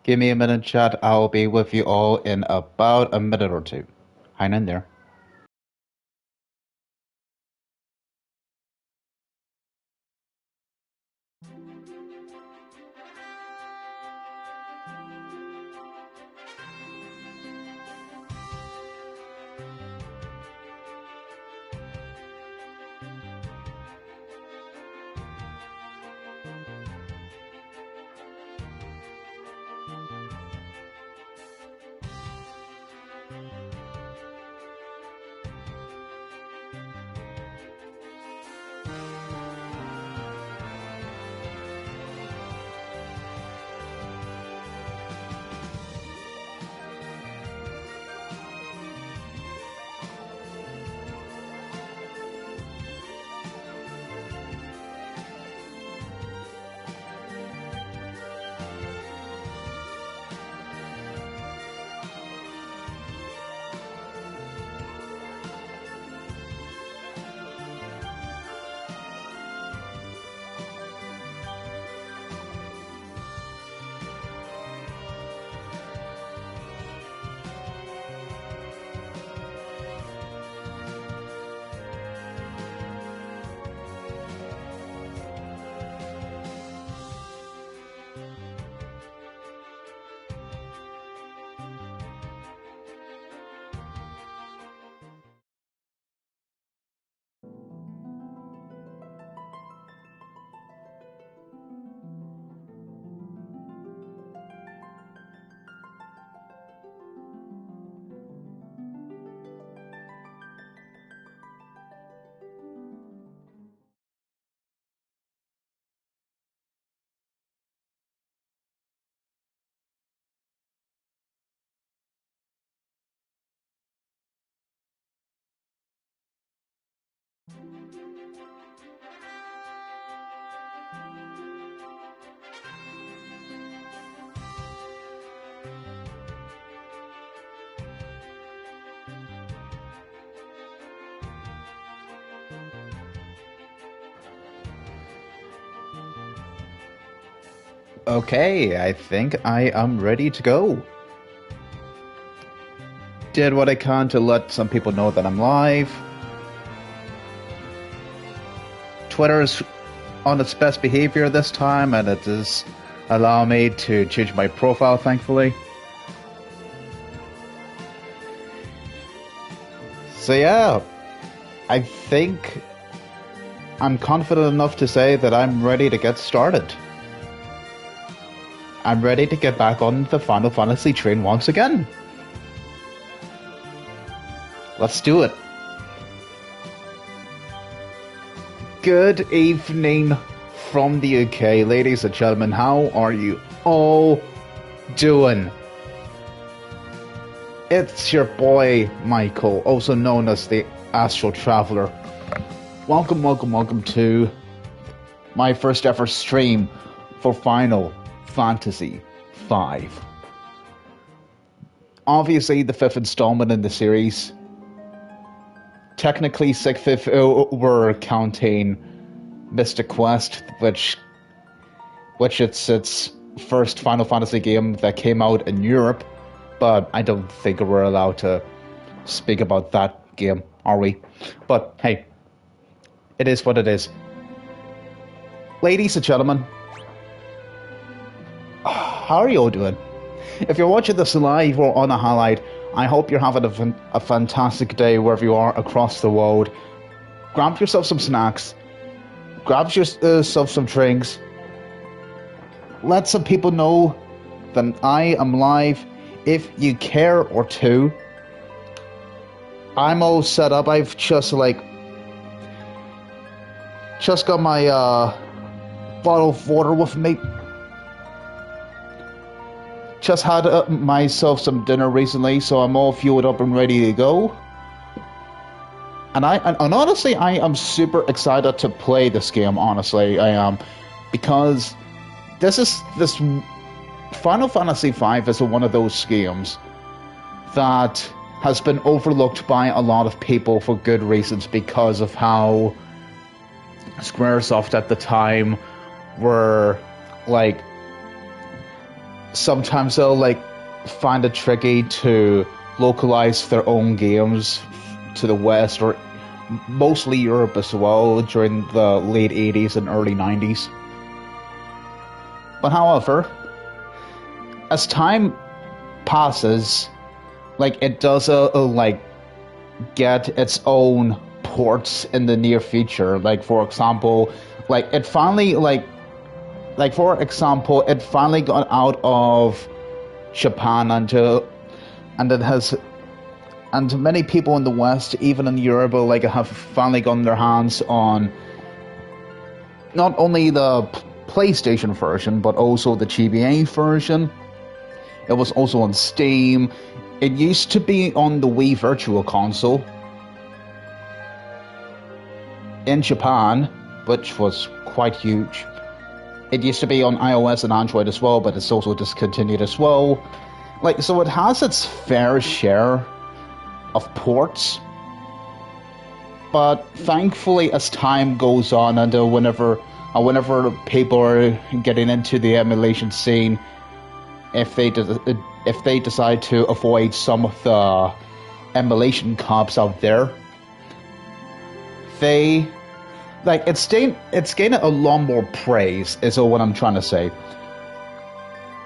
Give me a minute, chat. I'll be with you all in about a minute or two. Hang in there. Okay, I think I am ready to go. Did what I can to let some people know that I'm live. Twitter is on its best behavior this time, and it is allowing me to change my profile, thankfully. So yeah, I think I'm confident enough to say that I'm ready to get started. I'm ready to get back on the Final Fantasy train once again. Let's do it. Good evening from the UK, ladies and gentlemen. How are you all doing? It's your boy, Michael, also known as the Astral Traveler. Welcome to my first ever stream for Final Fantasy V. Obviously, the fifth installment in the series. Technically, sixth if we're counting Mystic Quest, which it's its first Final Fantasy game that came out in Europe, but I don't think we're allowed to speak about that game, are we? But hey, it is what it is. Ladies and gentlemen, how are you all doing? If you're watching this live or on a highlight, I hope you're having a fantastic day wherever you are across the world. Grab yourself some snacks. Grab yourself some drinks. Let some people know that I am live if you care or two. I'm all set up. I've just got my bottle of water with me. Just had myself some dinner recently, so I'm all fueled up and ready to go. And honestly, I am super excited to play this game. Honestly, I am, because this Final Fantasy V is one of those games that has been overlooked by a lot of people for good reasons, because of how Squaresoft at the time were like sometimes they'll like find it tricky to localize their own games to the West or mostly Europe as well during the late 80s and early 90s. But however, as time passes, like it does like get its own ports in the near future. Like for example, like it finally like for example, it finally got out of Japan and it has, and many people in the West, even in Europe, like have finally gotten their hands on not only the PlayStation version but also the GBA version. It was also on Steam. It used to be on the Wii Virtual Console in Japan, which was quite huge. It used to be on iOS and Android as well, but it's also discontinued as well. Like, so it has its fair share of ports. But thankfully, as time goes on, and whenever people are getting into the emulation scene, if they decide to avoid some of the emulation cops out there, they like it's gaining a lot more praise, is what I'm trying to say.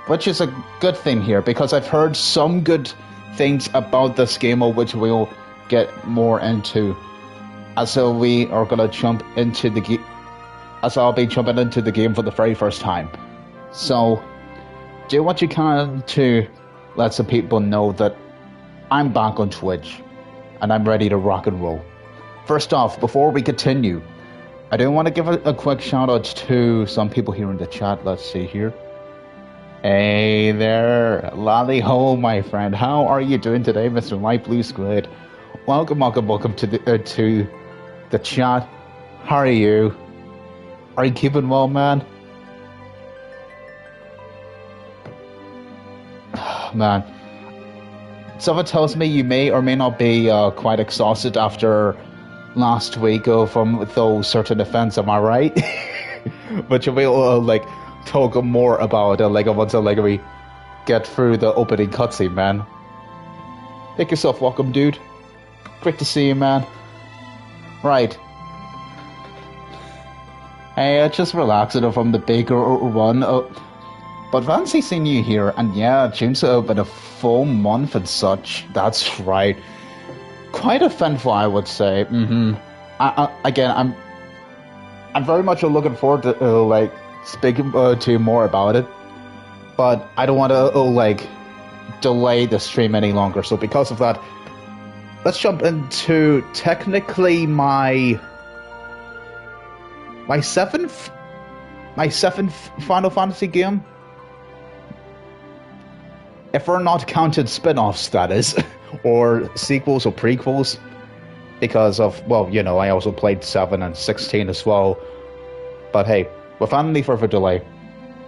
Which is a good thing here, because I've heard some good things about this game, which we'll get more into as we are gonna jump into the game. As I'll be jumping into the game for the very first time. So do what you can to let some people know that I'm back on Twitch and I'm ready to rock and roll. First off, before we continue, I do want to give a quick shout out to some people here in the chat. Let's see here. Hey there, Lally Ho, my friend. How are you doing today, Mr. Light Blue Squid? Welcome to the chat. How are you? Are you keeping well, man? Man, someone tells me you may or may not be quite exhausted after last week from those certain events. Am I right? But you will like talk more about it once we get through the opening cutscene, man. Make yourself welcome, dude. Great to see you, man. Right. Hey, just relaxing from the bigger run. But fancy seeing you here, and yeah, June's been a full month and such. That's right. Quite eventful, I would say. Again, I'm very much looking forward to like speaking to you more about it. But I don't want to like delay the stream any longer. So because of that, let's jump into technically my seventh Final Fantasy game. If we're not counted spin-offs, that is, or sequels or prequels, because of, well, you know, I also played 7 and 16 as well. But hey, without any further delay,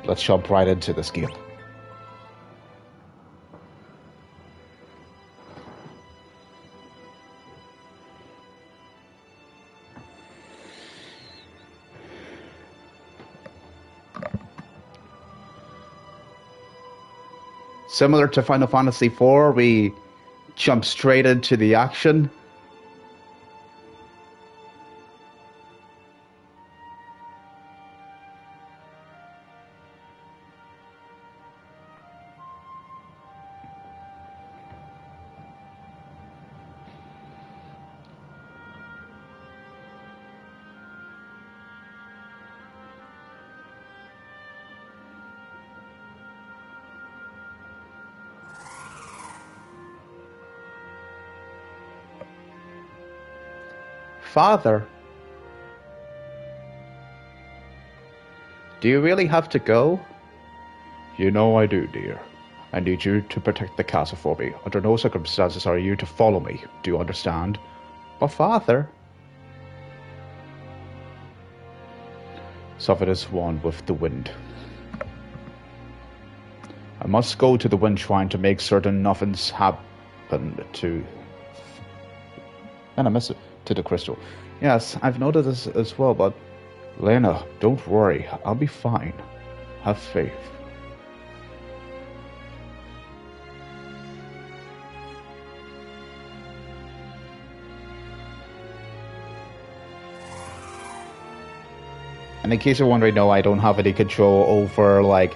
let's jump right into this game. Similar to Final Fantasy IV, we jump straight into the action. Father, do you really have to go? You know I do, dear. I need you to protect the castle for me. Under no circumstances are you to follow me. Do you understand? But Father... Suffer is one with the wind. I must go to the wind shrine to make certain nothing's happened to... And I missed it. To the crystal. Yes, I've noticed this as well, but... Lena, don't worry. I'll be fine. Have faith. And in case you're wondering, no, I don't have any control over, like,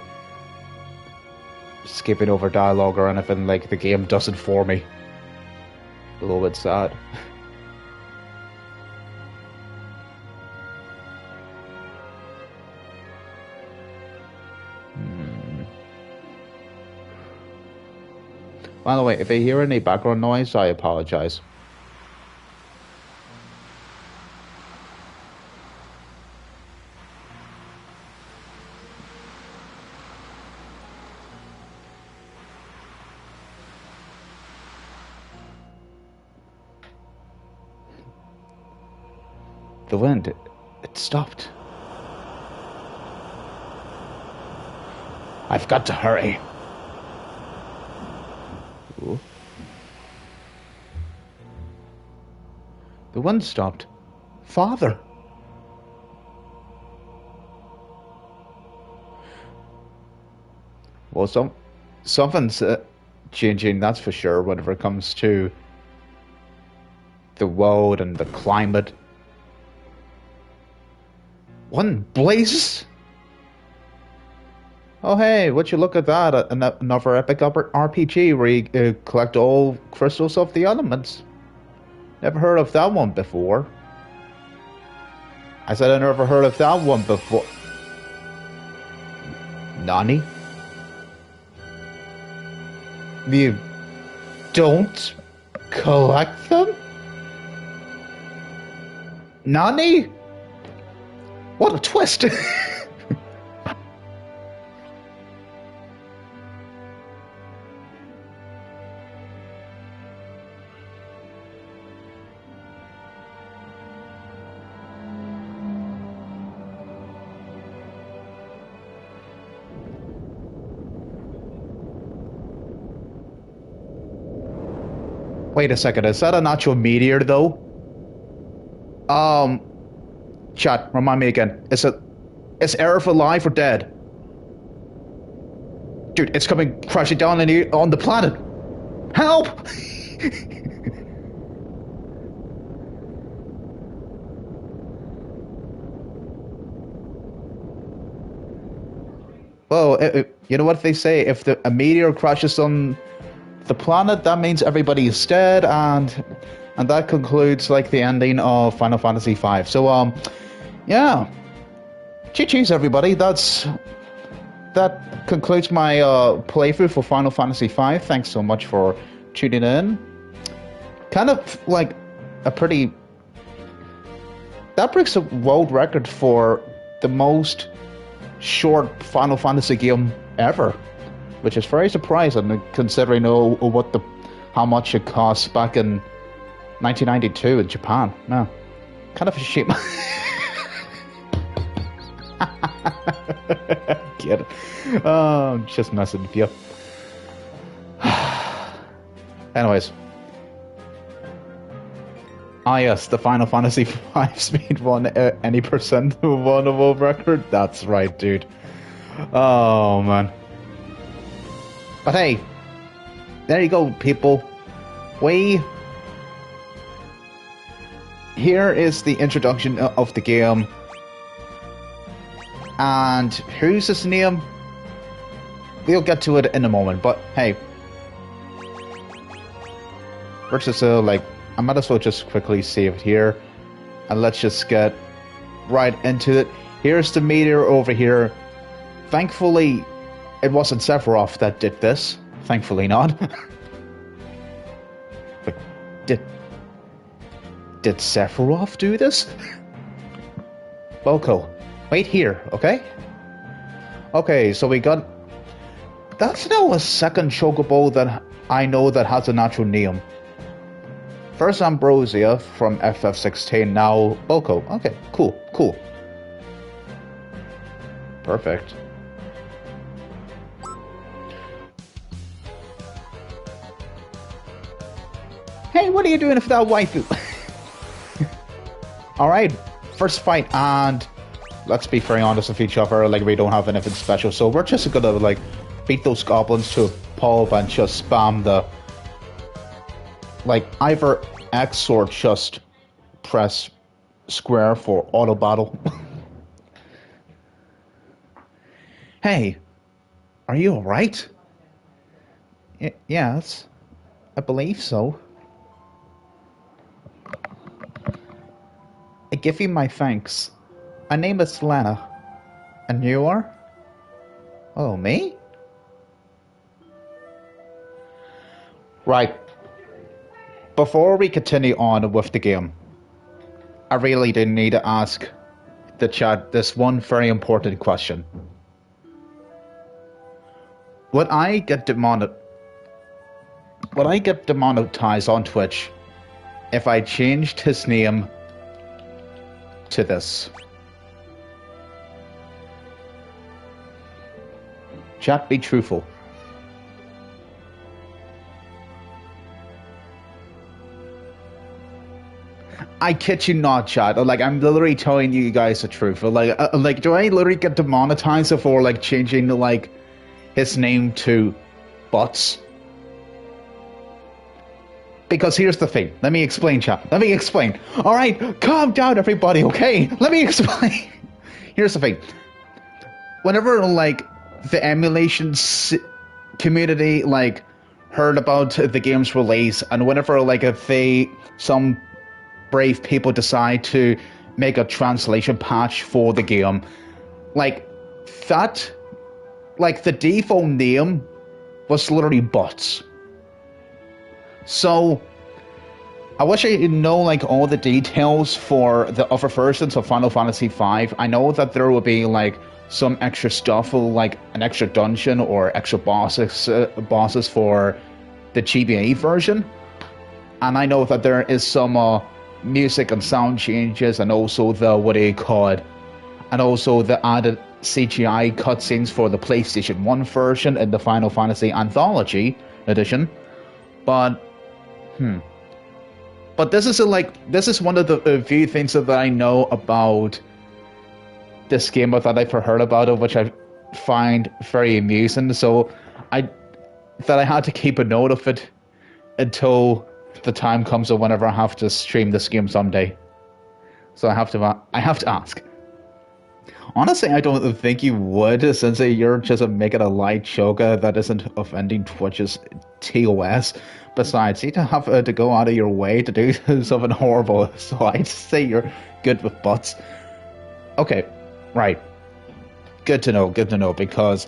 skipping over dialogue or anything. Like, the game does it for me. A little bit sad. By the way, if I hear any background noise, I apologize. The wind, it stopped. I've got to hurry. Ooh. The wind stopped. Father. Well, something's changing, that's for sure, whenever it comes to the world and the climate. One blazes. Oh hey, would you look at that? Another epic RPG where you collect all crystals of the elements. Never heard of that one before. I said I never heard of that one before. Nani? You don't collect them? Nani? What a twist! Wait a second, is that an actual meteor though? Chat, remind me again. Is Aerith alive or dead? Dude, it's coming crashing down on the planet. Help! Well, you know what they say? If a meteor crashes on the planet, that means everybody is dead, and that concludes like the ending of Final Fantasy V. So yeah, GG's everybody. That concludes my playthrough for Final Fantasy V. Thanks so much for tuning in. Kind of like a pretty, that breaks a world record for the most short Final Fantasy game ever, which is very surprising considering how much it cost back in 1992 in Japan. No, kind of a shame. Get it? Oh, I'm just messing with you. Anyways. Yes, the Final Fantasy V speed won any percent of one of world record. That's right, dude. Oh man. But hey, there you go, people. Here is the introduction of the game. And who's his name? We'll get to it in a moment, but hey. We're just I might as well just quickly save it here. And let's just get right into it. Here's the meteor over here. Thankfully, it wasn't Sephiroth that did this. Thankfully not. But did Sephiroth do this? Boko, wait here, okay? Okay, so we got... That's now a second chocobo that I know that has an actual name. First Ambrosia from FF16, now Boko. Okay, cool. Perfect. Hey, what are you doing with that waifu? Alright, first fight, and let's be very honest with each other, we don't have anything special, so we're just gonna, beat those goblins to a pulp and just spam the... either X or just press square for auto battle. Hey, are you alright? Yes, I believe so. I give you my thanks. My name is Lana. And you are? Oh, me? Right. Before we continue on with the game, I really do need to ask the chat this one very important question. Would I get demonetized on Twitch if I changed his name to this? Chat, be truthful. I kid you not, chat. Like, I'm literally telling you guys the truth. Like, do I literally get demonetized for like changing like his name to Butts? Because here's the thing. Let me explain, chat. Let me explain. All right, calm down, everybody. Okay, let me explain. Here's the thing. Whenever like the emulation community like heard about the game's release, and whenever like if some brave people decide to make a translation patch for the game, like that, like the default name was literally Butts. So I wish I didn't know like all the details for the other versions of Final Fantasy V. I know that there will be like some extra stuff, like an extra dungeon or extra bosses for the GBA version, and I know that there is some music and sound changes, and also the and also the added CGI cutscenes for the PlayStation 1 version and the Final Fantasy Anthology edition. But this is one of the few things that I know about this game that I've heard about it, which I find very amusing. So I had to keep a note of it until the time comes of whenever I have to stream this game someday. So I have to ask. Honestly, I don't think you would, since you're just making a light joke that isn't offending Twitch's TOS. Besides, you don't have to go out of your way to do something horrible, so I'd say you're good with butts. Okay, right. Good to know, because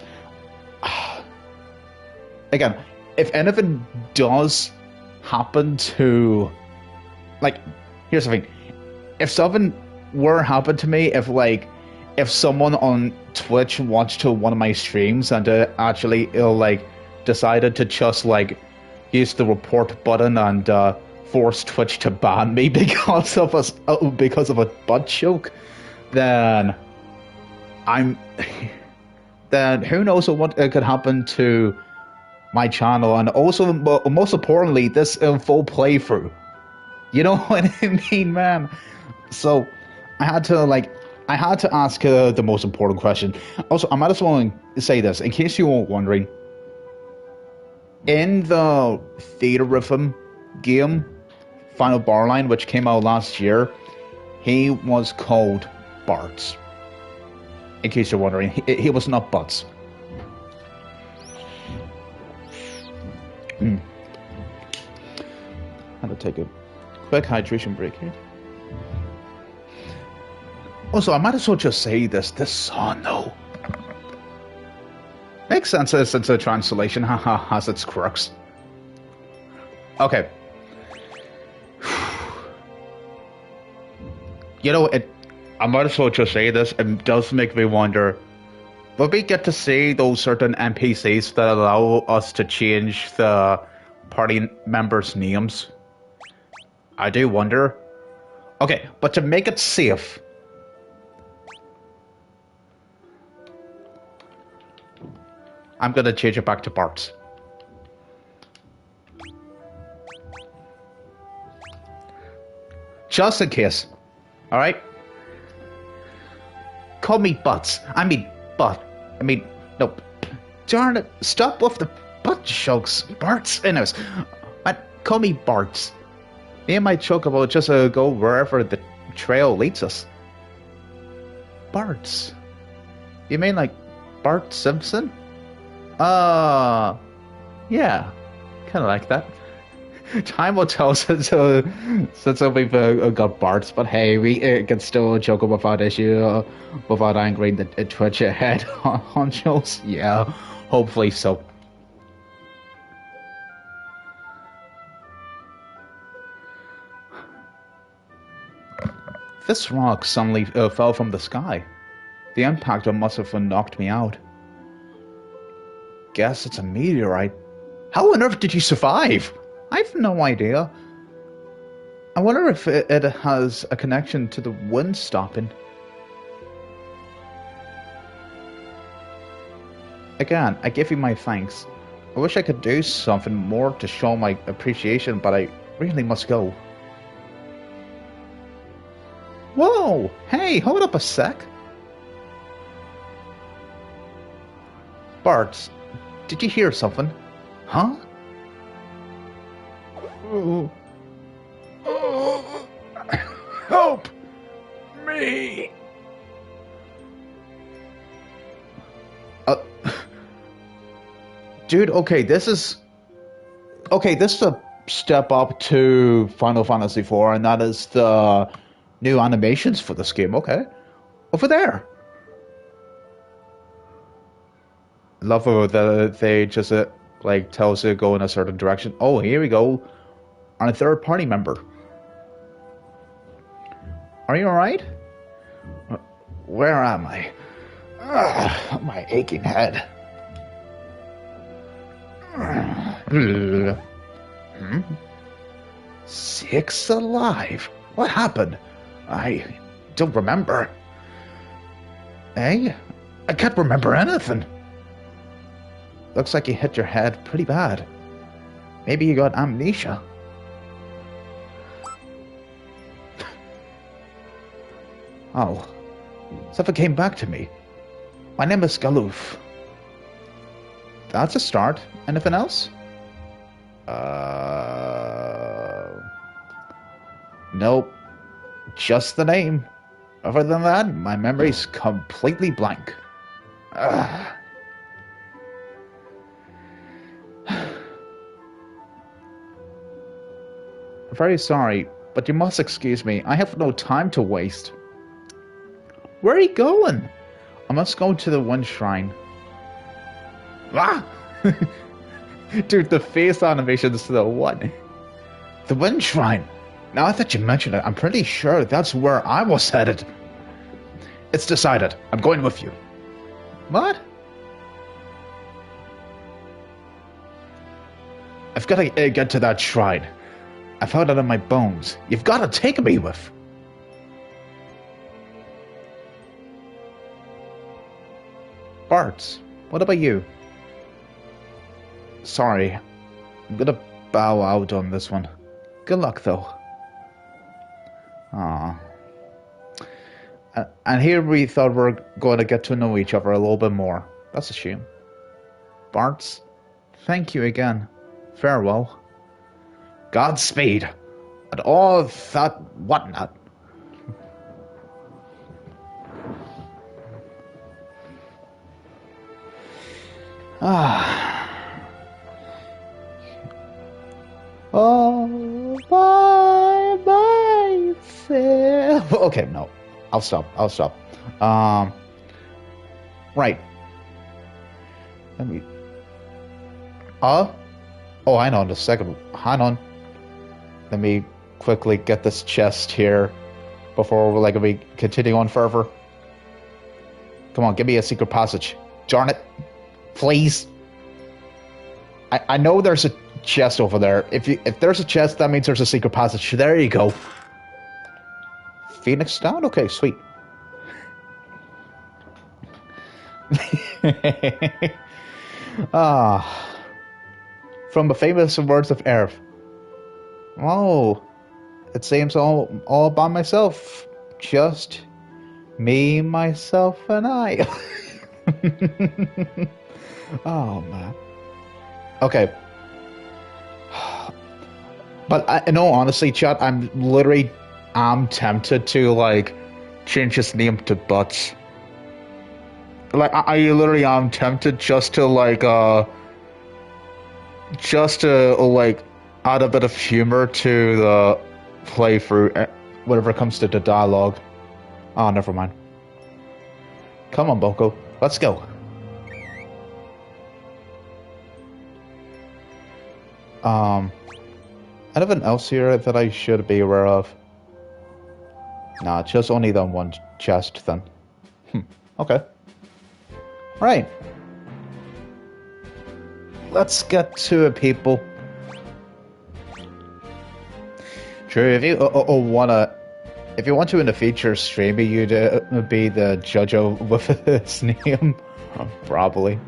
again, if anything does happen to, like, here's the thing, if something were happen to me, if someone on Twitch watched one of my streams and actually decided to just use the report button and force Twitch to ban me because of a butt joke, then then who knows what could happen to my channel, and also most importantly this full playthrough. You know what I mean, man? So I had to ask the most important question. Also, I might as well say this in case you were wondering. In the Theater Rhythm game, Final Barline, which came out last year, he was called Bartz. In case you're wondering, he was not Butts. I had to take a quick hydration break here. Also, I might as well just say this song, though. Makes sense since the translation has its crux. Okay. You know, I might as well just say this. It does make me wonder, will we get to see those certain NPCs that allow us to change the party members' names? I do wonder. Okay, but to make it safe, I'm gonna change it back to Bart's. Just in case. Alright? Call me Butts. No. Darn it. Stop with the butt jokes. Bart's. Anyways. Call me Bart's. Me and my chocobo just go wherever the trail leads us. Bart's. You mean like Bart Simpson? Yeah, kind of like that. Time will tell since we've got Bart's, but hey, we can still joke without issue, without angering the Twitch head honchos. Yeah, hopefully so. This rock suddenly fell from the sky. The impact must have knocked me out. Guess it's a meteorite. How on earth did you survive? I have no idea. I wonder if it has a connection to the wind stopping. Again, I give you my thanks. I wish I could do something more to show my appreciation, but I really must go. Whoa! Hey, hold up a sec. Bart, did you hear something? Huh? Help me! Dude, okay, this is a step up to Final Fantasy IV, and that is the new animations for this game. Okay, over there. Love that they just like tell us to go in a certain direction. Oh, here we go. On a third party member. Are you alright? Where am I? Ugh, my aching head. Hmm? 6 alive? What happened? I don't remember. Eh? I can't remember anything. Looks like you hit your head pretty bad. Maybe you got amnesia. Oh. Something came back to me. My name is Galoof. That's a start. Anything else? Nope. Just the name. Other than that, my memory's completely blank. I'm very sorry, but you must excuse me. I have no time to waste. Where are you going? I must go to the Wind Shrine. Ah! Dude, the face animation's the one. The Wind Shrine. Now that you mention it, I'm pretty sure that's where I was headed. It's decided. I'm going with you. What? I've got to get to that shrine. I felt it in my bones. You've got to take me with. Bart, what about you? Sorry, I'm gonna bow out on this one. Good luck, though. Aww. And here we thought we were going to get to know each other a little bit more. That's a shame. Bart, thank you again. Farewell. Godspeed. And all that whatnot. Oh, bye, myself. Okay, no. I'll stop. Right. Let me... Oh, hang on a second. Hang on. Let me quickly get this chest here before we continue on further. Come on, give me a secret passage. Darn it. Please. I know there's a chest over there. If there's a chest, that means there's a secret passage. There you go. Phoenix down? Okay, sweet. From the famous words of Earth. Oh, it seems all by myself. Just me, myself, and I. Oh, man. Okay. But in all honesty, chat, I'm tempted to, change his name to Butts. Like, I literally am tempted just to, like, add a bit of humor to the playthrough whenever it comes to the dialogue. Oh, never mind. Come on, Boko. Let's go. Anything else here that I should be aware of? Nah, just only the one chest then. Okay. Right. Let's get to it, people. True, if you if you want to in the future stream, you'd be the judge with his name, probably.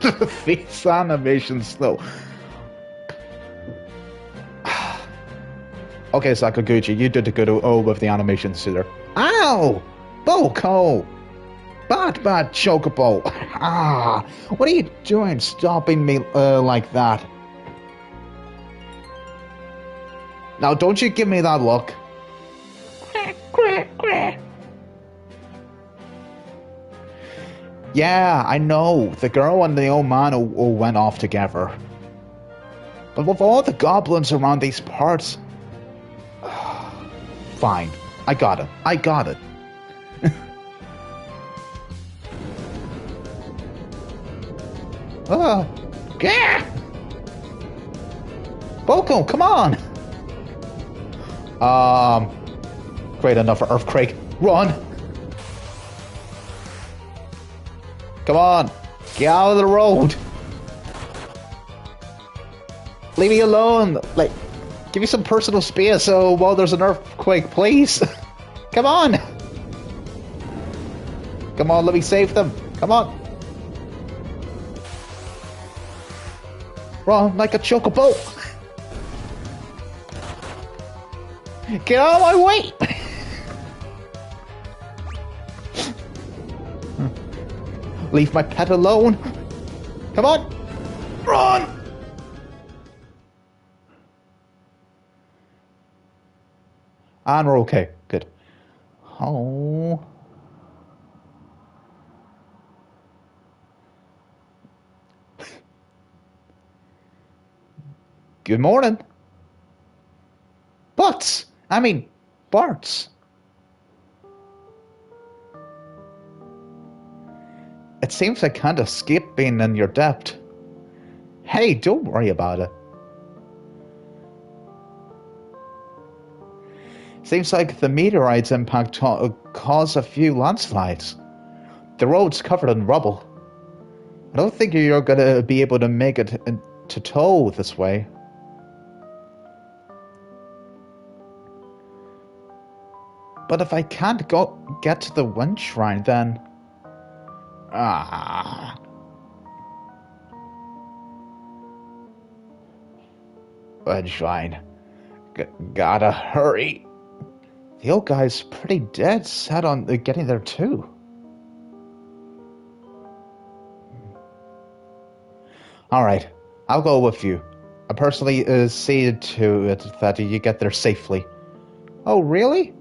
The face animation slow. Okay, Sakaguchi, you did a good with the animations there. Ow! Boko! Bad Chocobo! Ah! What are you doing stopping me like that? Now don't you give me that look. Yeah, I know. The girl and the old man all went off together. But with all the goblins around these parts... Fine. I got it. Yeah! Boko, come on! Great enough for Earthquake. Run! Come on! Get out of the road! Leave me alone! Like, give me some personal space so while there's an earthquake, please! Come on! Come on, let me save them! Come on! Run like a chocobo! Get out of my way! Leave my pet alone! Come on! Run! And we're okay. Good. Oh. Good morning. Bart's. It seems I can't escape being in your debt. Hey, don't worry about it. Seems like the meteorite's impact caused a few landslides. The road's covered in rubble. I don't think you're gonna be able to make it to tow this way. But if I can't get to the wind shrine, then... Wind shrine. Gotta hurry. The old guy's pretty dead set on getting there too. Alright, I'll go with you. I personally see to it that you get there safely. Oh, really?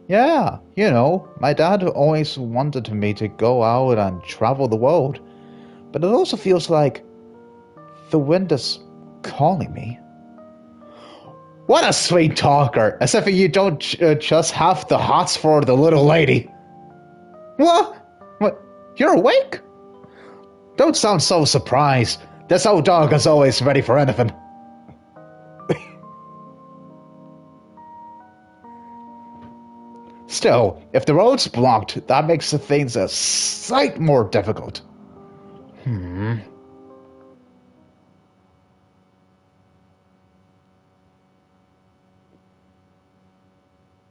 Yeah, you know, my dad always wanted me to go out and travel the world. But it also feels like the wind is calling me. What a sweet talker, as if you don't just have the hots for the little lady. What? You're awake? Don't sound so surprised. This old dog is always ready for anything. Still, if the road's blocked, that makes the things a sight more difficult.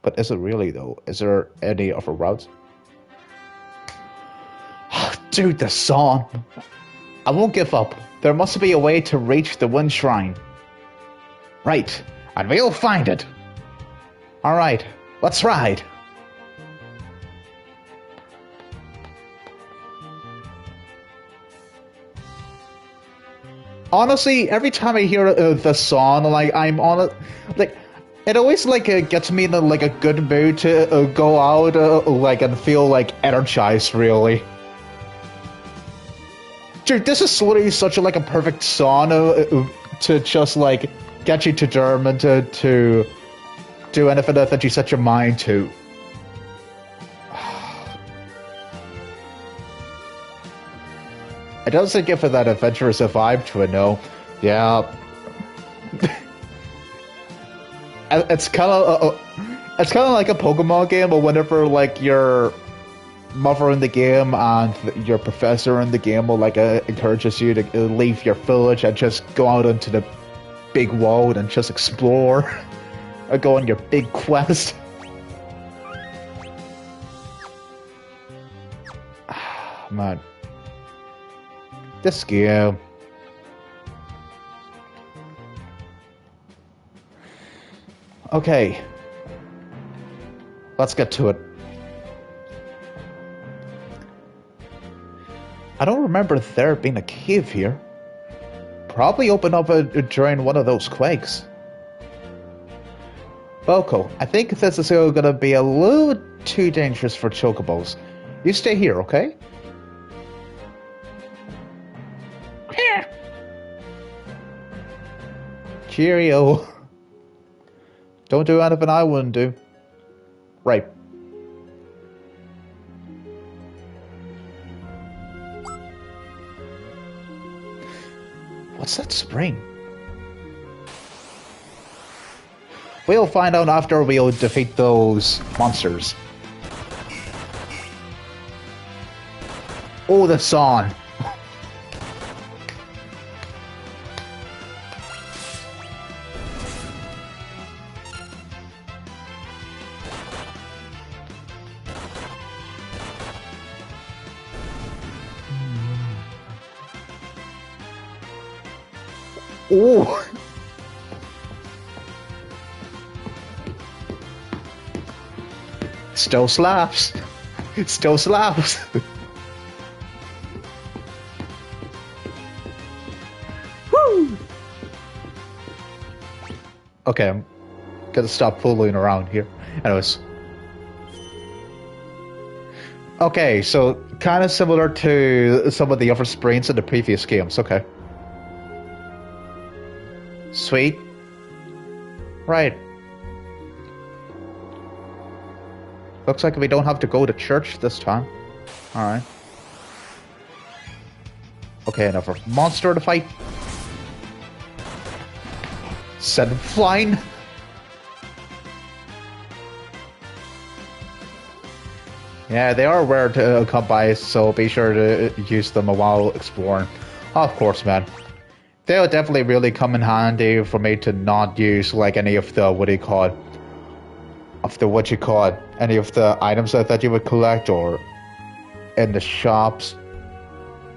But is it really, though? Is there any other routes? Dude, the song! I won't give up. There must be a way to reach the Wind Shrine. Right, and we'll find it. Alright, let's ride. Honestly, every time I hear the song, like, I'm on it, like, It always like gets me in like a good mood to go out like and feel like energized. Really, dude, this is literally such a like a perfect song to just like get you determined to do anything that you set your mind to. It doesn't give it that adventurous vibe to it, no. Yeah. It's kind of like a Pokemon game, but whenever like your mother in the game and your professor in the game will like encourages you to leave your village and just go out into the big world and just explore or go on your big quest. Man, this game. Okay, let's get to it. I don't remember there being a cave here. Probably opened up during one of those quakes. Boko, I think this is gonna be a little too dangerous for chocobos. You stay here, okay? Cheerio. Don't do anything I wouldn't do. Right. What's that spring? We'll find out after we'll defeat those monsters. Oh, the song. Oh! Still slaps. It still slaps. Woo! Okay, I'm gonna stop fooling around here. Anyways. Okay, so kind of similar to some of the other springs in the previous games. Okay. Sweet. Right. Looks like we don't have to go to church this time. Alright. Okay, another monster to fight. Send them flying. Yeah, they are rare to come by, so be sure to use them while exploring. Of course, man. They'll definitely really come in handy for me to not use like any of the any of the items that you would collect or in the shops.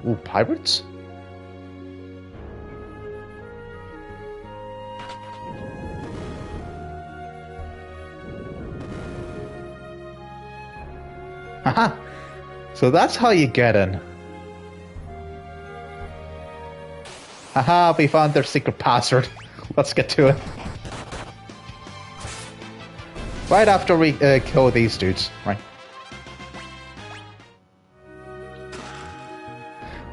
Ooh, pirates? Haha. So that's how you get in. Haha, we found their secret password. Let's get to it. Right after we kill these dudes, right?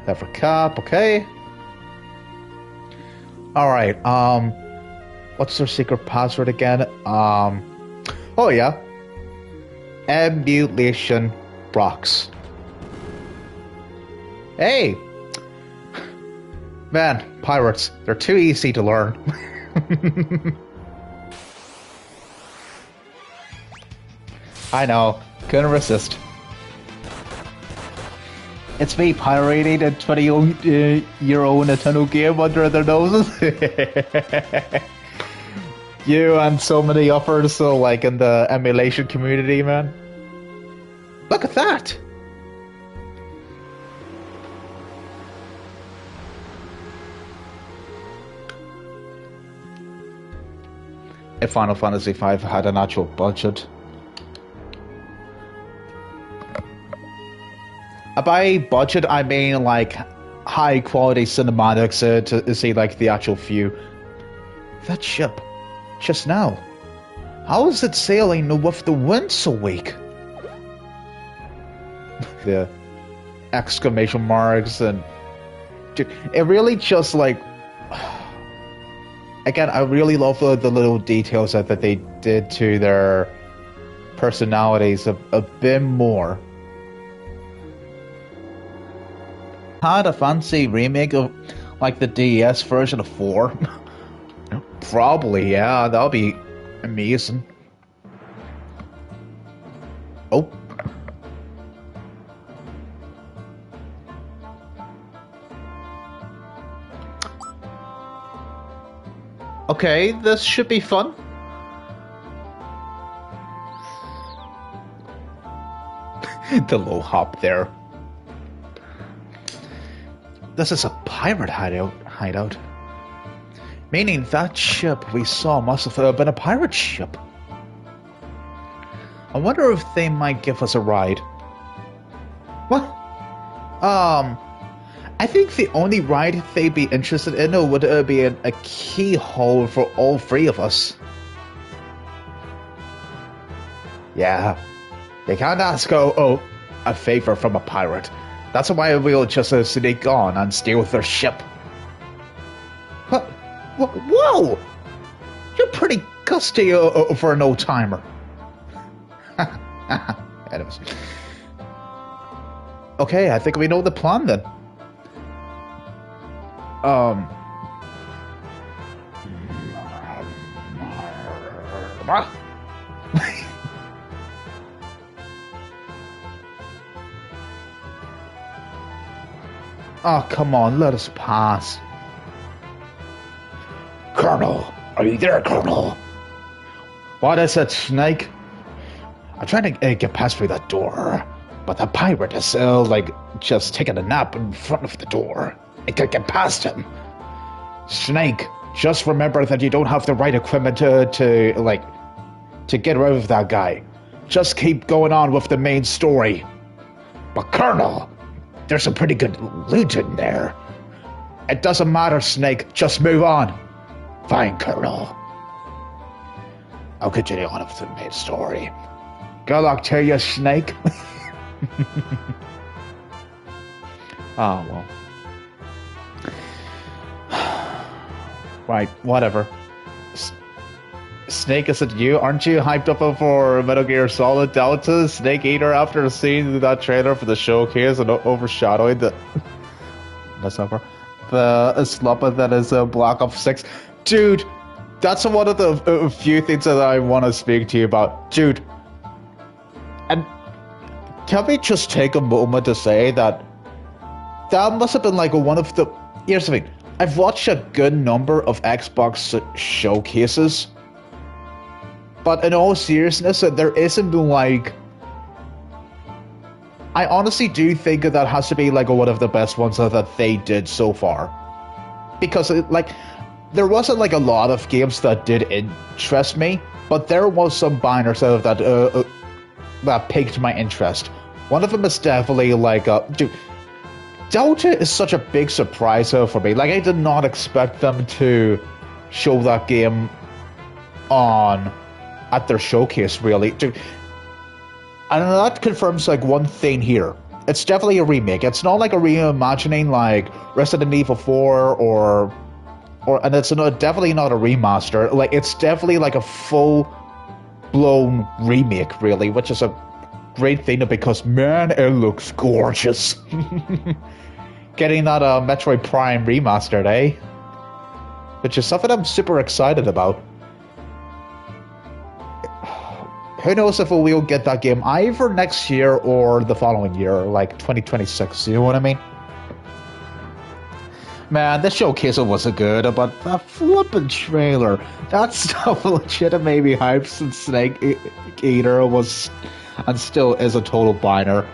Lever cap, okay. Alright, what's their secret password again? Oh yeah. Emulation rocks. Hey! Man, pirates, they're too easy to learn. I know, couldn't resist. It's me pirating a 20-year-old Nintendo game under their noses. You and so many others, so like in the emulation community, man. Look at that! If Final Fantasy V had an actual budget. By budget, I mean like high quality cinematics to see like the actual view. That ship, just now. How is it sailing with the wind so weak? The exclamation marks and... Dude, it really just like... Again, I really love the little details that they did to their personalities a bit more. Had a fancy remake of like the DS version of 4? Probably, yeah, that'll be amazing. Oh. Okay, this should be fun. The low hop there. This is a pirate hideout. Meaning that ship we saw must have been a pirate ship. I wonder if they might give us a ride. What? I think the only ride they'd be interested in would be a keyhole for all 3 of us. Yeah, they can't ask a favor from a pirate. That's why we'll just sneak on and steal their ship. What? Whoa! You're pretty gusty for an old timer. Anyways. Okay, I think we know the plan then. Oh, come on, let us pass. Colonel, are you there, Colonel? What is it, Snake? I'm trying to get past through that door, but the pirate is just taking a nap in front of the door. I can't get past him. Snake, just remember that you don't have the right equipment to get rid of that guy. Just keep going on with the main story. But Colonel, there's some pretty good loot in there. It doesn't matter, Snake. Just move on. Fine, Colonel. I'll continue on with the main story. Good luck to you, Snake. Oh, well. Right, whatever. Snake, is it you? Aren't you hyped up for Metal Gear Solid Delta Snake Eater after seeing that trailer for the showcase and overshadowing the... That's over. The sluppa that is Black Ops 6. Dude, that's one of the few things that I want to speak to you about. Dude, and can we just take a moment to say that must have been one of the... Here's the thing. I've watched a good number of Xbox showcases, but in all seriousness, there isn't I honestly do think that has to be one of the best ones that they did so far, because there wasn't a lot of games that did interest me, but there was some binders that piqued my interest. One of them is definitely dude. Delta is such a big surprise for me. I did not expect them to show that game at their showcase, really. Dude, and that confirms one thing here. It's definitely a remake. It's not a reimagining Resident Evil 4 and it's definitely not a remaster. It's definitely a full-blown remake, really, which is a great thing because, man, it looks gorgeous. Getting that Metroid Prime remastered, eh? Which is something I'm super excited about. Who knows if we'll get that game either next year or the following year, 2026, you know what I mean? Man, the showcase wasn't good, but that flippin' trailer, that stuff legit made me hyped since Snake Eater was, and still is, a total biner.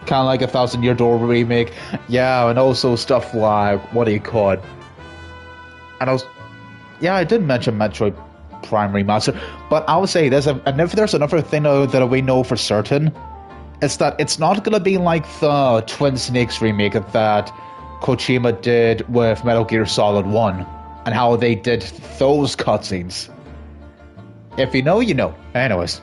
Kind of like a 1,000 Year Door remake. Yeah, and also stuff what do you call it? And I did mention Metroid Prime Remaster, but I would say and if there's another thing that we know for certain, it's that it's not going to be like the Twin Snakes remake that Kojima did with Metal Gear Solid 1, and how they did those cutscenes. If you know, you know. Anyways.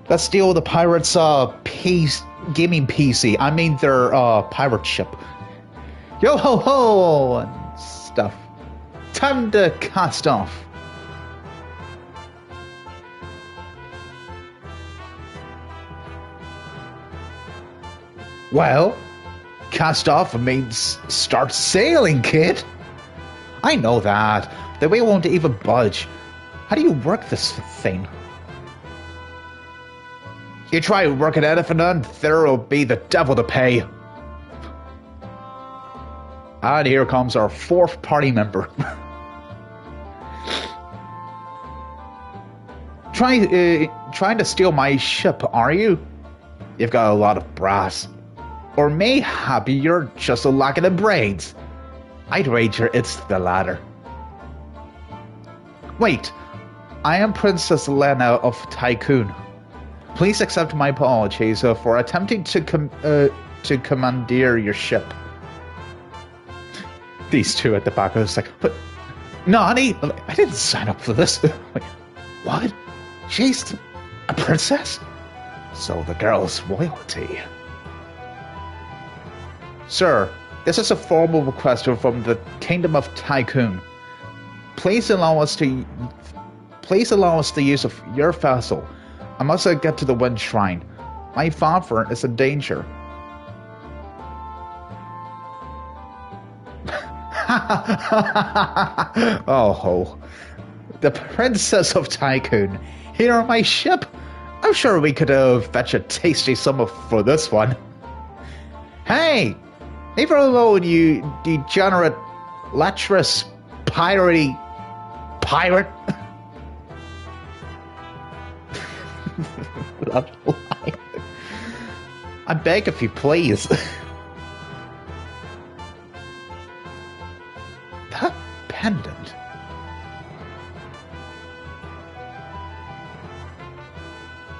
Let's steal the pirates' gaming PC. I mean their pirate ship. Yo ho ho and stuff. Time to cast off. Well, cast off means start sailing, kid. I know that. The way won't even budge. How do you work this thing? You try working anything and there'll be the devil to pay. And here comes our fourth party member. Trying to steal my ship, are you? You've got a lot of brass. Or mayhaps you're just a lacking in brains. I'd wager it's the latter. Wait, I am Princess Lena of Tycoon. Please accept my apologies for attempting to commandeer your ship. These two at the back are like, but Nani, I didn't sign up for this. Wait, what? She's a princess? So the girl's royalty. Sir, this is a formal request from the Kingdom of Tycoon. Please allow us the use of your vessel. I must get to the Wind Shrine. My father is in danger. Oh, the Princess of Tycoon. Here on my ship. I'm sure we could fetch a tasty sum for this one. Hey! Leave her alone, you degenerate, lecherous, pirate. I beg of you, please. That pendant.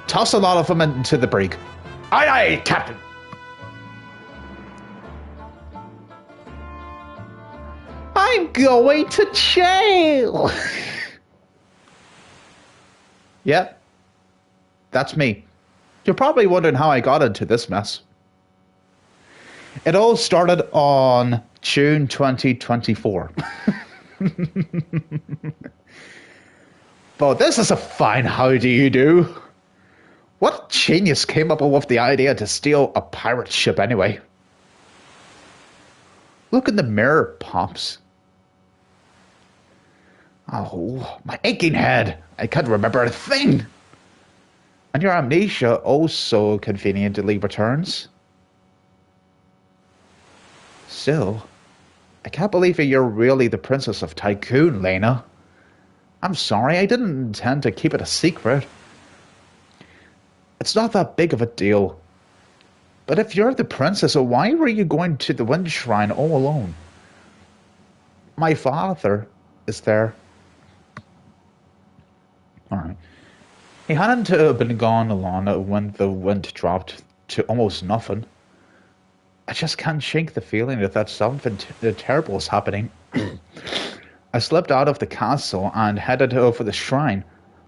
Toss a lot of them into the brig. Aye, aye, Captain. I'm going to jail. Yep, that's me. You're probably wondering how I got into this mess. It all started on June 2024. But this is a fine how do you do. What genius came up with the idea to steal a pirate ship anyway? Look in the mirror, Pops. Oh, my aching head. I can't remember a thing. And your amnesia also conveniently returns. Still, I can't believe that you're really the Princess of Tycoon, Lena. I'm sorry, I didn't intend to keep it a secret. It's not that big of a deal. But if you're the princess, why were you going to the Wind Shrine all alone? My father is there. Alright. He hadn't been gone long when the wind dropped to almost nothing. I just can't shake the feeling that something terrible is happening. I slipped out of the castle and headed over the shrine.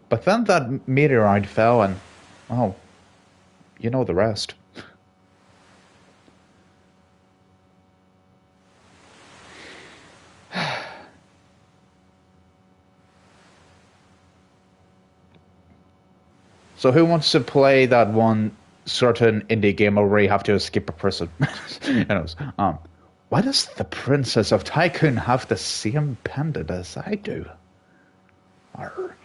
But then that meteorite fell and, well, you know the rest. So who wants to play that one certain indie game where you have to escape a prison? Anyways, why does the Princess of Tycoon have the same pendant as I do? Arr.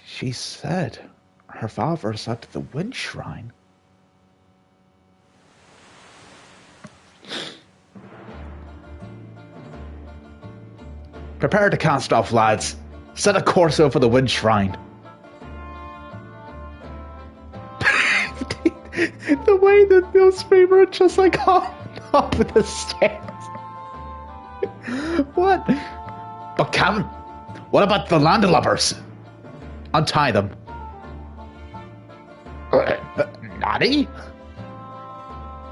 She said her father's at the Wind Shrine. Prepare to cast off, lads. Set a course over the Wind Shrine. The way that those people are just like hopping up the stairs. What? But Captain, what about the landlubbers? Untie them. Naughty?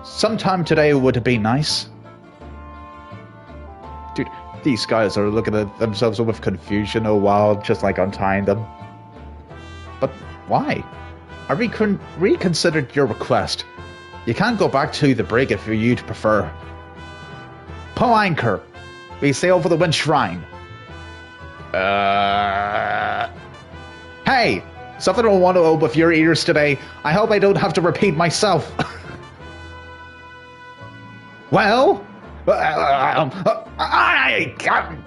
Sometime today would be nice. These guys are looking at themselves with confusion a while, just like untying them. But why? I reconsidered your request. You can't go back to the brig if you'd prefer. Pull anchor. We sail for the Wind Shrine. Hey! Something I want to open with your ears today. I hope I don't have to repeat myself. Well? I can't.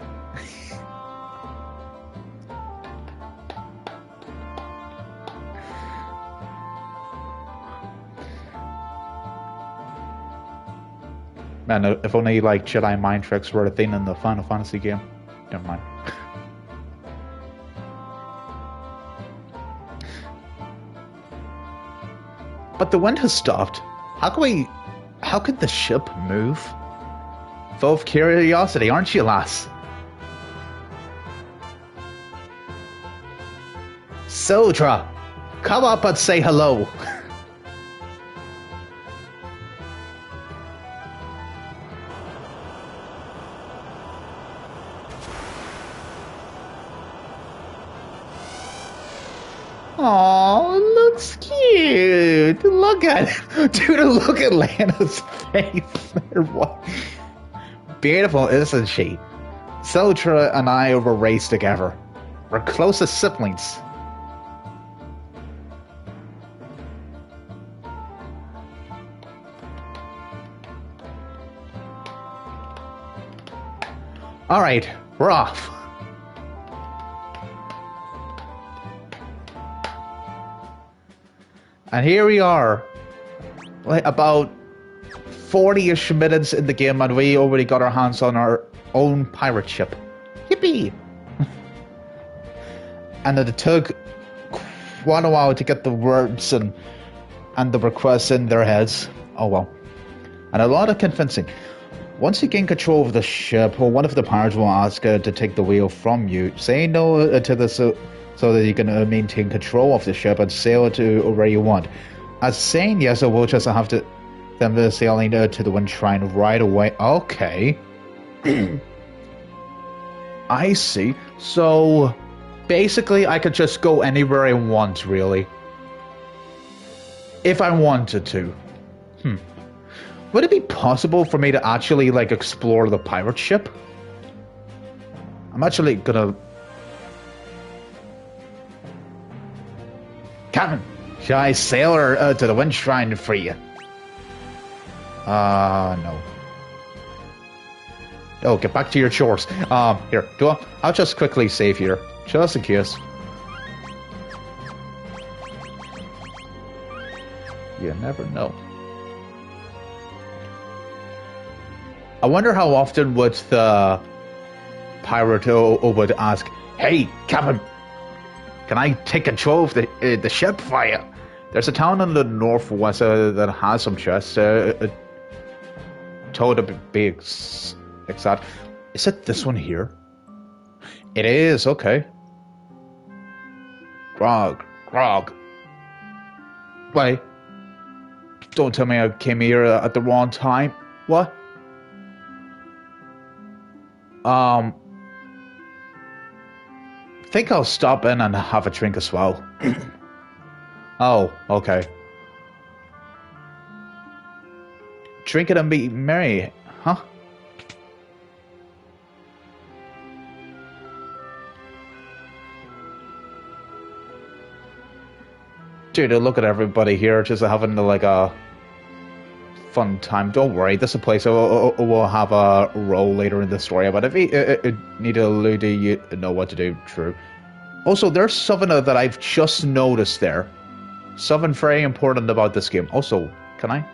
Man, if only like Jedi mind tricks were a thing in the Final Fantasy game. Never mind. But the wind has stopped. How could the ship move? Full of curiosity, aren't you, lass? Sildra, come up and say hello. Oh, it looks cute. Look at it. Dude, look at Lana's face. What? Beautiful, isn't she? Sildra and I were raised together. We're close as siblings. Alright, we're off. And here we are, like about 40-ish minutes in the game, and we already got our hands on our own pirate ship. Yippee! And it took quite a while to get the words and the requests in their heads. Oh well. And a lot of convincing. Once you gain control of the ship, one of the pirates will ask to take the wheel from you. Say no to this so that you can maintain control of the ship and sail to where you want. As saying yes, we'll just have to them sailing to the Wind Shrine right away. Okay. I see. So basically I could just go anywhere I want, really. If I wanted to. Would it be possible for me to actually like explore the pirate ship? I'm actually gonna... Captain, shall I sail her to the Wind Shrine for you? No. Oh, get back to your chores. Here, I'll just quickly save here, just in case. You never know. I wonder how often would the pirate would ask, "Hey, Captain, can I take control of the ship for you?" There's a town in the northwest that has some chests. Told to be exact. Is it this one here? It is, okay. Grog. Wait. Don't tell me I came here at the wrong time. What? Think I'll stop in and have a drink as well. Oh, okay. Drink it and be merry, huh? Dude, look at everybody here just having like a fun time. Don't worry, this is a place we'll have a role later in the story, but if you need to allude to, you know what to do. True. Also, there's something that I've just noticed there. Something very important about this game. Also, can I?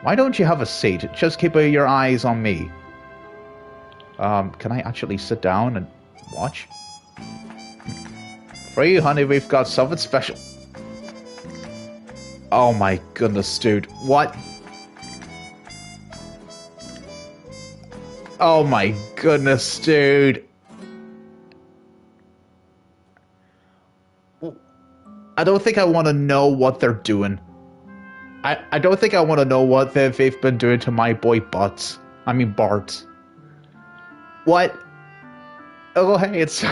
Why don't you have a seat? Just keep your eyes on me. Can I actually sit down and watch? For you, honey, we've got something special. Oh my goodness, dude. What? Oh my goodness, dude. I don't think I want to know what they're doing. I don't think I want to know what they've been doing to my boy Bart. What? Oh, hey, it's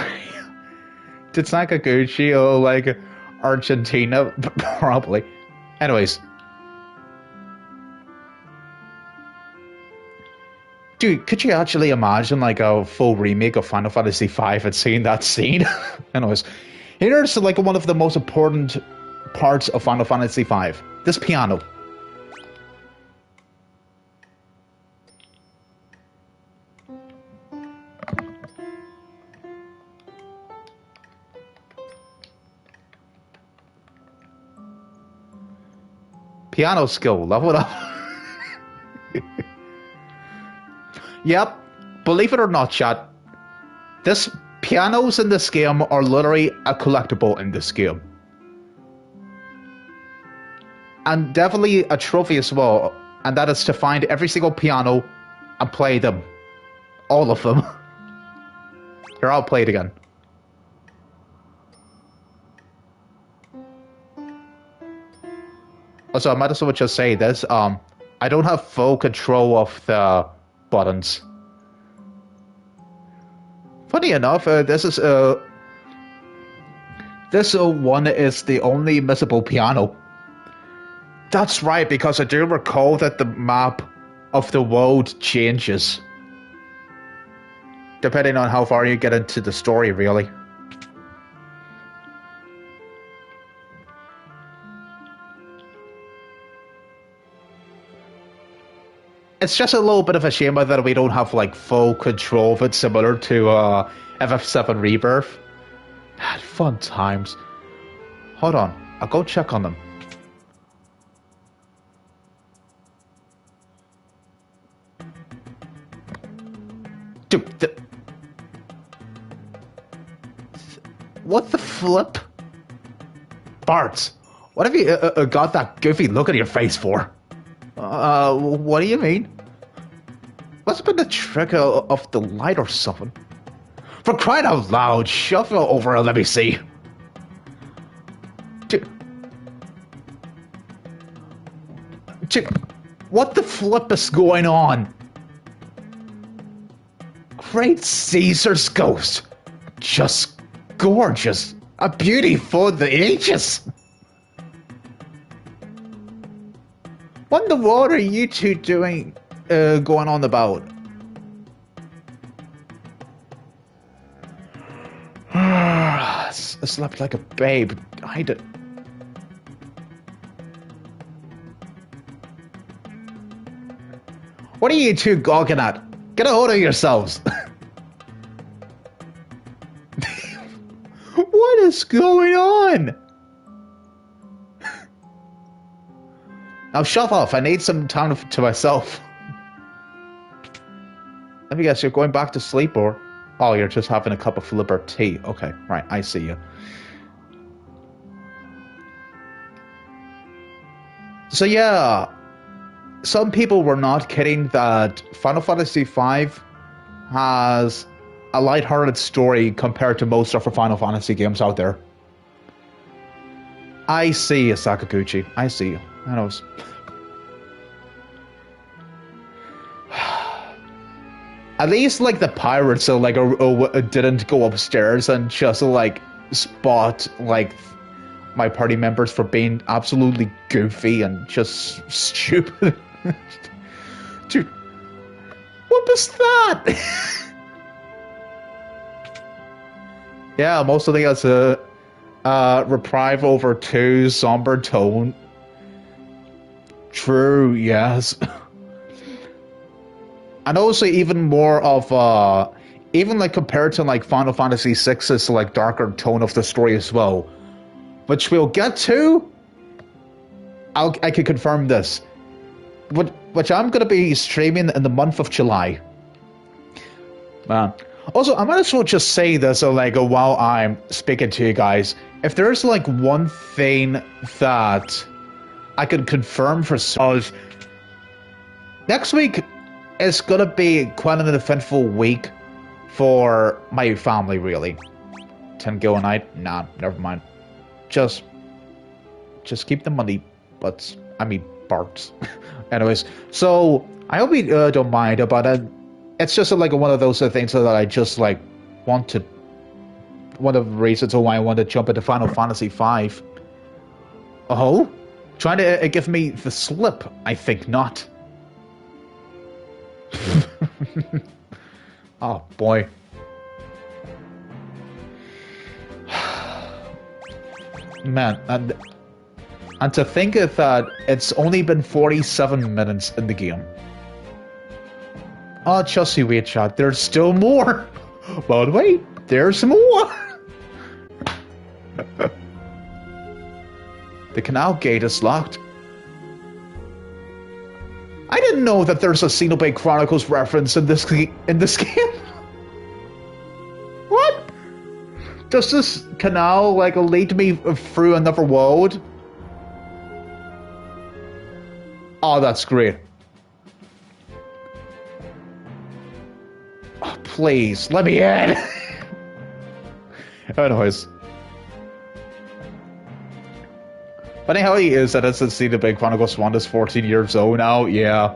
Sakaguchi, oh, like Argentina, probably. Anyways. Dude, could you actually imagine like a full remake of Final Fantasy V and seeing that scene? Anyways, here's like one of the most important parts of Final Fantasy V. This piano. Piano skill, level it up. Yep, believe it or not, chat, this pianos in this game are literally a collectible in this game. And definitely a trophy as well, and that is to find every single piano and play them. All of them. Here, I'll play it again. Also, I might as well just say this, I don't have full control of the buttons. Funny enough, this one is the only missable piano. That's right, because I do recall that the map of the world changes depending on how far you get into the story, really. It's just a little bit of a shame that we don't have like full control of it, similar to FF7 Rebirth. Fun times. Hold on, I'll go check on them. Dude, what the flip? Bart, what have you got that goofy look on your face for? What do you mean? Must have been the trick of the light or something. For crying out loud, shuffle over and let me see. Dude, what the flip is going on? Great Caesar's ghost. Just gorgeous. A beauty for the ages. What in the world are you two doing, going on about? I slept like a babe. I did. What are you two gawking at? Get a hold of yourselves. What is going on? Now shut off, I need some time to myself. Let me guess, you're going back to sleep or... Oh, you're just having a cup of flipper tea. Okay, right, I see you. So yeah, some people were not kidding that Final Fantasy V has a lighthearted story compared to most other Final Fantasy games out there. I see you, Sakaguchi. I see you. I know. At least, like, the pirates, so, like, didn't go upstairs and just, like, spot, like, my party members for being absolutely goofy and just stupid. Dude, what was that? Yeah, most of the has a reprieve over 2 somber tone. True, yes. And also even more of, even like compared to like Final Fantasy VI's like darker tone of the story as well, which we'll get to. I can confirm this, which I'm gonna be streaming in the month of July. Man, also I might as well just say this, like while I'm speaking to you guys, if there's like one thing that I can confirm for us, next week. It's gonna be quite an eventful week for my family, really. 10 gil a night? Nah, never mind. Just keep the money, but I mean, Barts. Anyways, so I hope you don't mind about it. It's just like one of those things that I just like one of the reasons why I want to jump into Final Fantasy V. Oh? Trying to give me the slip? I think not. Oh boy. Man, and to think that it's only been 47 minutes in the game. Oh, just you wait, chat. There's still more. But wait, there's more. The canal gate is locked. I didn't know that there's a Xenoblade Chronicles reference in this game. What? Does this canal like lead me through another world? Oh, that's great. Oh, please, let me in. Anyways. Funny how he is that it's a Xenoblade Chronicles 1 is 14 years old now, yeah.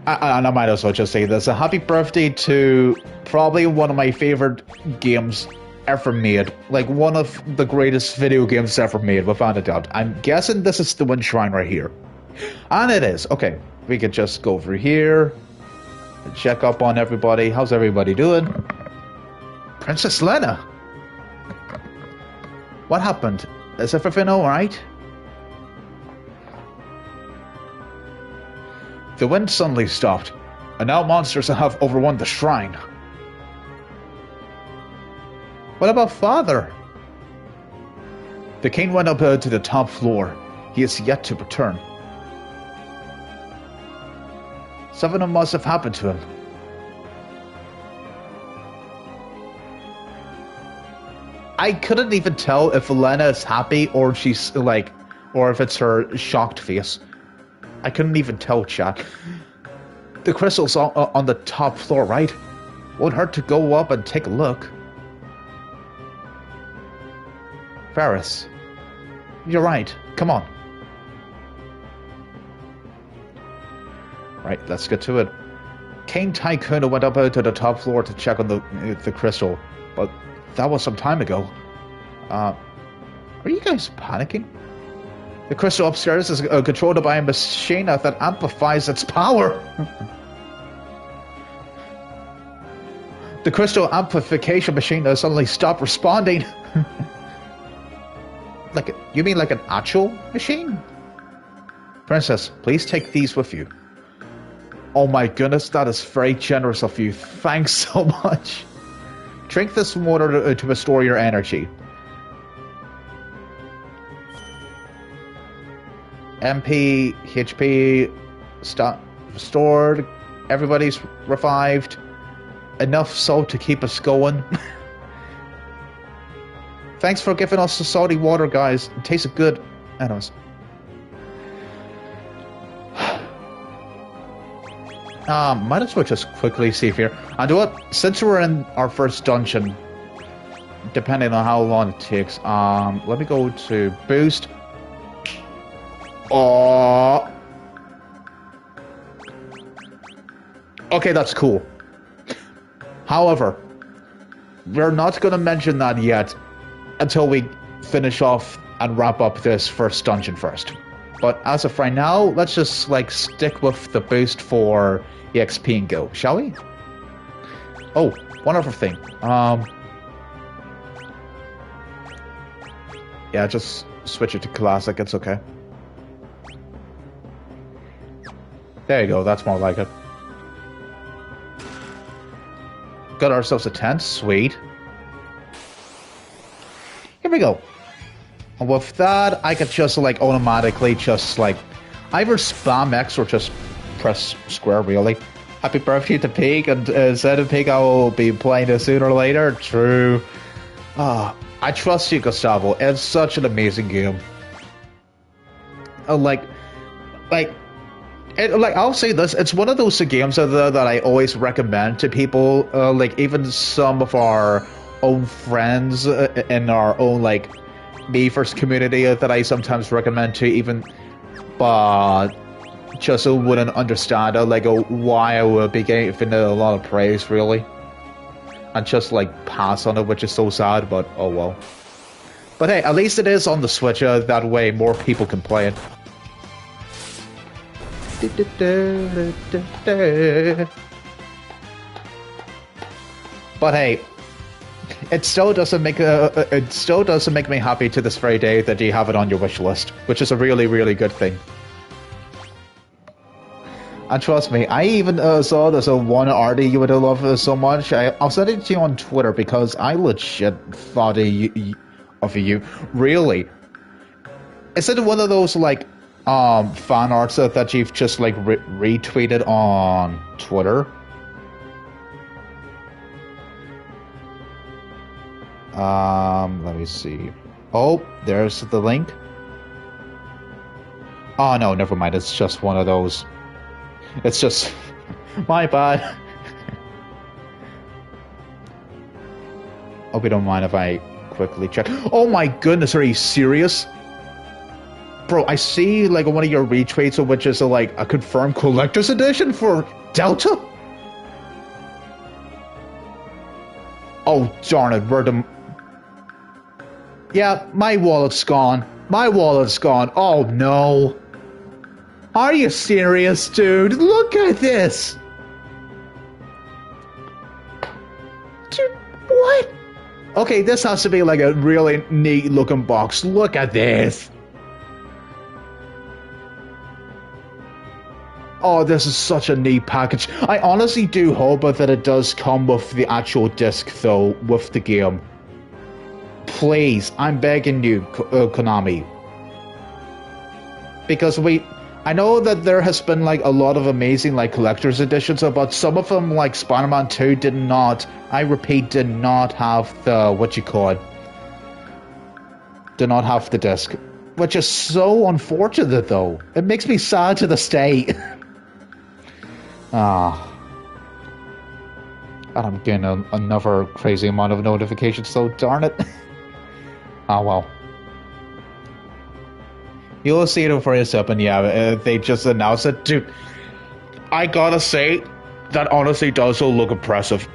And I might as well just say this. A happy birthday to probably one of my favorite games ever made. Like one of the greatest video games ever made, without a doubt. I'm guessing this is the Wind Shrine right here. And it is. Okay, we could just go over here. Check up on everybody. How's everybody doing? Princess Lena! What happened? Is everything alright? The wind suddenly stopped, and now monsters have overrun the shrine. What about Father? The king went up to the top floor. He is yet to return. Something must have happened to him. I couldn't even tell if Elena is happy or she's like, or if it's her shocked face. I couldn't even tell, chat. The crystal's on the top floor, right? Won't hurt to go up and take a look. Ferris, you're right. Come on. Right, let's get to it. King Tycoon went up to the top floor to check on the crystal, but that was some time ago. Are you guys panicking? The crystal upstairs is controlled by a machine that amplifies its power. The crystal amplification machine suddenly stopped responding. You mean like an actual machine? Princess, please take these with you. Oh my goodness, that is very generous of you. Thanks so much. Drink this water to restore your energy. MP, HP, restored. Everybody's revived. Enough salt to keep us going. Thanks for giving us the salty water, guys. It tasted good. Anyways. Might as well just quickly see here. And what? Since we're in our first dungeon, depending on how long it takes, let me go to boost. Oh. Okay, that's cool. However, we're not going to mention that yet until we finish off and wrap up this first dungeon first. But as of right now, let's just like stick with the boost for EXP and go, shall we? Oh, one other thing. Yeah, just switch it to classic, it's okay. There you go, that's more like it. Got ourselves a tent, sweet. Here we go. And with that, I could just like automatically just like either spam X or just press square, really. Happy birthday to Pig, and instead of Pig, I will be playing this sooner or later. True. I trust you, Gustavo. It's such an amazing game. I'll say this, it's one of those games that I always recommend to people, like even some of our own friends in our own like me first community that I sometimes recommend to, even but just wouldn't understand like why I would be giving it a lot of praise, really. and just like pass on it, which is so sad, but oh well. But hey, at least it is on the Switch, that way more people can play it. But hey, it still doesn't make me happy to this very day that you have it on your wish list, which is a really, really good thing. And trust me, I even saw there's a one arty you would love so much. I'll send it to you on Twitter because I legit thought of you. Really? Is it one of those like fan arts that you've just like retweeted on Twitter? Let me see. Oh, there's the link. Oh no, never mind. It's just one of those. It's just my bad. Hope you don't mind if I quickly check. Oh my goodness, are you serious? Bro, I see like one of your retweets, which is like a confirmed collector's edition for Delta. Oh darn it, where the... Yeah, my wallet's gone. My wallet's gone. Oh no. Are you serious, dude? Look at this! Dude, what? Okay, this has to be like a really neat looking box. Look at this! Oh, this is such a neat package. I honestly do hope that it does come with the actual disc, though, with the game. Please, I'm begging you, Konami. Because I know that there has been like a lot of amazing like collector's editions, but some of them like Spider-Man 2 did not, I repeat, did not have the, did not have the disc. Which is so unfortunate though. It makes me sad to this day. And I'm getting another crazy amount of notifications, so darn it. Oh well. You'll see it for yourself, and yeah, they just announced it. Dude, I gotta say, that honestly does look impressive.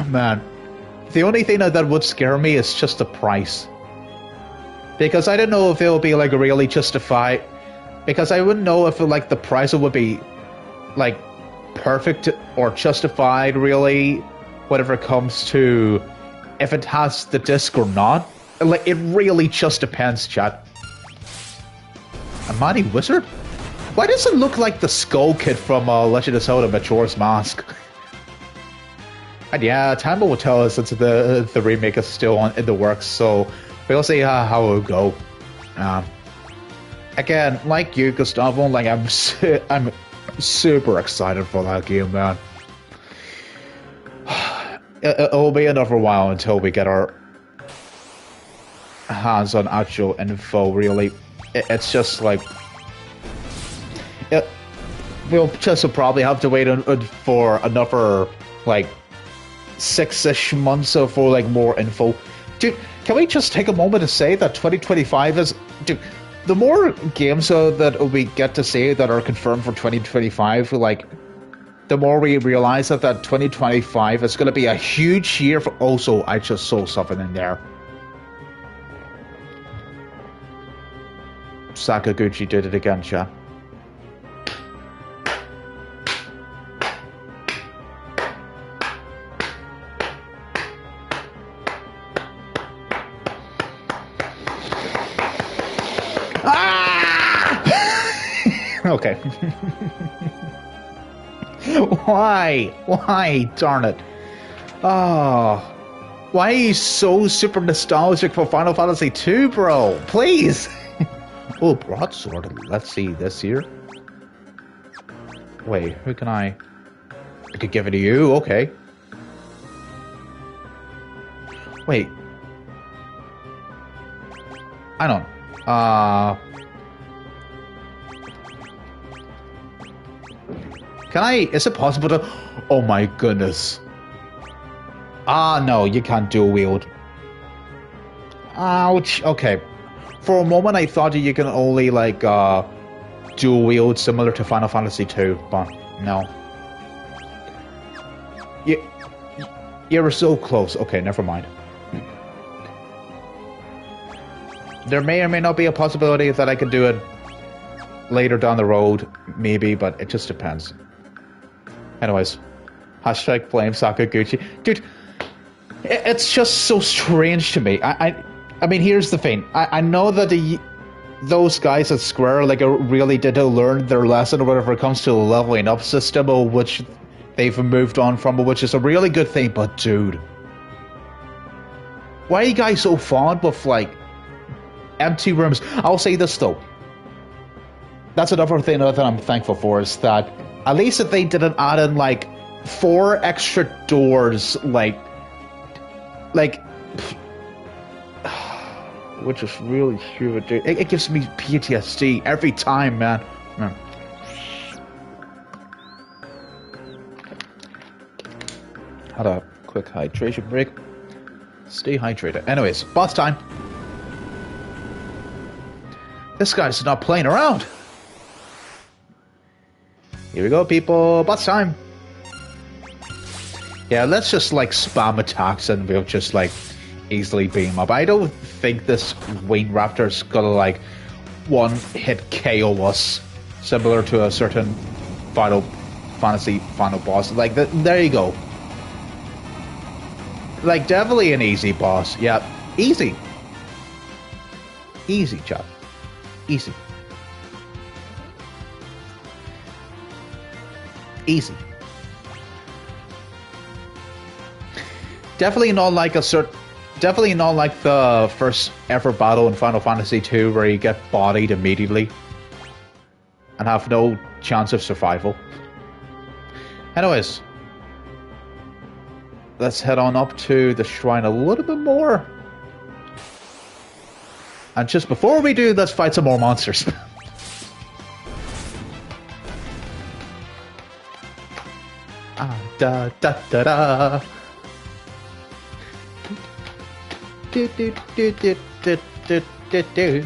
Man, the only thing that would scare me is just the price. Because I don't know if it'll be like really justified. Because I wouldn't know if like the price would be like perfect or justified really, whatever it comes to if it has the disc or not. Like, it really just depends, chat. A mighty wizard? Why does it look like the Skull Kid from Legend of Zelda Majora's Mask? And yeah, time will tell us since the remake is still in the works, so we'll see how it will go. Again, like you, Gustavo, like I'm super excited for that game, man. It'll be another while until we get our hands on actual info, really. It's just like... we'll just probably have to wait for another, like, 6-ish months for, like, more info. Dude, can we just take a moment to say that 2025 is... Dude, the more games that we get to see that are confirmed for 2025, like... the more we realize that 2025 is going to be a huge year for... Also, I just saw something in there. Sakaguchi did it again, chat. Ah! Okay. Why? Why? Darn it. Oh. Why are you so super nostalgic for Final Fantasy 2, bro? Please! Oh, broadsword. Let's see this here. Wait, who can I could give it to you, okay. Wait. I don't... Can I... Is it possible to... Oh my goodness. No, you can't dual wield. Ouch. Okay. For a moment I thought you can only, like, dual wield similar to Final Fantasy 2, but no. You were so close. Okay, never mind. There may or may not be a possibility that I could do it later down the road, maybe, but it just depends. Anyways, hashtag blame Sakaguchi. Dude, it's just so strange to me. I mean, here's the thing. I know that those guys at Square really did learn their lesson whenever it comes to the leveling up system, which they've moved on from, which is a really good thing, but dude, why are you guys so fond with, like, empty rooms? I'll say this, though. That's another thing that I'm thankful for, is that at least if they didn't add in, like, 4 extra doors, like, which is really stupid, dude. It gives me PTSD every time, man. Had a quick hydration break. Stay hydrated. Anyways, boss time. This guy's not playing around. Here we go, people. Boss time. Yeah, let's just, like, spam attacks and we'll just, like, easily beam up. I don't think this Wing Raptor's gonna, like, one-hit KO us, similar to a certain Final Fantasy final boss. Like, there you go. Like, definitely an easy boss. Yeah, easy. Easy, chap. Easy. Easy. Definitely not like the first ever battle in Final Fantasy II where you get bodied immediately and have no chance of survival. Anyways, let's head on up to the shrine a little bit more. And just before we do, let's fight some more monsters. Da da da da. Do, do, do, do, do, do, do, do.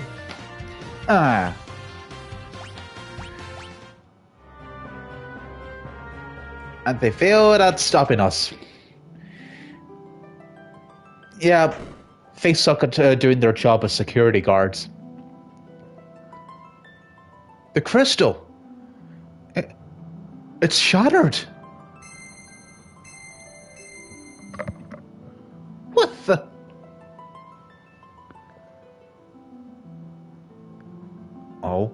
And they failed at stopping us. Yeah, they suck at doing their job as security guards. The crystal. It's shattered. What the? Oh.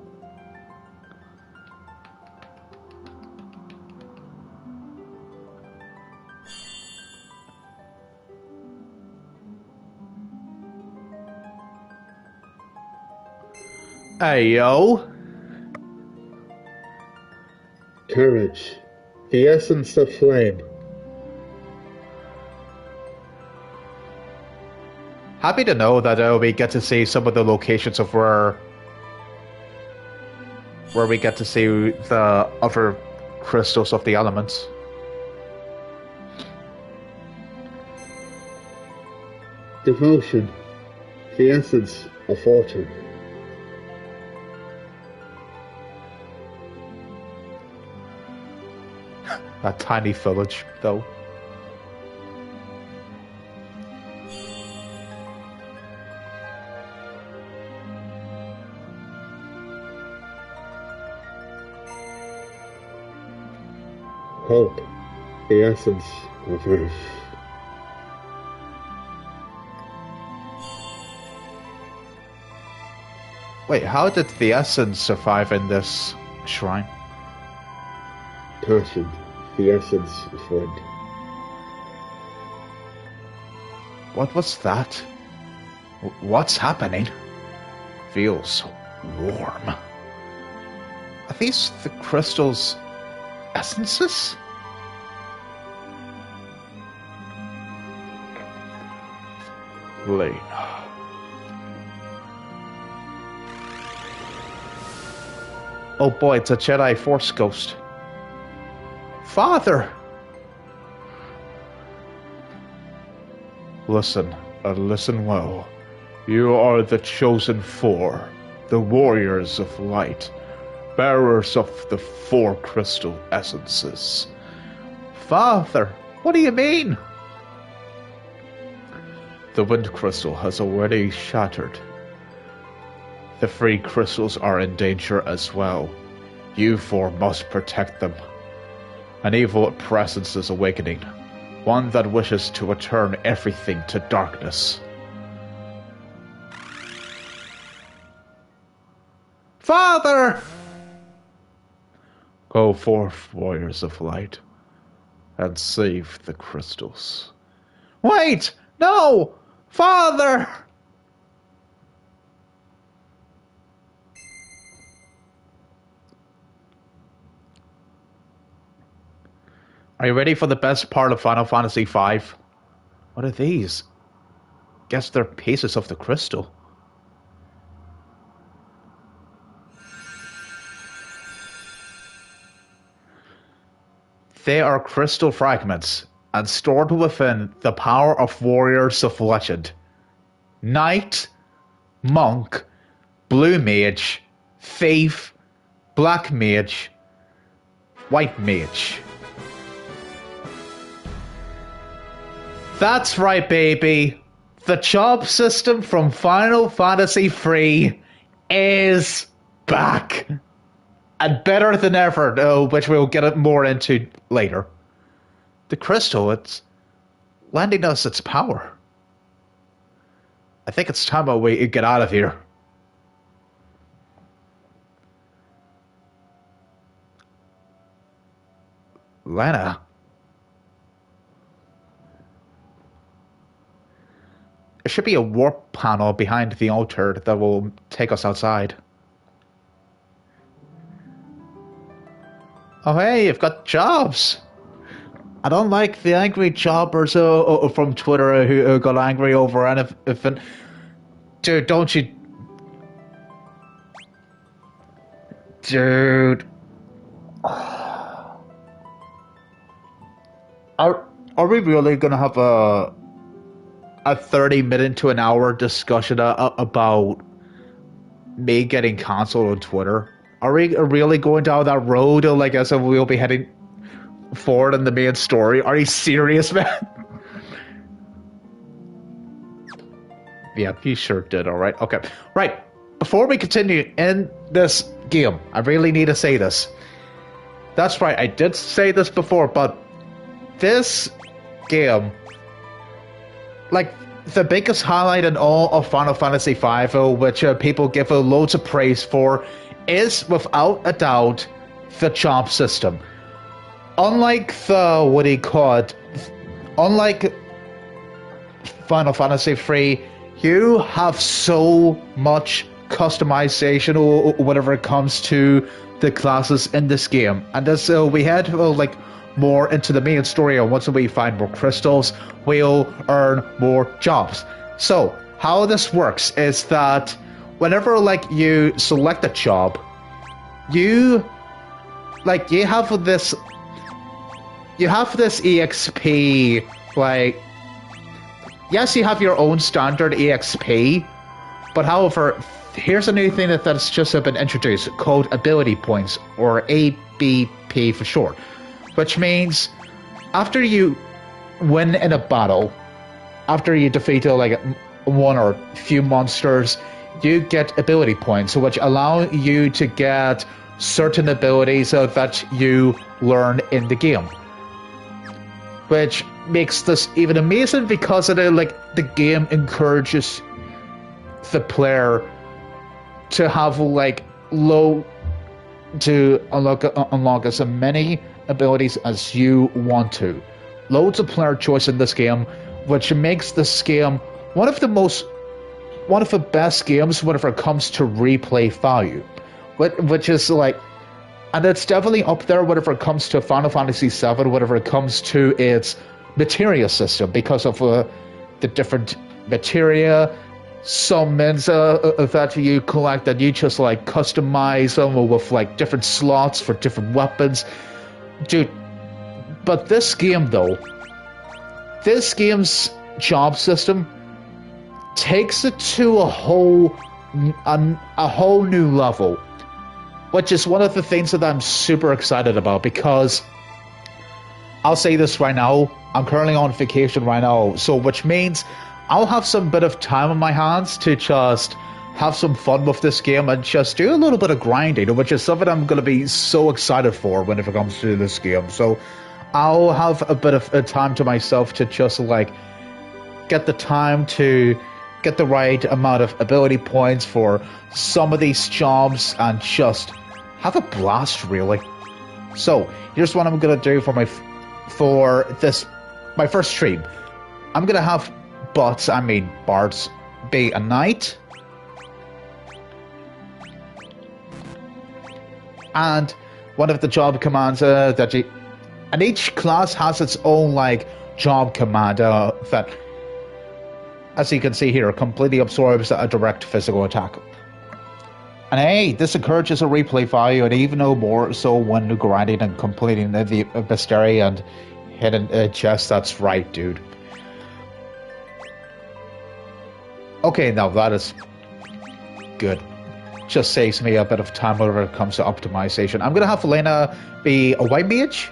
Hey, yo. Courage, the essence of flame. Happy to know that we get to see some of the locations of where we get to see the other crystals of the elements. Devotion, the essence of fortune. That tiny village, though. Hope, the essence of earth. Wait, how did the essence survive in this shrine? Passion, the essence of wind. What was that? What's happening? Feels so warm. Are these the crystals' essences? Lane. Oh boy, it's a Jedi Force ghost. Father! Listen, and listen well. You are the chosen four, the warriors of light, bearers of the four crystal essences. Father, what do you mean? The wind crystal has already shattered. The free crystals are in danger as well. You four must protect them. An evil presence is awakening, one that wishes to return everything to darkness. Father! Go forth, warriors of light, and save the crystals. Wait! No! Father! Are you ready for the best part of Final Fantasy V? What are these? Guess they're pieces of the crystal. They are crystal fragments, and stored within the power of warriors of legend. Knight, monk, blue mage, thief, black mage, white mage. That's right, baby. The job system from Final Fantasy III is back. And better than ever, which we'll get more into later. The crystal, it's lending us its power. I think it's time we get out of here. Lana. There should be a warp panel behind the altar that will take us outside. Oh hey, you've got jobs. I don't like the angry jobbers from Twitter who got angry over anything. Dude, don't you... Dude. Are we really going to have a 30-minute to an hour discussion about me getting cancelled on Twitter? Are we really going down that road, like, as if we'll be heading forward in the main story? Are you serious, man? Yeah, you sure did, alright. Okay. Right, before we continue in this game, I really need to say this. That's right, I did say this before, but this game, like, the biggest highlight in all of Final Fantasy V, which people give loads of praise for, is without a doubt the job system. Unlike unlike Final Fantasy III, you have so much customization whenever it comes to the classes in this game. And as we head like more into the main story, and once we find more crystals, we'll earn more jobs. So how this works is that whenever like you select a job, you have this EXP, like, yes, you have your own standard EXP, but however, here's a new thing that's just been introduced called ability points, or ABP for short, which means after you win in a battle, after you defeat like one or few monsters, you get ability points, which allow you to get certain abilities that you learn in the game, which makes this even amazing because the game encourages the player to have to unlock as many abilities as you want to. Loads of player choice in this game, which makes this game one of the best games whenever it comes to replay value, which is and it's definitely up there whenever it comes to Final Fantasy VII, whenever it comes to its materia system, because of the different materia summons that you collect, that you just customize them with different slots for different weapons, dude. But this game's job system takes it to a whole new level, which is one of the things that I'm super excited about, because I'll say this right now, I'm currently on vacation right now, so which means I'll have some bit of time on my hands to just have some fun with this game and just do a little bit of grinding, which is something I'm going to be so excited for whenever it comes to this game. So I'll have a bit of time to myself to just like get the time to get the right amount of ability points for some of these jobs and just have a blast, really. So here's what I'm gonna do for my first stream. I'm gonna have Bards be a knight, and one of the job commands and each class has its own like job command that, as you can see here, completely absorbs a direct physical attack. And hey, this encourages a replay value, and even more so when grinding and completing the mystery and hidden chests. That's right, dude. Okay, now that is good. Just saves me a bit of time whenever it comes to optimization. I'm gonna have Elena be a white mage,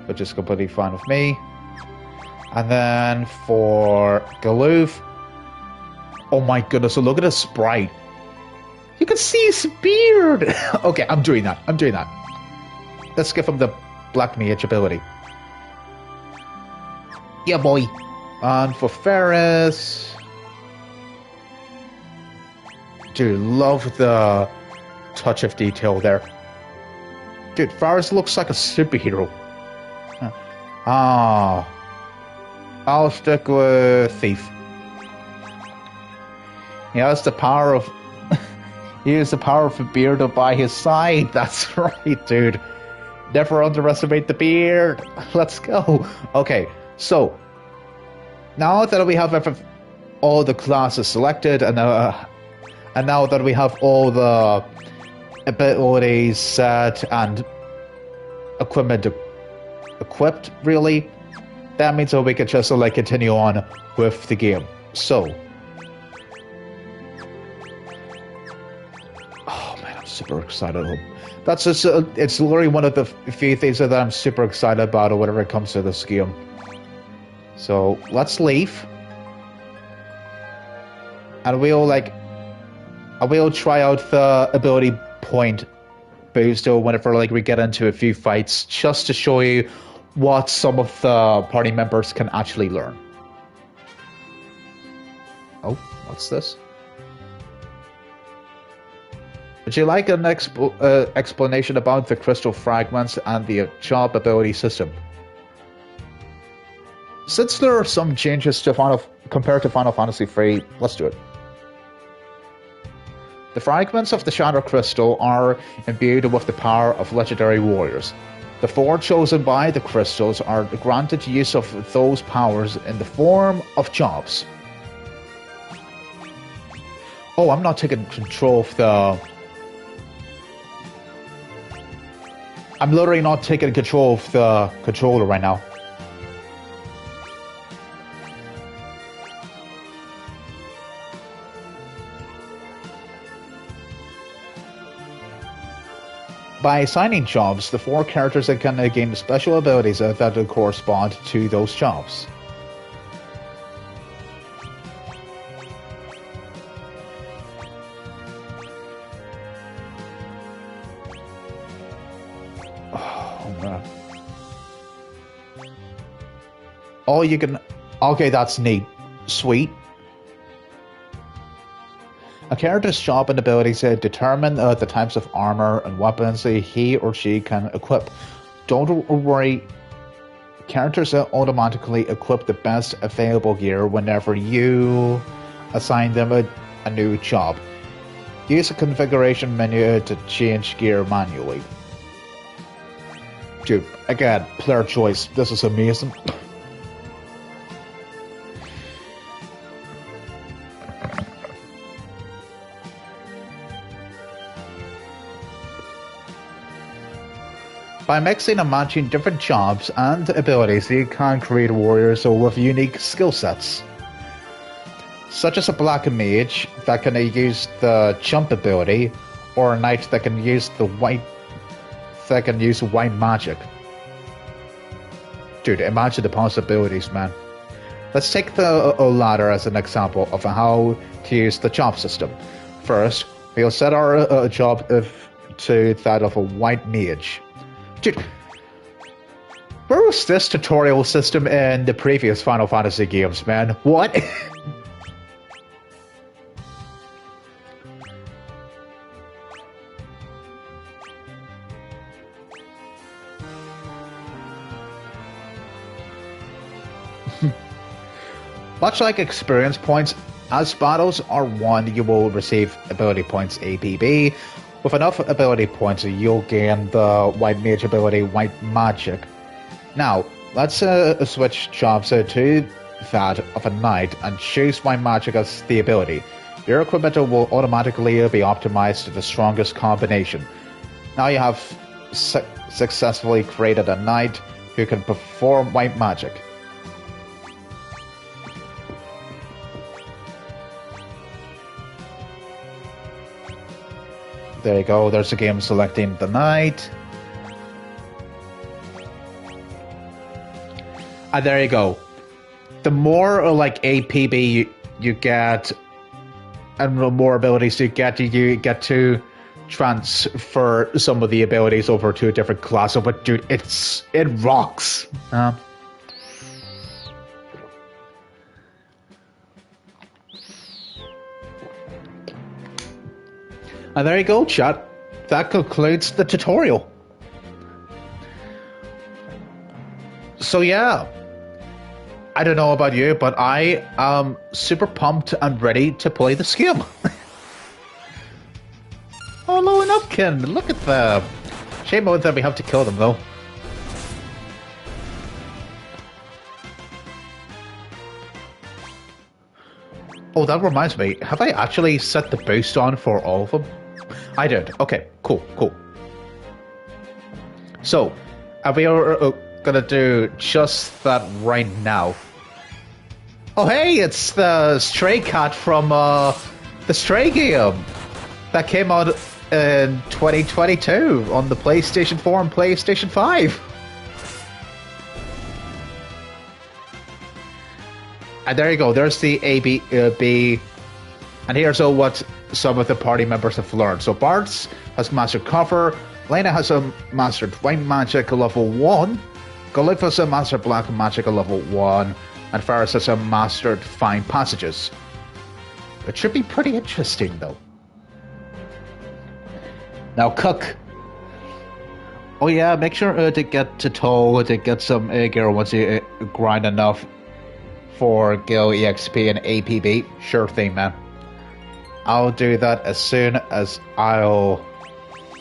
which is completely fine with me. And then for Galoof, oh my goodness, so look at his sprite. You can see his beard. Okay, I'm doing that. Let's give him the black mage ability. Yeah, boy. And for Ferris, dude, love the touch of detail there. Dude, Ferris looks like a superhero. I'll stick with Thief. He has the power of a beard by his side. That's right, dude. Never underestimate the beard. Let's go. Okay, so now that we have all the classes selected, and now that we have all the abilities set and equipment equipped, really, that means that we can just like continue on with the game. So, oh man, I'm super excited. That's just it's literally one of the few things that I'm super excited about, or whenever it comes to this game. So let's leave, and we'll try out the ability point booster whenever like we get into a few fights, just to show you what some of the party members can actually learn. Oh, what's this? Would you like an explanation about the crystal fragments and the job ability system? Since there are some changes to compared to Final Fantasy III, let's do it. The fragments of the Shadow Crystal are imbued with the power of legendary warriors. The four chosen by the crystals are granted use of those powers in the form of jobs. Oh, I'm not taking control of the... I'm literally not taking control of the controller right now. By assigning jobs, the four characters can gain special abilities that correspond to those jobs. Oh man. Oh, you can... Okay, that's neat. Sweet. A character's job and abilities determine the types of armor and weapons he or she can equip. Don't worry, characters automatically equip the best available gear whenever you assign them a new job. Use the configuration menu to change gear manually. Dude, again, player choice. This is amazing. By mixing and matching different jobs and abilities, you can create warriors with unique skill sets. Such as a black mage that can use the jump ability, or a knight that can use white magic. Dude, imagine the possibilities, man. Let's take the ladder as an example of how to use the job system. First, we'll set our job to that of a white mage. Dude, where was this tutorial system in the previous Final Fantasy games, man? What? Much like experience points, as battles are won, you will receive ability points APB. With enough ability points, you'll gain the White Mage ability White Magic. Now, let's switch jobs to that of a knight and choose White Magic as the ability. Your equipment will automatically be optimized to the strongest combination. Now you have successfully created a knight who can perform White Magic. There you go, there's a game selecting the knight. And there you go. The more like APB you get, and the more abilities you get to transfer some of the abilities over to a different class. But dude, it rocks. And there you go, chat. That concludes the tutorial. So yeah, I don't know about you, but I am super pumped and ready to play this game. Oh, Lo and Upkin, look at them. Shame that we have to kill them though. Oh, that reminds me, have I actually set the boost on for all of them? I did. Okay, cool. So, we are gonna do just that right now. Oh hey, it's the Stray Cat from the Stray game that came out in 2022 on the PlayStation 4 and PlayStation 5. And there you go, there's the B. And here's what some of the party members have learned. So Bartz has mastered cover, Lena has mastered white magic level 1, Galip has mastered black magic level 1, and Faris has mastered fine passages. It should be pretty interesting though. Now Cook. Oh yeah, make sure to get to Toll to get some gear once you grind enough for Gil EXP and APB. Sure thing, man. I'll do that as soon as I'll...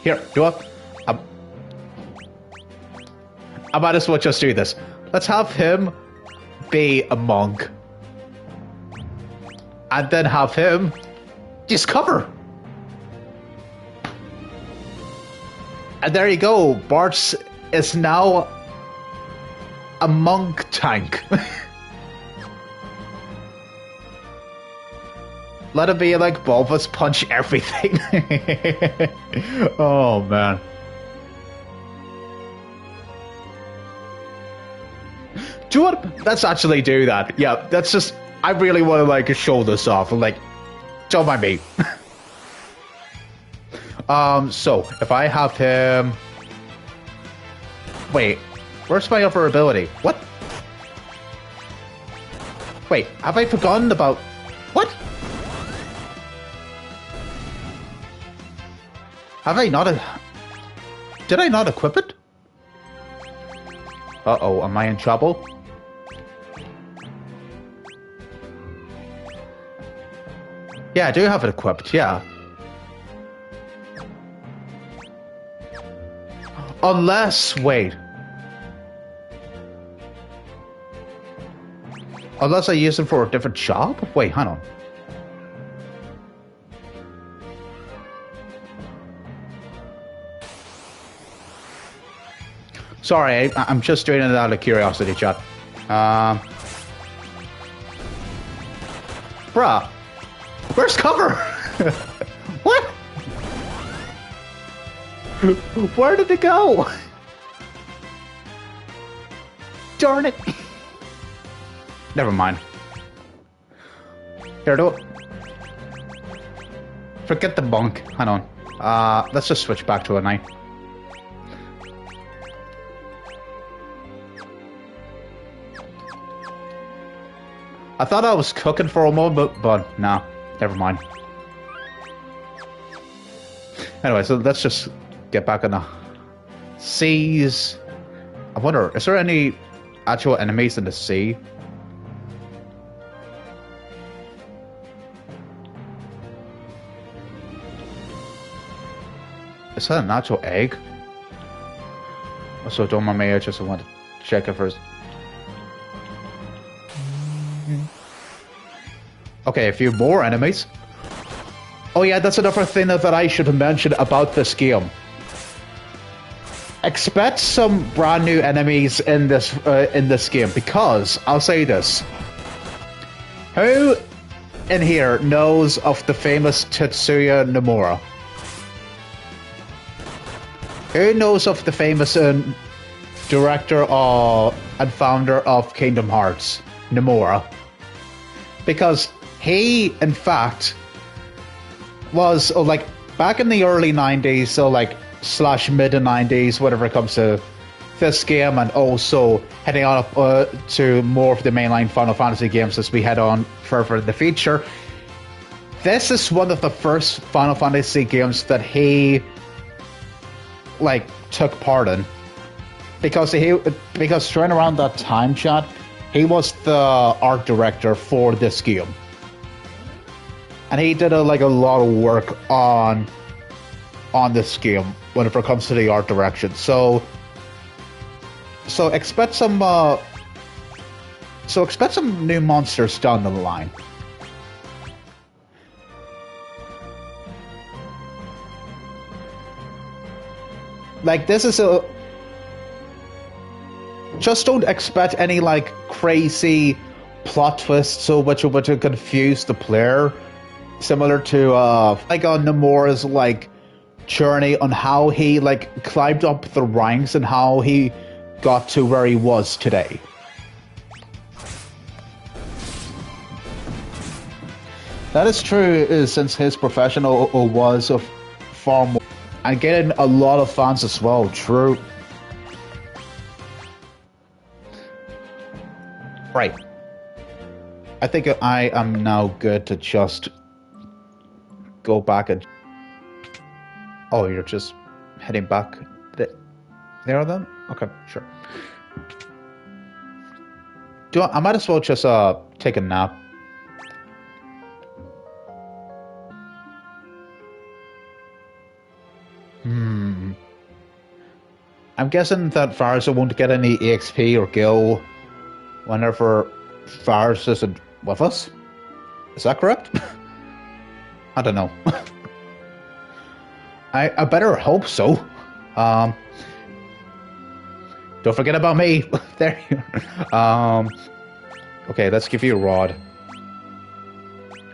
Here, do it. I might as well just do this. Let's have him be a monk. And then have him discover. And there you go. Bart is now a monk tank. Let it be like Bulbous punch everything. Oh man. Do you want? Let's actually do that. Yeah, that's just. I really want to like show this off. Like, don't mind me. So if I have him. Wait, where's my upper ability? What? Wait, have I forgotten about what? Have I not? Did I not equip it? Uh-oh, am I in trouble? Yeah, I do have it equipped, yeah. Unless, wait. Unless I use it for a different job? Wait, hang on. Sorry, I'm just doing it out of curiosity, chat. Bruh. Where's cover? What? Where did it go? Darn it. Never mind. Here, do it. Forget the bunk. Hang on. Let's just switch back to a 9. I thought I was cooking for a moment, but no. Never mind. Anyway, so let's just get back on the seas. I wonder, is there any actual enemies in the sea? Is that an actual egg? Also, don't mind me, I just want to check it first. Okay, a few more enemies. Oh yeah, that's another thing that I should have mentioned about this game. Expect some brand new enemies in this game, because I'll say this: who in here knows of the famous Tetsuya Nomura? Who knows of the famous director and founder of Kingdom Hearts, Nomura? Because he, in fact, was like back in the early 90s, so like / mid 90s, whatever it comes to this game, and also heading on up to more of the mainline Final Fantasy games as we head on further in the future. This is one of the first Final Fantasy games that he like took part in, because right around that time, chat, he was the art director for this game, and he did a lot of work on this game whenever it comes to the art direction. So expect some new monsters down the line. Like, this is just don't expect any like crazy plot twists so which will confuse the player, similar to like on Nomura's like journey on how he like climbed up the ranks and how he got to where he was today. That is true, since his profession was of far more, and getting a lot of fans as well. True. Right. I think I am now good to just go back and... Oh, you're just heading back there then? Okay, sure. I might as well just take a nap. I'm guessing that Farza won't get any EXP or gil whenever Farza isn't with us. Is that correct? I don't know. I better hope so. Don't forget about me. There you are. Okay, let's give you a rod.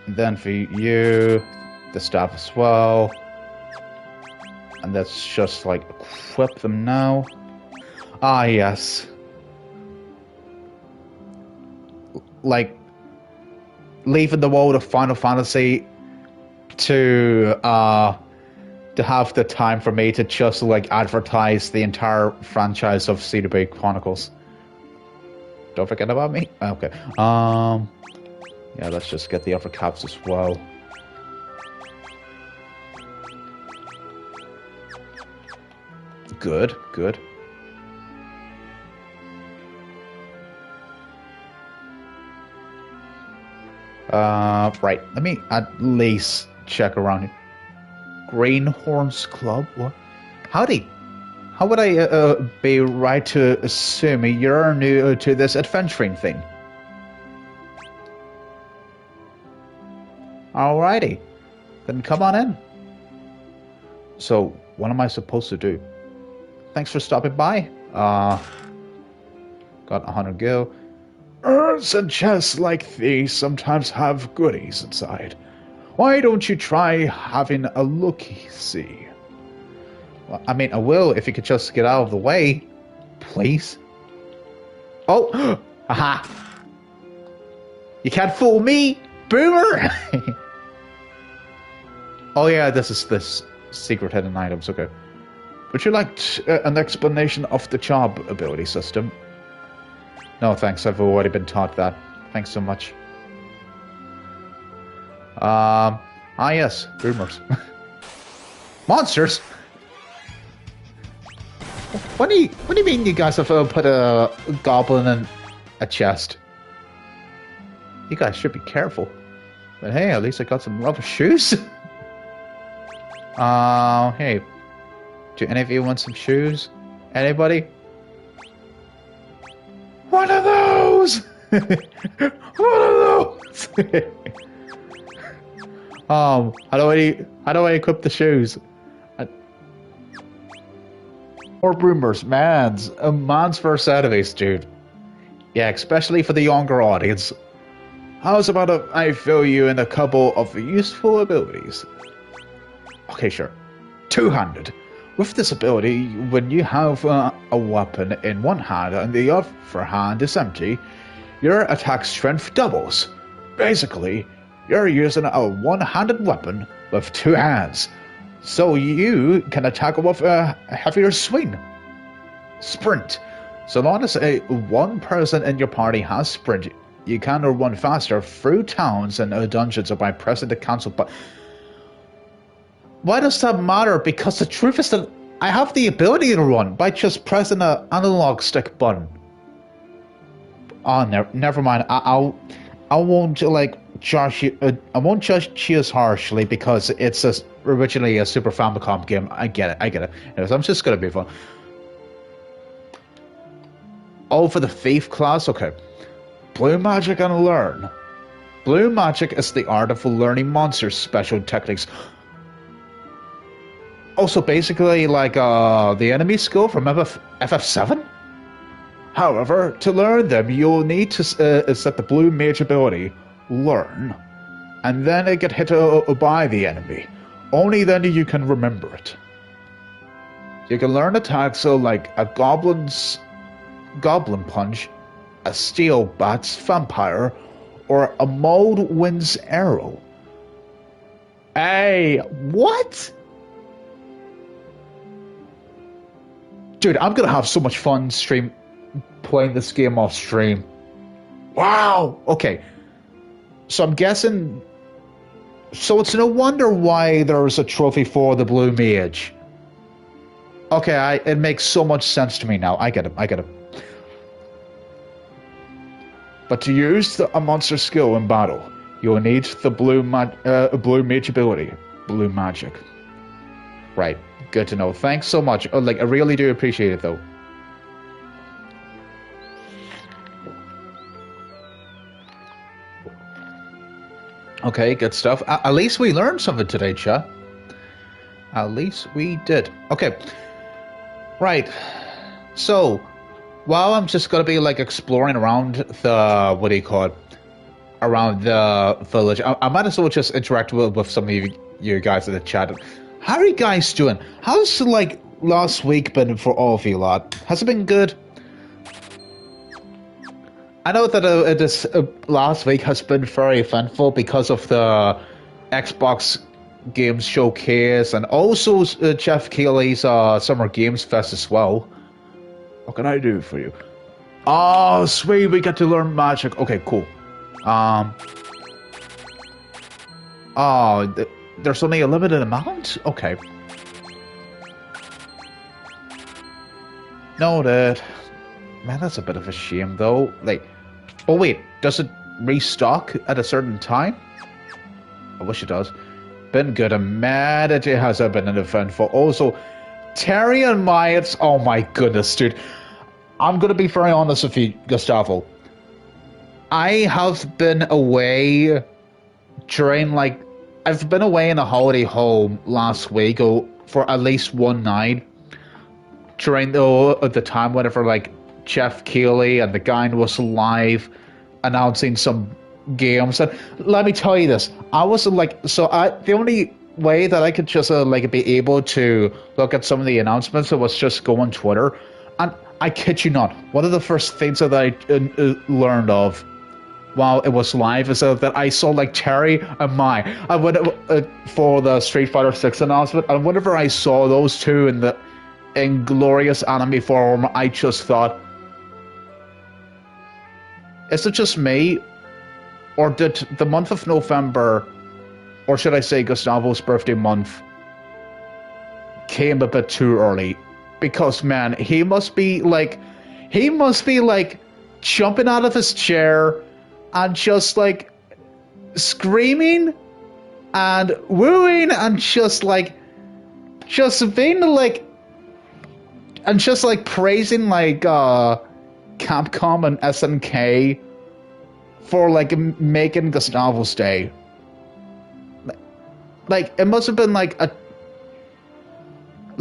And then for you, the staff as well. And let's just like equip them now. Ah, yes. Like leaving the world of Final Fantasy to have the time for me to just like advertise the entire franchise of CDB Chronicles. Don't forget about me. Okay. Yeah, let's just get the upper caps as well. Good, good. Right. Let me at least check around here. Greenhorns Club? What? Howdy. How would I be right to assume you're new to this adventuring thing? Alrighty. Then come on in. So, what am I supposed to do? Thanks for stopping by. Got 100 gil. Urns and chests like these sometimes have goodies inside. Why don't you try having a look-see? Well, I mean, I will if you could just get out of the way. Please. Oh! Aha! You can't fool me, boomer! Oh yeah, this is this secret hidden items, okay. Would you like an explanation of the job ability system? No thanks, I've already been taught that. Thanks so much. Yes, boomers. Monsters? What do you mean you guys have put a goblin in a chest? You guys should be careful. But hey, at least I got some rubber shoes. Hey. Do any of you want some shoes? Anybody? One of those! One of those! How do I equip the shoes? Or boomers, man's first enemies, dude. Yeah, especially for the younger audience. How's about if I fill you in a couple of useful abilities? Okay, sure. Two-handed. With this ability, when you have a weapon in one hand and the other hand is empty, your attack strength doubles. Basically, you're using a one-handed weapon with two hands, so you can attack with a heavier swing. Sprint. So long as one person in your party has sprint, you can run faster through towns and dungeons by pressing the cancel button. Why does that matter? Because the truth is that I have the ability to run by just pressing an analog stick button. Oh, never mind. I won't judge you. I won't judge you as harshly because it's originally a Super Famicom game. I get it. Anyways, I'm just gonna be fun. Oh, for the Thief class, okay. Blue Magic and Learn. Blue Magic is the art of learning monsters' special techniques. Also, basically like the enemy skill from FF7? However, to learn them, you'll need to set the Blue Mage ability, Learn, and then it get hit by the enemy. Only then you can remember it. You can learn attacks like a Goblin Punch, a Steel Bat's Vampire, or a Mold Wind's Arrow. Hey, what? Dude, I'm gonna have so much fun playing this game off stream. Wow! Okay. So I'm guessing... So it's no wonder why there's a trophy for the Blue Mage. Okay, it makes so much sense to me now. I get it. But to use a monster skill in battle, you'll need the Blue Mage ability. Blue Magic. Right. Good to know. Thanks so much. I really do appreciate it, though. Okay, good stuff. At least we learned something today, chat. At least we did. Okay. Right. So, while I'm just gonna be exploring around the around the village, I might as well just interact with some of you guys in the chat. How are you guys doing? How's last week been for all of you lot? Has it been good? I know that this last week has been very eventful because of the Xbox Games Showcase and also Jeff Keighley's Summer Games Fest as well. What can I do for you? Oh, sweet, we get to learn magic. Okay, cool. There's only a limited amount? Okay. Noted. Man, that's a bit of a shame, though. Oh wait, does it restock at a certain time? I wish it does. Been good. I'm mad it hasn't been an eventful. Also, Terry and Myatt's. Oh my goodness, dude. I'm gonna be very honest with you, Gustavo. I have been away during I've been away in a holiday home last week for at least one night during the time whenever Jeff Keighley and the gang was live announcing some games. And let me tell you this, I was the only way that I could just be able to look at some of the announcements was just go on Twitter, and I kid you not, one of the first things that I learned of while it was live, so that I saw like Terry and Mai. I went for the Street Fighter 6 announcement, and whenever I saw those two in glorious anime form, I just thought, is it just me, or did the month of November, or should I say Gustavo's birthday month, came a bit too early? Because man, he must be like jumping out of his chair and just like screaming and wooing and just being like and just like praising like Capcom and SNK for like making Gustavo's day. Like it must have been like a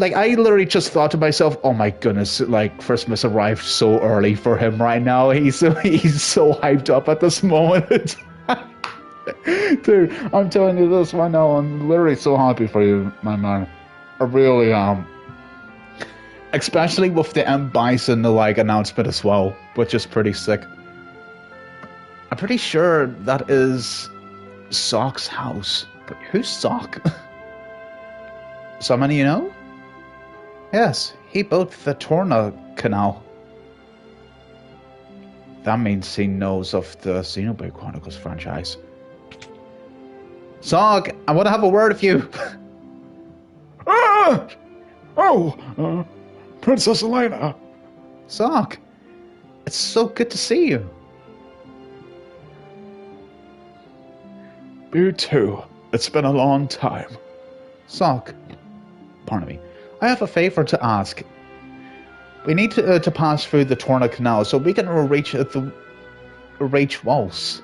I literally just thought to myself, oh my goodness, like Christmas arrived so early for him right now. He's so hyped up at this moment. Dude, I'm telling you this right now, I'm literally so happy for you, my man. I really am. Especially with the M. Bison like announcement as well, which is pretty sick. I'm pretty sure that is Sock's house. But who's Sock? Someone you know? Yes, he built the Torna Canal. That means he knows of the Xenoblade Chronicles franchise. Sock, I want to have a word with you. Princess Elena. Sock, it's so good to see you. You too. It's been a long time. Sock, pardon me. I have a favor to ask. We need to pass through the Torna Canal so we can reach Waltz.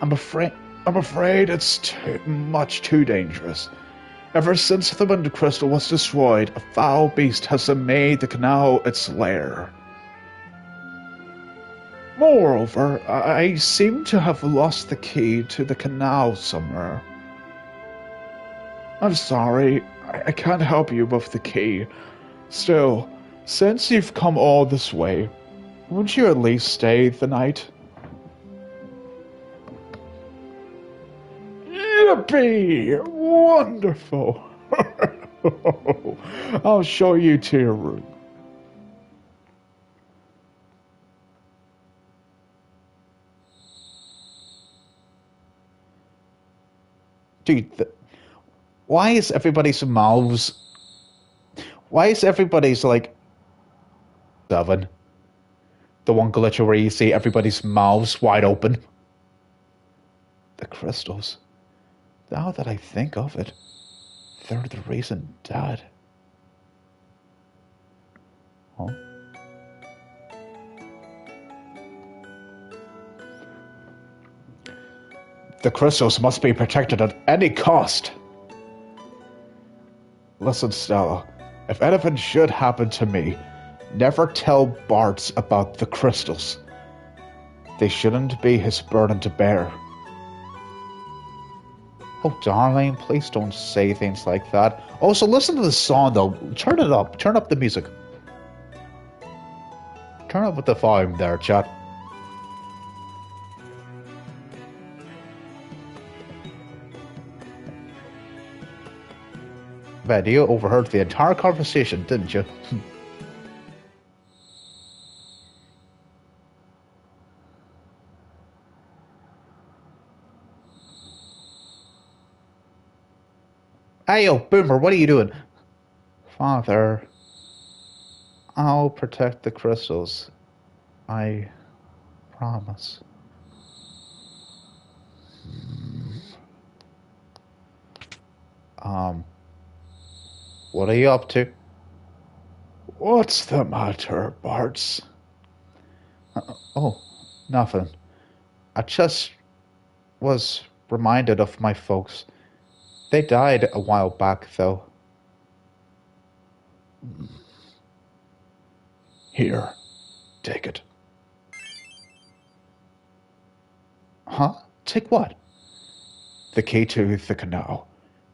I'm afraid it's much too dangerous. Ever since the Wind Crystal was destroyed, a foul beast has made the canal its lair. Moreover, I seem to have lost the key to the canal somewhere. I'm sorry, I can't help you with the key. Still, since you've come all this way, won't you at least stay the night? Yippee! Wonderful! I'll show you to your room. Dude, why is everybody's like 7? The one glitch where you see everybody's mouths wide open. The crystals. Now that I think of it, they're the reason Dad. Huh? The crystals must be protected at any cost. Listen, Stella, if anything should happen to me, never tell Bart about the crystals. They shouldn't be his burden to bear. Oh, darling, please don't say things like that. Also, listen to the song, though. Turn it up. Turn up the music. Turn up with the volume there, chat. Man, you overheard the entire conversation, didn't you? Hey, yo, Boomer, what are you doing? Father, I'll protect the crystals. I promise. What are you up to? What's the matter, Bart's? Oh, nothing. I just was reminded of my folks. They died a while back, though. Here, take it. Huh? Take what? The key to the canal.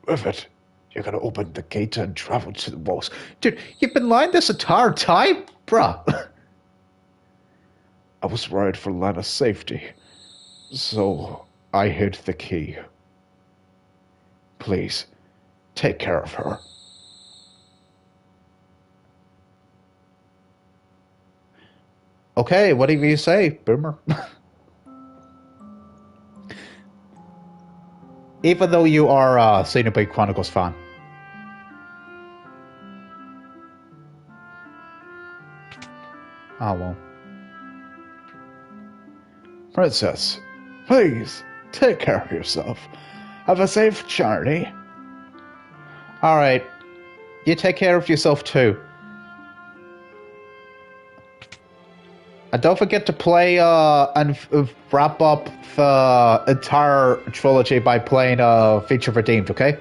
With it, you're gonna open the gate and travel to the walls. Dude, you've been lying this entire time? Bruh. I was worried for Lana's safety. So I hid the key. Please, take care of her. Okay, whatever you say, Boomer. Even though you are a Xenoblade Chronicles fan. Oh well. Princess, please, take care of yourself. Have a safe journey. Alright, you take care of yourself too. And don't forget to play and wrap up the entire trilogy by playing Feature Redeemed, okay?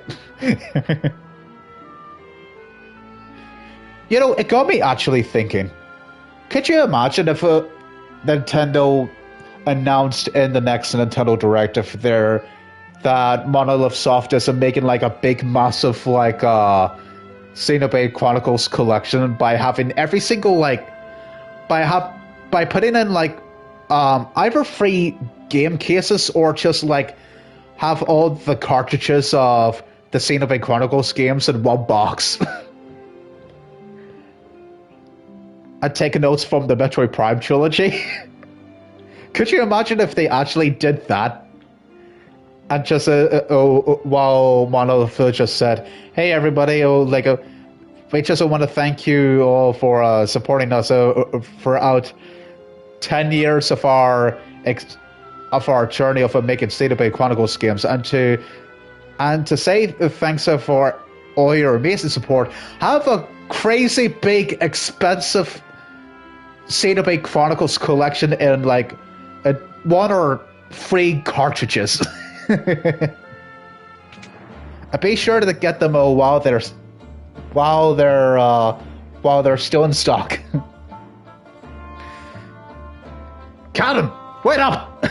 You know, it got me actually thinking. Could you imagine if Nintendo announced in the next Nintendo Direct if that Monolith Soft is making like a big massive like Xenoblade Chronicles collection by having every single like by putting in like either free game cases or just like have all the cartridges of the Xenoblade Chronicles games in one box. And take notes from the Metroid Prime trilogy. Could you imagine if they actually did that? And just while Monolith just said, "Hey everybody, we just want to thank you all for supporting us throughout 10 years of our journey of making Xenoblade Chronicles games, and to say thanks for all your amazing support. Have a crazy big expensive Xenoblade Chronicles collection in like one or three cartridges." And be sure to get them while they're still in stock. Callum, wait up!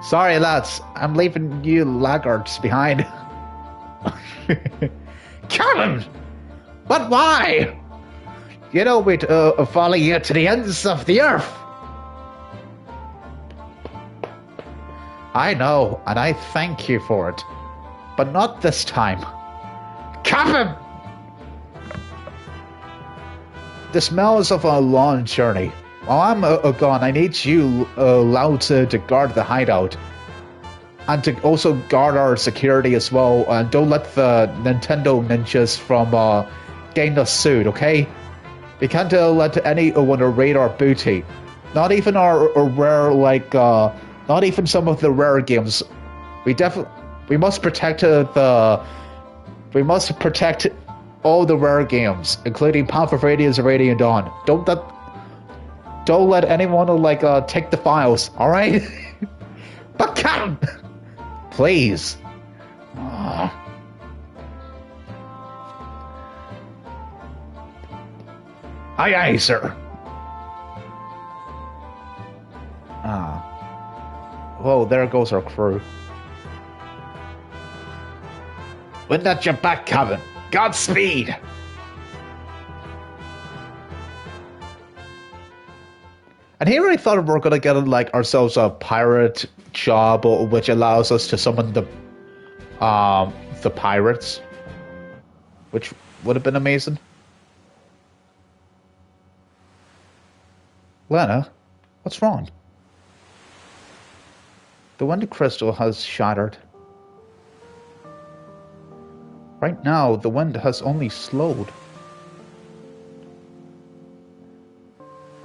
Sorry, lads, I'm leaving you laggards behind. Callum, but why? You know we'd follow you to the ends of the earth. I know, and I thank you for it. But not this time. Captain! The smells of a long journey. While I'm gone, I need you allowed to guard the hideout. And to also guard our security as well. And don't let the Nintendo ninjas from gain us sued, okay? We can't let anyone raid our booty. Not even our rare, not even some of the rare games. We must protect all the rare games, including Path of Radiance and Radiant Dawn. Don't let anyone take the files, all right? But come, please. Aye, aye, sir. Whoa, there goes our crew. Wind at your back, cabin. Godspeed! And here I thought we were going to get ourselves a pirate job, which allows us to summon the pirates, which would have been amazing. Lena, what's wrong? The wind crystal has shattered. Right now, the wind has only slowed.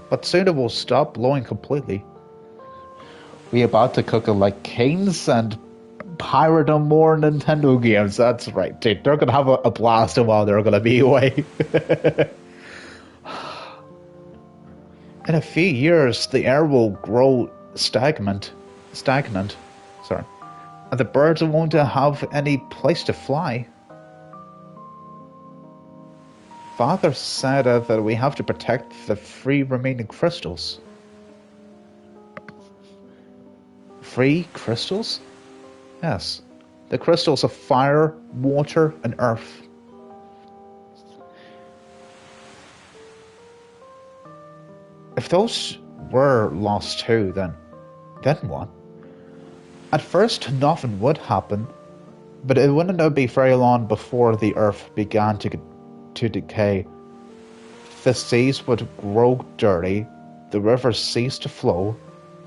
But soon it will stop blowing completely. We about to cook like canes and pirate on more Nintendo games. That's right, dude. They're gonna have a blast while they're gonna be away. In a few years, the air will grow stagnant. Sorry. And the birds won't have any place to fly. Father said that we have to protect the 3 remaining crystals. 3 crystals? Yes. The crystals of fire, water, and earth. If those were lost too, then what? At first, nothing would happen, but it wouldn't be very long before the earth began to decay. The seas would grow dirty, the rivers cease to flow,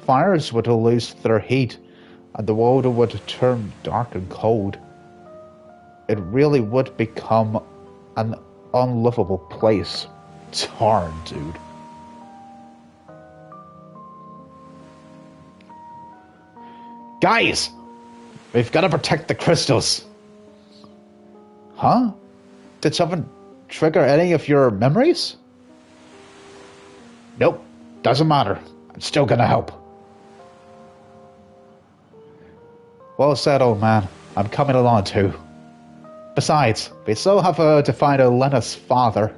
fires would lose their heat, and the world would turn dark and cold. It really would become an unlivable place. Darn, dude. Guys! We've got to protect the crystals. Huh? Did something trigger any of your memories? Nope. Doesn't matter. I'm still gonna help. Well said, old man. I'm coming along too. Besides, we still have to find Elena's father.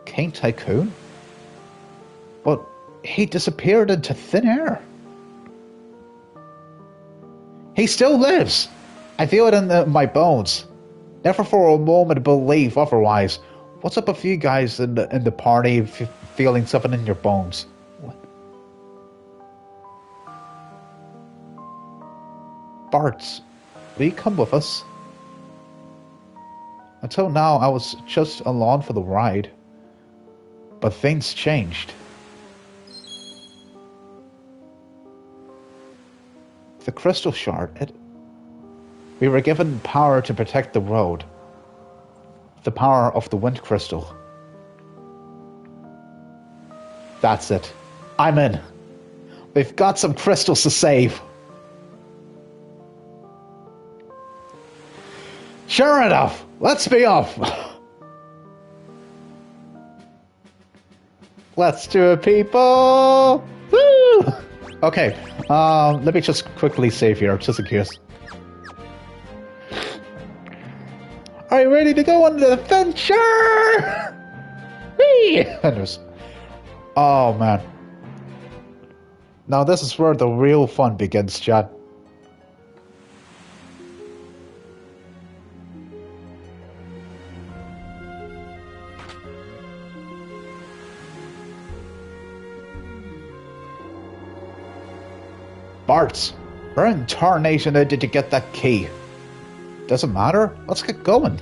King Tycoon? But he disappeared into thin air. He still lives! I feel it in my bones. Never for a moment believe otherwise. What's up with you guys in the party feeling something in your bones? What? Bart, will you come with us? Until now, I was just along for the ride. But things changed. The crystal shard, we were given power to protect the road. The power of the wind crystal. That's it. I'm in. We've got some crystals to save. Sure enough, let's be off. Let's do it, people. Woo! Okay, let me just quickly save here, just in case. Are you ready to go on the adventure? Whee! Oh, man. Now this is where the real fun begins, chat. Bart, where in tarnation did you get that key? Doesn't matter. Let's get going.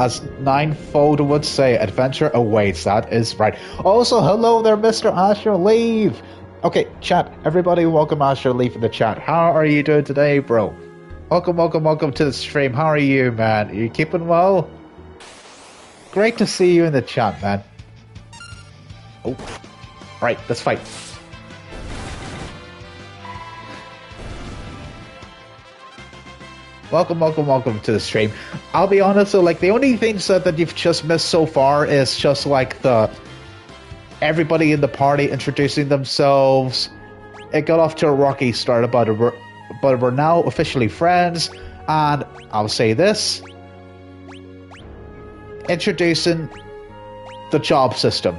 As Ninefold would say, adventure awaits. That is right. Also, hello there, Mr. Asher Leave. Okay, chat. Everybody, welcome Asher Leave in the chat. How are you doing today, bro? Welcome to the stream. How are you, man? Are you keeping well? Great to see you in the chat, man. Oh. Right, let's fight. Welcome to the stream. I'll be honest, so like the only things that you've just missed so far is just like everybody in the party introducing themselves. It got off to a rocky start, but we're now officially friends, and I'll say this: introducing the job system.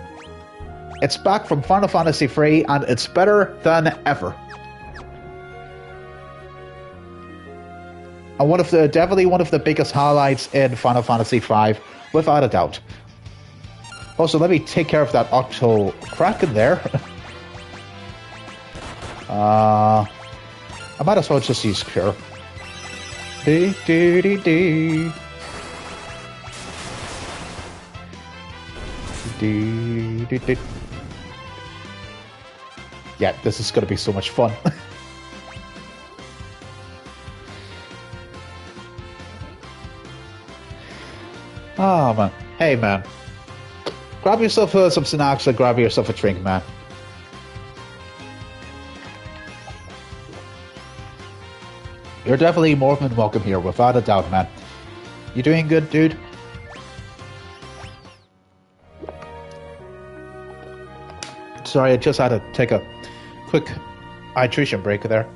It's back from Final Fantasy III, and it's better than ever. And definitely one of the biggest highlights in Final Fantasy V, without a doubt. Also, let me take care of that Octo Kraken there. I might as well just use Cure. Yeah, this is gonna be so much fun. Oh man, hey man, grab yourself some snacks and grab yourself a drink, man. You're definitely more than welcome here, without a doubt, man. You doing good, dude? Sorry, I just had to take a quick hydration break there.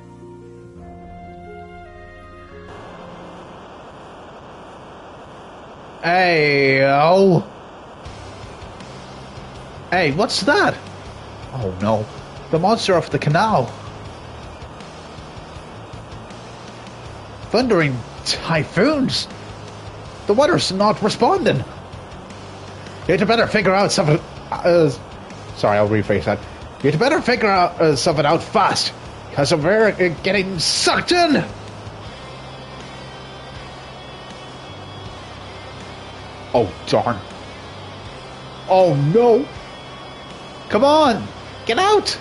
Hey, oh. Hey, what's that? Oh no, the monster of the canal. Thundering typhoons. The weather's not responding. You'd better figure out something. Sorry, I'll rephrase that. You'd better figure out something out fast, because we're getting sucked in. Oh darn! Oh no! Come on, get out!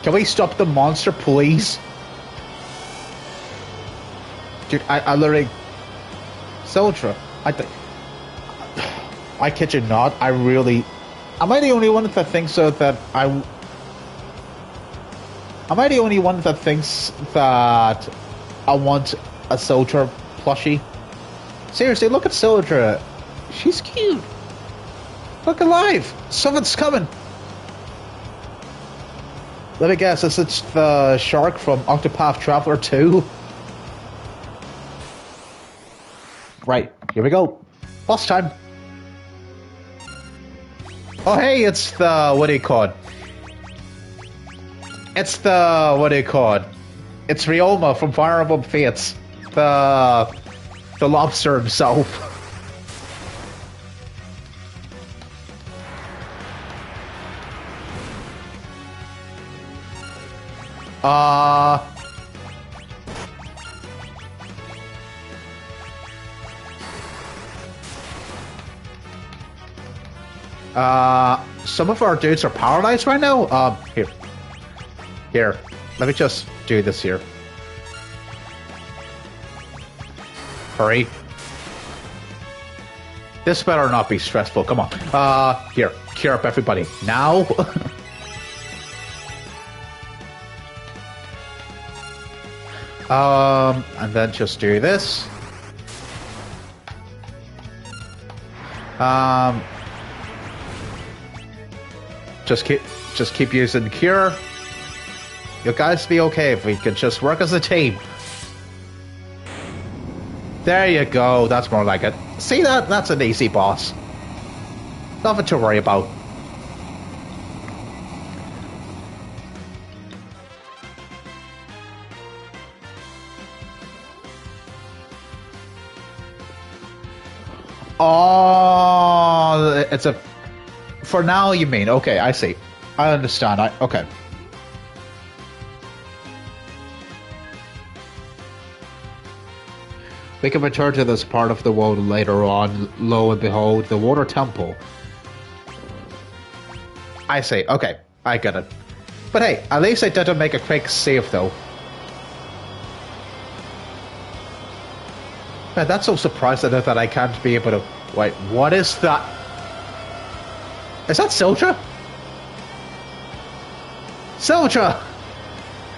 Can we stop the monster, please? Dude, I literally... Soldier, I kid you not, I really... Am I the only one that thinks so that Am I the only one that thinks that I want a soldier plushie? Seriously, look at Soldier. She's cute. Look alive. Something's coming. Let me guess, is it the shark from Octopath Traveler 2? Right, here we go. Boss time. Oh hey, it's the... what do you call it? It's the... what do you call it? It's Ryoma from Fire Emblem Fates. The lobster himself. Some of our dudes are paralyzed right now. Here. Let me just do this here. Hurry. This better not be stressful. Come on. Here. Cure up everybody. Now. And then just do this. Just keep using cure. You guys be okay if we could just work as a team. There you go. That's more like it. See that? That's an easy boss. Nothing to worry about. Oh, it's a... For now, you mean? Okay, I see. I understand. Okay. We can return to this part of the world later on. Lo and behold, the Water Temple. I see. Okay, I get it. But hey, at least I didn't make a quick save, though. Man, that's so surprising that I can't be able to... Wait, what is that? Is that Soldier? Soldier!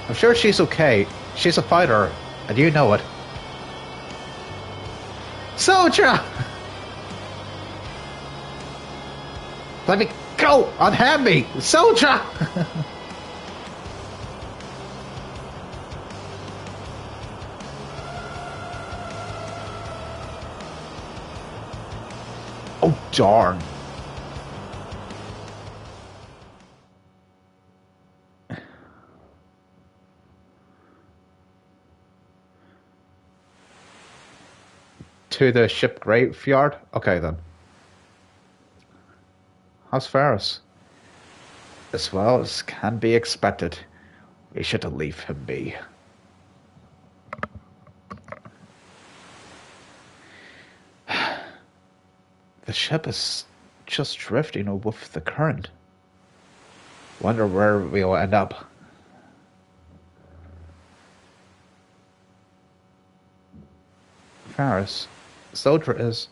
I'm sure she's okay. She's a fighter, and you know it. Soldier! Let me go! Unhand me! Soldier! Oh, darn. To the ship graveyard? Okay, then. How's Ferris? As well as can be expected. We should leave him be. The ship is just drifting with the current. Wonder where we'll end up. Ferris, Soldier is...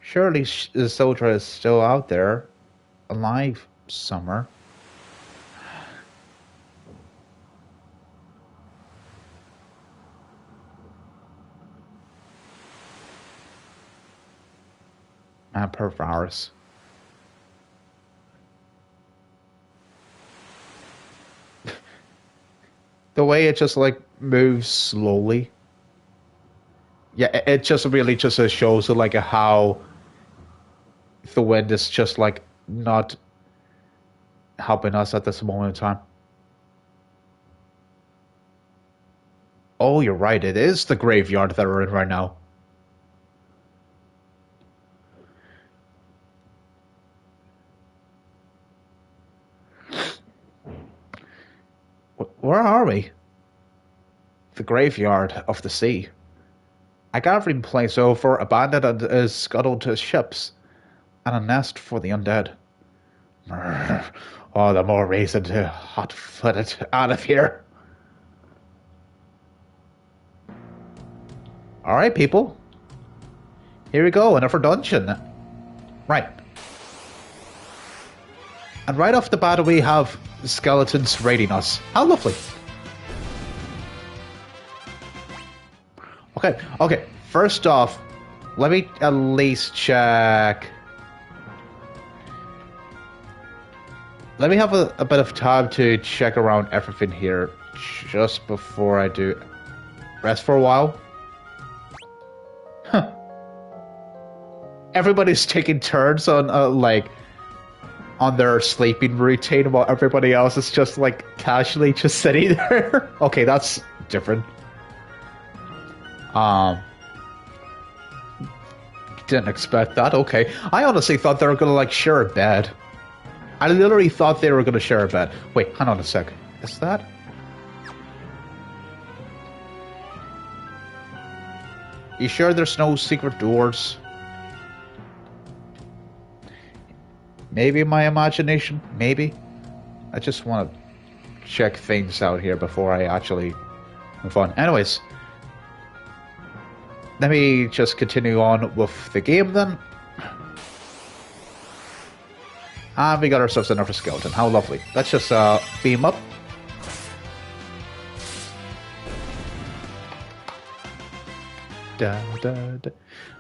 Surely Soldier is still out there, alive somewhere. Man, poor Ferris. The way it just like moves slowly. Yeah, it just really just shows like how the wind is just like not helping us at this moment in time. Oh, you're right. It is the graveyard that we're in right now. Where are we? The graveyard of the sea. A gathering place over abandoned and scuttled ships, and a nest for the undead. Oh, the more reason to hot-foot it out of here. Alright, people. Here we go, another dungeon. Right. And right off the bat we have skeletons raiding us. How lovely. Okay. First off, let me at least check. Let me have a bit of time to check around everything here just before I do rest for a while. Huh. Everybody's taking turns on on their sleeping routine while everybody else is just casually just sitting there. Okay, that's different. Didn't expect that. Okay, I honestly thought they were gonna share a bed. I literally thought they were gonna share a bed. Wait, hang on a sec. Is that? You sure there's no secret doors? Maybe my imagination? Maybe? I just want to check things out here before I actually move on. Anyways, let me just continue on with the game then. And we got ourselves another skeleton. How lovely. Let's just beam up.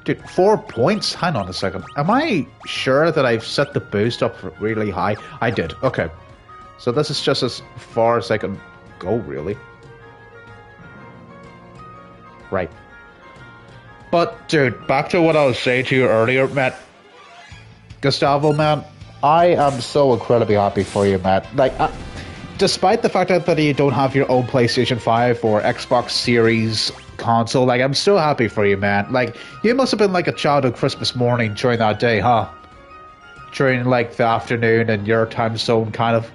Dude, 4 points? Hang on a second. Am I sure that I've set the boost up really high? I did. Okay. So this is just as far as I can go, really. Right. But, dude, back to what I was saying to you earlier, Matt. Gustavo, man, I am so incredibly happy for you, Matt. Despite the fact that you don't have your own PlayStation 5 or Xbox Series console, I'm so happy for you, man. You must have been like a child on Christmas morning during that day, huh? During, the afternoon in your time zone, kind of,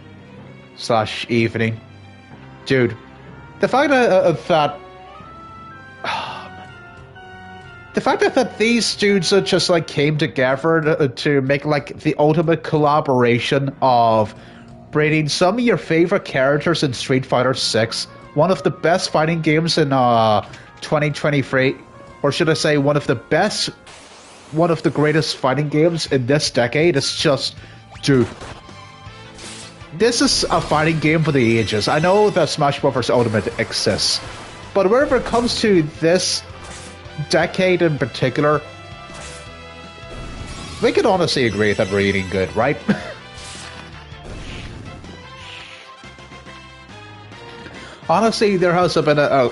/ evening. Dude, the fact that the fact that these dudes just came together to make the ultimate collaboration of bringing some of your favorite characters in Street Fighter 6, one of the best fighting games in 2023, or should I say one of the greatest fighting games in this decade. It's just, dude, this is a fighting game for the ages. I know that Smash Bros. Ultimate exists, but whenever it comes to this decade in particular, we can honestly agree that we're eating good, right? Honestly, there has been a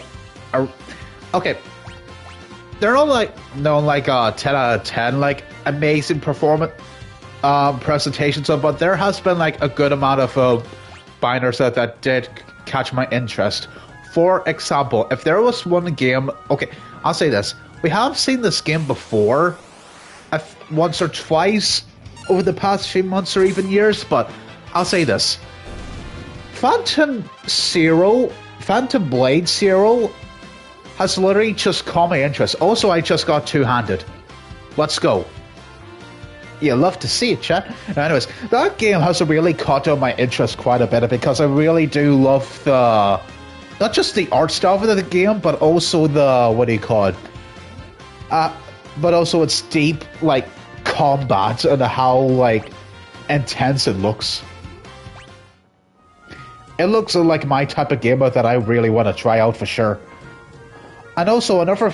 okay. They're not a 10 out of 10 amazing performance presentations, but there has been a good amount of binders that did catch my interest. For example, if there was one game, okay, I'll say this: we have seen this game before, once or twice over the past few months or even years, but I'll say this: Phantom Blade Zero has literally just caught my interest. Also, I just got two-handed. Let's go. You love to see it, chat. Anyways, that game has really caught on my interest quite a bit because I really do love not just the art style of the game, but also the, what do you call it? But also its deep, combat and how, intense it looks. It looks like my type of game that I really want to try out for sure. And also another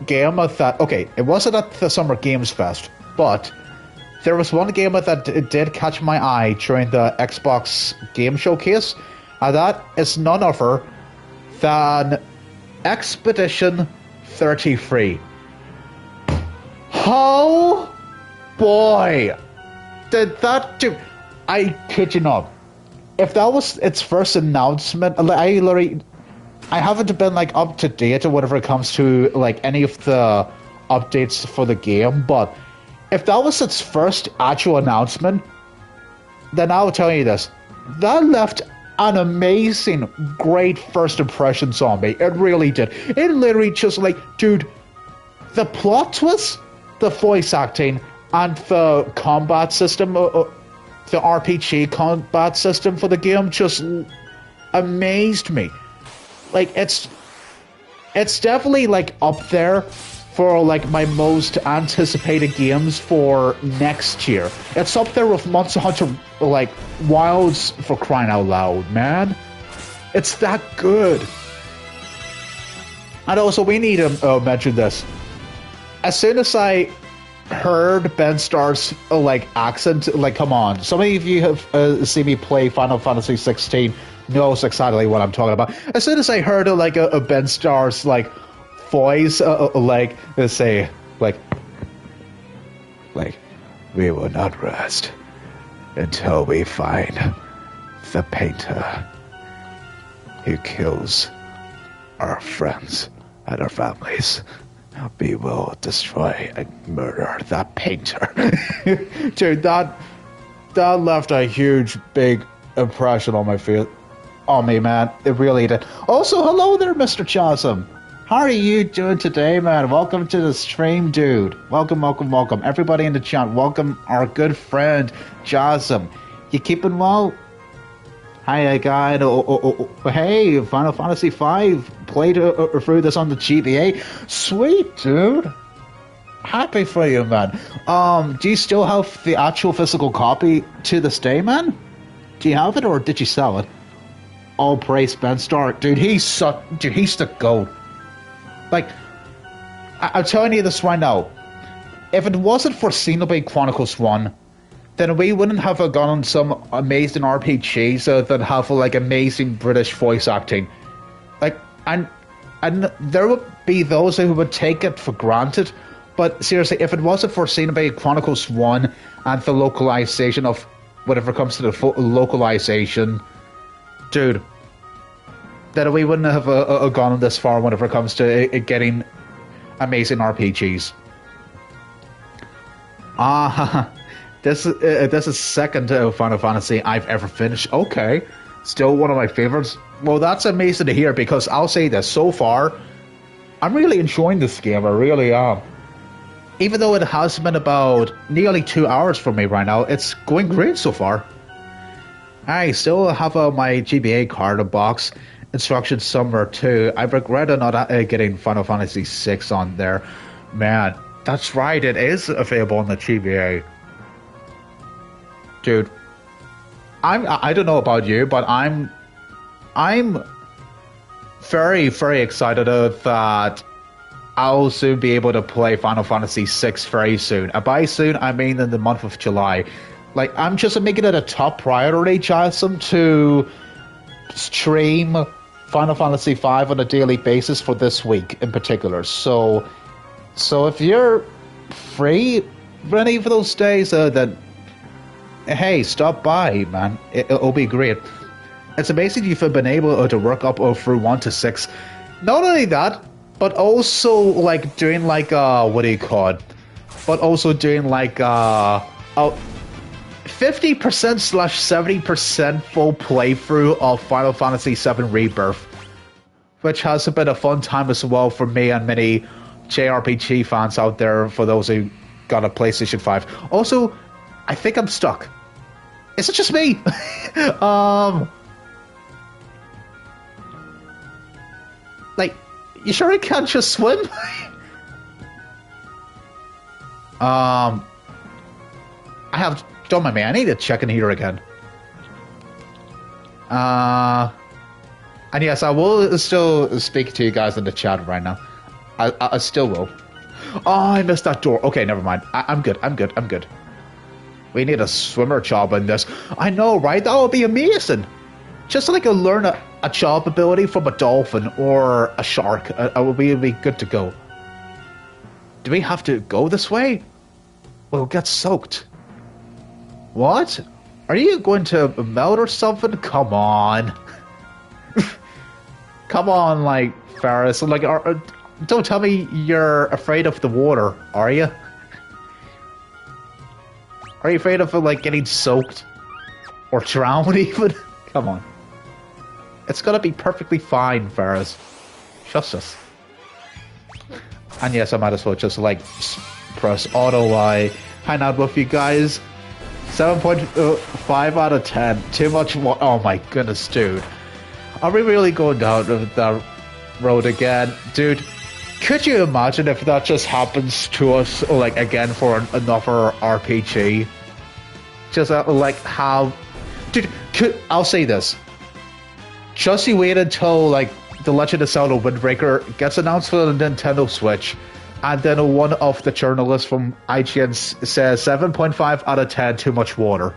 game that, okay, it wasn't at the Summer Games Fest, but there was one game that did catch my eye during the Xbox Game Showcase, and that is none other than Expedition 33. Oh boy! Did that do... I kid you not. If that was its first announcement, I literally... I haven't been like up to date or whatever it comes to like any of the updates for the game, but if that was its first actual announcement, then I'll tell you this. That left an amazing, great first impressions on me. It really did. It literally just like, dude, the plot twist, the voice acting, and the combat system, the RPG combat system for the game just amazed me. Like, it's definitely like up there for like my most anticipated games for next year. It's up there with Monster Hunter like Wilds, for crying out loud, man. It's that good. And also, we need to mention this. As soon as I heard Ben Starr's like accent, like, come on, some of you have seen me play Final Fantasy 16 knows exactly what I'm talking about. As soon as I heard like a Ben Starr's like voice, like let's say like we will not rest until we find the painter who kills our friends and our families. We will destroy and murder that painter. Dude, that left a huge, big impression on my face. On me, man. It really did. Also, hello there, Mr. Chasm. How are you doing today, man? Welcome to the stream, dude. Welcome. Everybody in the chat, welcome our good friend, Chasm. You keeping well? Hi, guy. Hey, Final Fantasy V. Played through this on the GBA. Sweet, dude. Happy for you, man. Do you still have the actual physical copy to this day, man? Do you have it, or did you sell it? All praise Ben Starr. Dude, he's the GOAT. Like, I'm telling you this right now. If it wasn't for Xenoblade Chronicles 1, then we wouldn't have gotten some amazing RPGs that have like amazing British voice acting. Like, and there would be those who would take it for granted. But seriously, if it wasn't for Xenoblade Chronicles 1 and the localization of whatever comes to the localization, dude, that we wouldn't have gone this far whenever it comes to getting amazing RPGs. This is second Final Fantasy I've ever finished. Okay, still one of my favorites. Well, that's amazing to hear, because I'll say this, so far, I'm really enjoying this game. I really am. Even though it has been about nearly 2 hours for me right now, it's going great so far. I still have my GBA card box instructions somewhere too. I regret not getting Final Fantasy VI on there. Man, that's right, it is available on the GBA. Dude, I don't know about you, but I'm very, very excited that I'll soon be able to play Final Fantasy VI very soon. And by soon, I mean in the month of July. Like, I'm just making it a top priority, Jason, to stream Final Fantasy V on a daily basis for this week in particular. So if you're free for any of those days, then hey, stop by, man. It'll be great. It's amazing you've been able to work up through 1 to 6. Not only that, but also like doing like what do you call it? But also doing like 50%/70% full playthrough of Final Fantasy VII Rebirth, which has been a fun time as well for me and many JRPG fans out there, for those who got a PlayStation 5. Also, I think I'm stuck. Is it just me? Like, you sure I can't just swim? I have... Don't mind me, I need to check in here again. And yes, I will still speak to you guys in the chat right now. I still will. Oh, I missed that door. Okay, never mind. I'm good. We need a swimmer job in this. I know, right? That would be amazing. Just like learn a job ability from a dolphin or a shark. We'll be good to go. Do we have to go this way? We'll get soaked. What? Are you going to melt or something? Come on. Come on, like, Ferris. Like, don't tell me you're afraid of the water, are you? Are you afraid of, like, getting soaked? Or drowned, even? Come on. It's gonna be perfectly fine, Ferris. Trust us. And yes, I might as well just, like, press auto hang out with you guys. 7.5 out of 10. Too much. Oh my goodness, dude. Are we really going down that road again? Dude, could you imagine if that just happens to us, like, again for another RPG? Just, like, how... Dude, I'll say this. Just you wait until, like, The Legend of Zelda Wind Waker gets announced for the Nintendo Switch, and then one of the journalists from IGN says 7.5 out of 10, too much water.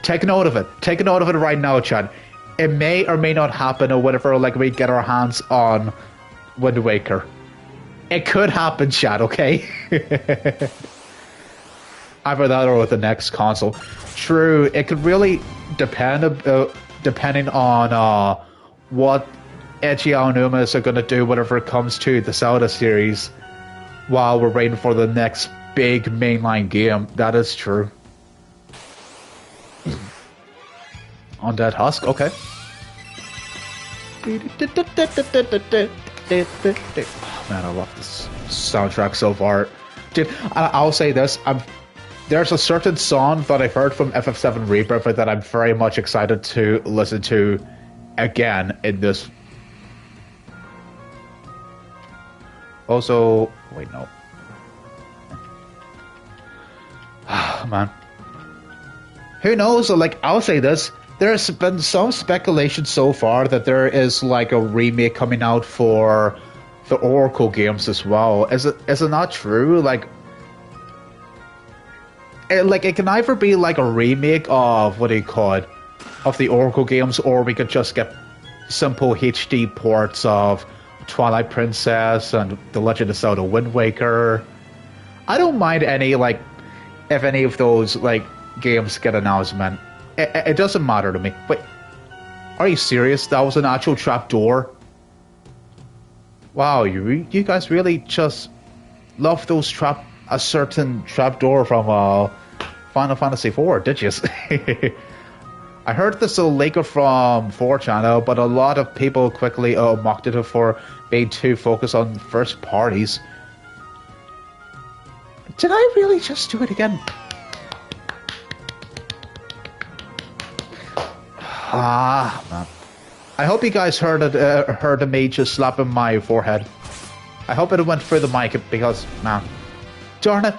Take note of it. Take note of it right now, Chad. It may or may not happen or whenever, like, we get our hands on Wind Waker. It could happen, Chad, okay? Either that or with the next console. True, it could really depend, depending on what Eiji Aonuma is going to do whenever it comes to the Zelda series while we're waiting for the next big mainline game. That is true. Undead Husk, okay. Oh, man, I love this soundtrack so far. Dude, I'll say this, there's a certain song that I've heard from FF7 Rebirth that I'm very much excited to listen to again in this. Also, wait, no. Man. Who knows? Like, I'll say this. There's been some speculation so far that there is, like, a remake coming out for the Oracle games as well. Is it not true? Like, it can either be like a remake of, what do you call it, of the Oracle games, or we could just get simple HD ports of Twilight Princess and The Legend of Zelda Wind Waker. I don't mind any, like, if any of those, like, games get announcement. It doesn't matter to me. Wait, are you serious? That was an actual trapdoor? Wow, you guys really just love those a certain trapdoor from Final Fantasy IV, did you? I heard this a leaker from 4chan, but a lot of people quickly mocked it for being too focused on first parties. Did I really just do it again? Ah, man. I hope you guys heard me just slapping my forehead. I hope it went through the mic because, man, darn it.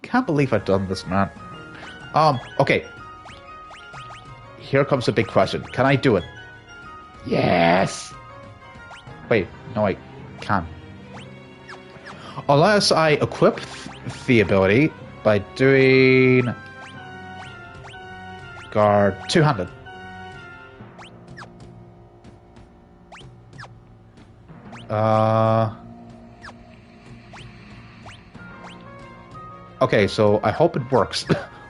Can't believe I've done this, man. Okay. Here comes the big question. Can I do it? Yes! Wait, no, I can't. Unless I equip the ability by doing... Guard two-handed. Okay, so I hope it works.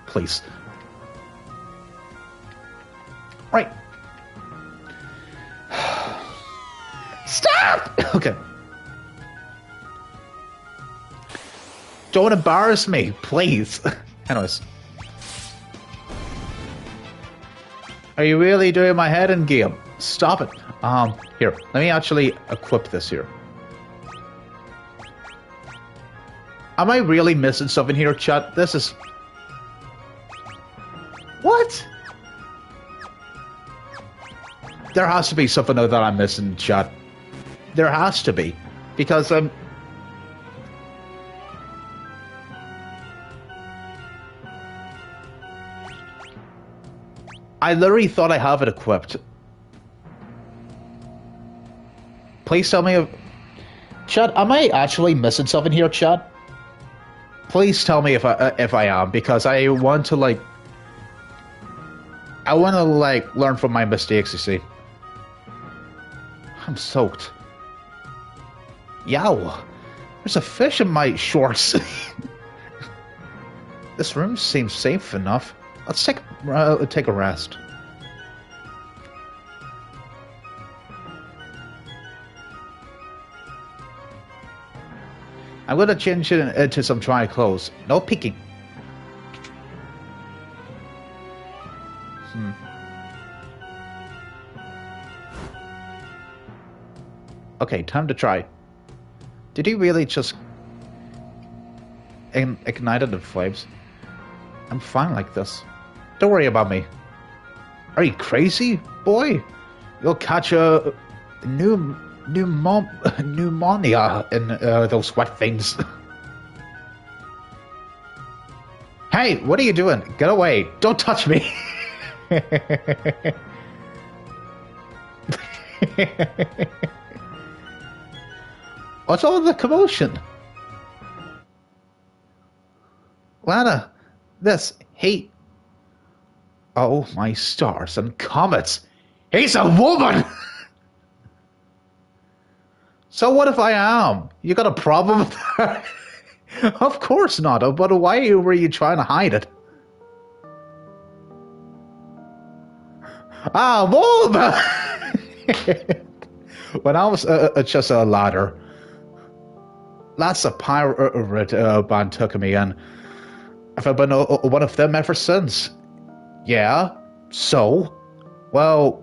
Please. Right. Stop! Okay. Don't embarrass me, please. Anyways. Are you really doing my head in game? Stop it. Here, let me actually equip this here. Am I really missing something here, chat? This is... What? There has to be something that I'm missing, chat. There has to be. Because I literally thought I have it equipped. Please tell me if... Chat, am I actually missing something here, chat? Please tell me if I am, because I want to, like... I want to, like, learn from my mistakes, you see. I'm soaked. Yow! There's a fish in my shorts. This room seems safe enough. Let's take a rest. I'm gonna change it into some dry clothes. No peeking. Okay, time to try. Did he really just ignited the flames? I'm fine like this. Don't worry about me. Are you crazy, boy? You'll catch a pneumonia in those wet things. Hey, what are you doing? Get away! Don't touch me! What's all the commotion? Lana, this heat. Oh my stars and comets! He's a woman! So what if I am? You got a problem with that? Of course not, but why were you trying to hide it? Ah, woman! When I was just a ladder, lots of pirate band took me in. I've been one of them ever since. Yeah, so? Well,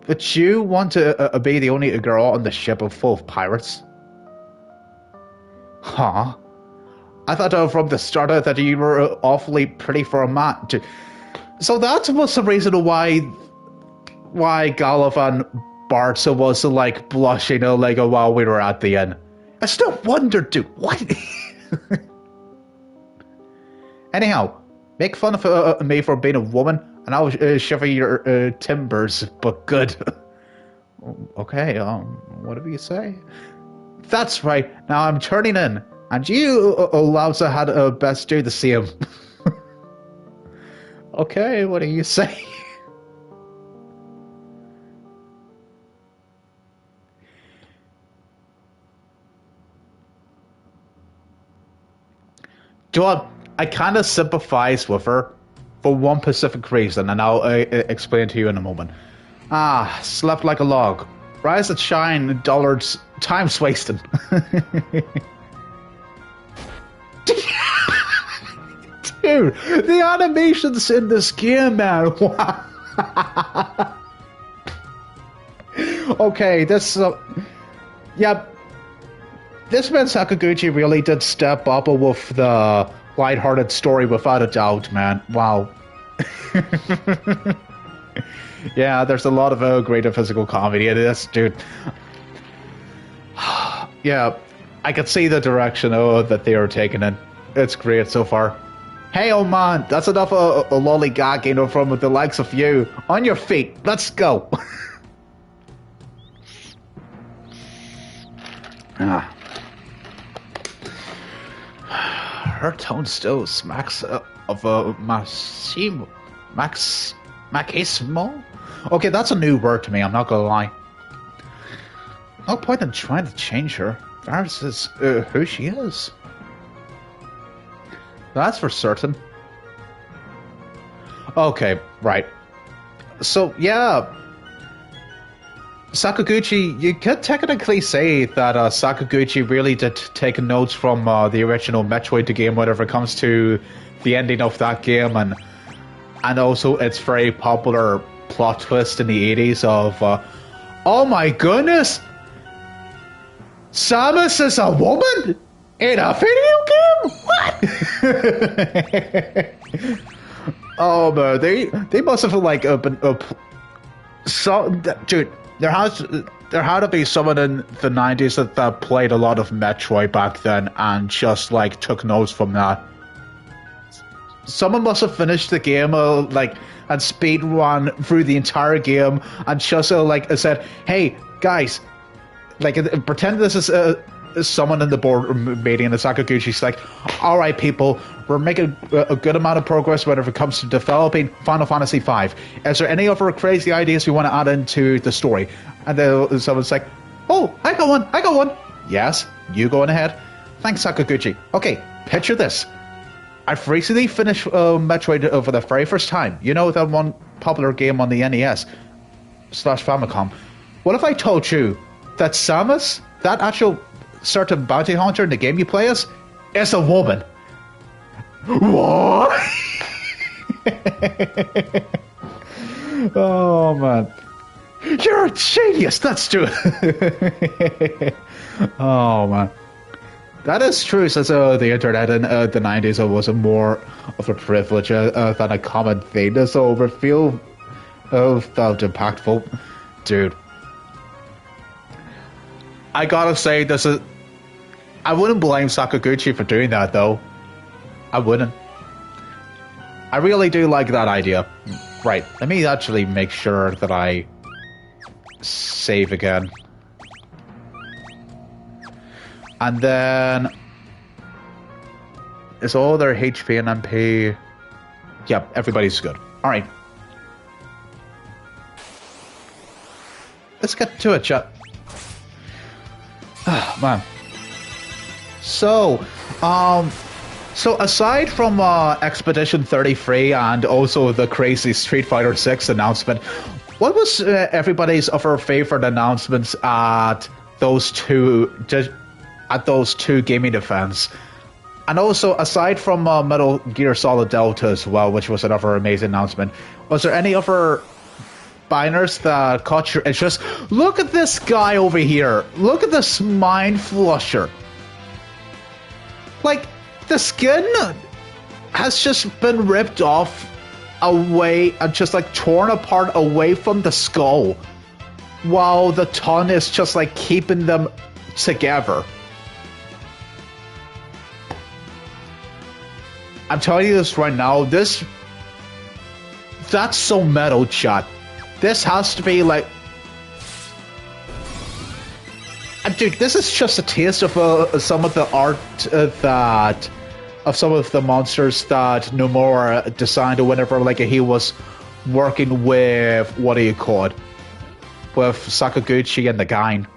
but you want to be the only girl on the ship full of pirates? Huh? I thought from the start that you were awfully pretty for a man. So that was the reason why Galliv and Bart was like blushing like while we were at the inn. It's no wonder, dude. What? Anyhow, make fun of me for being a woman, and I'll shiver your timbers, but good. Okay, whatever you say. That's right. Now I'm turning in, and you, Lousa, had best do the same. Okay, what do you say? John, I kind of sympathize with her for one specific reason, and I'll explain to you in a moment. Ah, slept like a log. Rise and shine, dollars, time's wasting. Dude, the animations in this game, man. Okay, this, yeah. This man Sakaguchi really did step up with the lighthearted story without a doubt, man. Wow. Yeah, there's a lot of great physical comedy in this, dude. Yeah, I could see the direction that they are taking in. It's great so far. Hey, old man, that's enough lollygagging from the likes of you. On your feet, let's go. Ah. Her tone still smacks of machismo. Okay, that's a new word to me, I'm not gonna lie. No point in trying to change her. Varys is who she is. That's for certain. Okay, right. So, yeah. Sakaguchi, you could technically say that Sakaguchi really did take notes from the original Metroid game whenever it comes to the ending of that game, and also its very popular plot twist in the 80s of, oh my goodness! Samus is a woman? In a video game? What? Oh man, they must have like been dude. There had to be someone in the 90s that played a lot of Metroid back then and just like took notes from that. Someone must have finished the game and speed run through the entire game and just said, "Hey guys, pretend this is someone in the board meeting," and Sakaguchi's like, "All right, people, we're making a good amount of progress whenever it comes to developing Final Fantasy V. Is there any other crazy ideas we want to add into the story?" And then someone's like, "Oh, I got one. Yes, you going ahead. Thanks, Sakaguchi. Okay, picture this. I've recently finished Metroid for the very first time. You know, that one popular game on the NES/Famicom. What if I told you that Samus, that actual certain bounty hunter in the game you play as is a woman. What? Oh man, you're a genius. Let's do it. Oh man, that is true. Since the internet in the 90s was more of a privilege than a common thing, so it felt impactful, dude. I gotta say, this is. I wouldn't blame Sakaguchi for doing that, though. I wouldn't. I really do like that idea. Right, let me actually make sure that I save again. And then... is all their HP and MP... Yep, everybody's good. Alright. Let's get to it, chat. Man. So aside from Expedition 33 and also the crazy Street Fighter 6 announcement, what was everybody's other favorite announcements at those two gaming events? And also, aside from Metal Gear Solid Delta as well, which was another amazing announcement, was there any other banners that caught your interest? Look at this guy over here. Look at this Mind Flusher. Like, the skin has just been ripped off away and just like torn apart away from the skull, while the tongue is just like keeping them together. I'm telling you this right now, that's so metal, chat. This has to be like... dude, this is just a taste of some of the art of some of the monsters that Nomura designed whenever like he was working with, what do you call it, with Sakaguchi and the gang.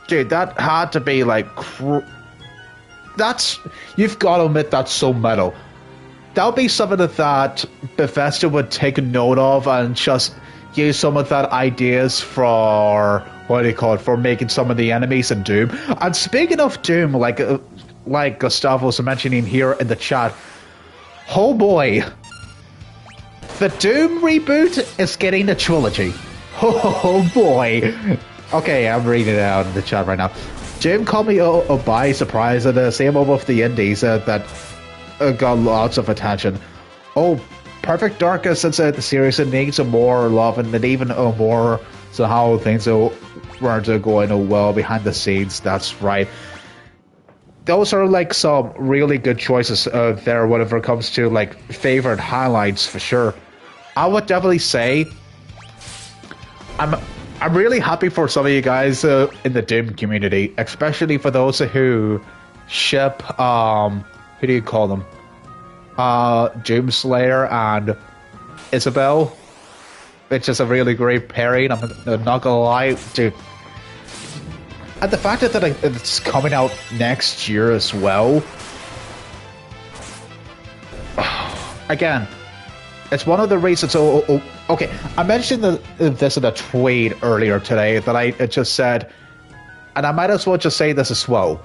Dude, that had to be like... that's... you've got to admit that's so metal. That would be something that Bethesda would take a note of and just use some of that ideas for, what do you call it, for making some of the enemies in Doom. And speaking of Doom, like Gustavo was mentioning here in the chat, oh boy, the Doom reboot is getting a trilogy. Oh boy. Okay, I'm reading it out in the chat right now. Doom caught me by surprise at the same over of the indies that got lots of attention. Oh, Perfect Dark, since the series needs some more love and even more so how things weren't going well behind the scenes. That's right. Those are like some really good choices there whenever it comes to like favorite highlights for sure. I would definitely say I'm really happy for some of you guys in the Doom community, especially for those who ship who do you call them? Doomslayer and Isabel, which is a really great pairing. I'm not gonna lie, dude. And the fact that it's coming out next year as well. Again, it's one of the reasons. Okay, I mentioned this in a tweet earlier today that I just said, and I might as well just say this as well.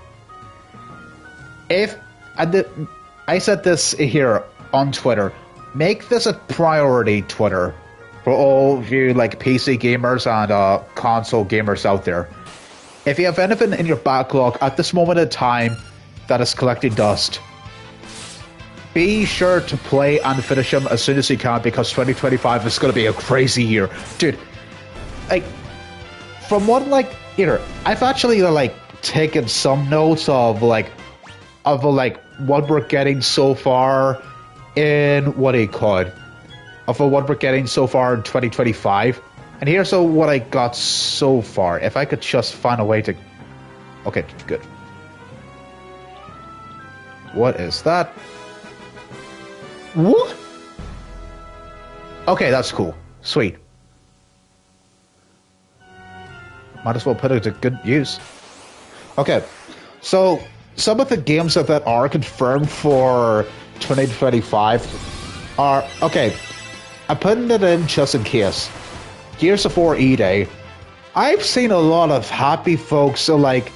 I said this here on Twitter. Make this a priority, Twitter, for all of you like PC gamers and console gamers out there. If you have anything in your backlog at this moment in time that is collecting dust, be sure to play and finish them as soon as you can, because 2025 is going to be a crazy year, dude. Like, from what I've actually taken some notes of what we're getting so far in, what do you call it, of what we're getting so far in 2025. And here's what I got so far. If I could just find a way to... Okay, good. What is that? What? Okay, that's cool. Sweet. Might as well put it to good use. Okay, so some of the games that are confirmed for 2025 are... Okay, I'm putting it in just in case. Gears of War E-Day, I've seen a lot of happy folks like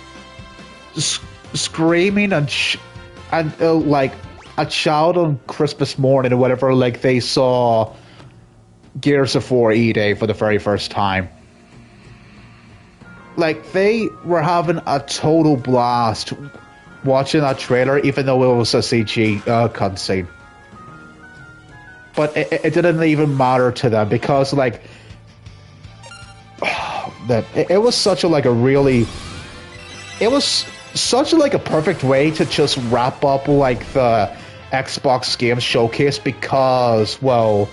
screaming and like a child on Christmas morning or whatever, like they saw Gears of War E-Day for the very first time. Like they were having a total blast watching that trailer, even though it was a CG cutscene. But it didn't even matter to them because like that it was such a like a really it was such a like a perfect way to just wrap up like the Xbox Games Showcase because well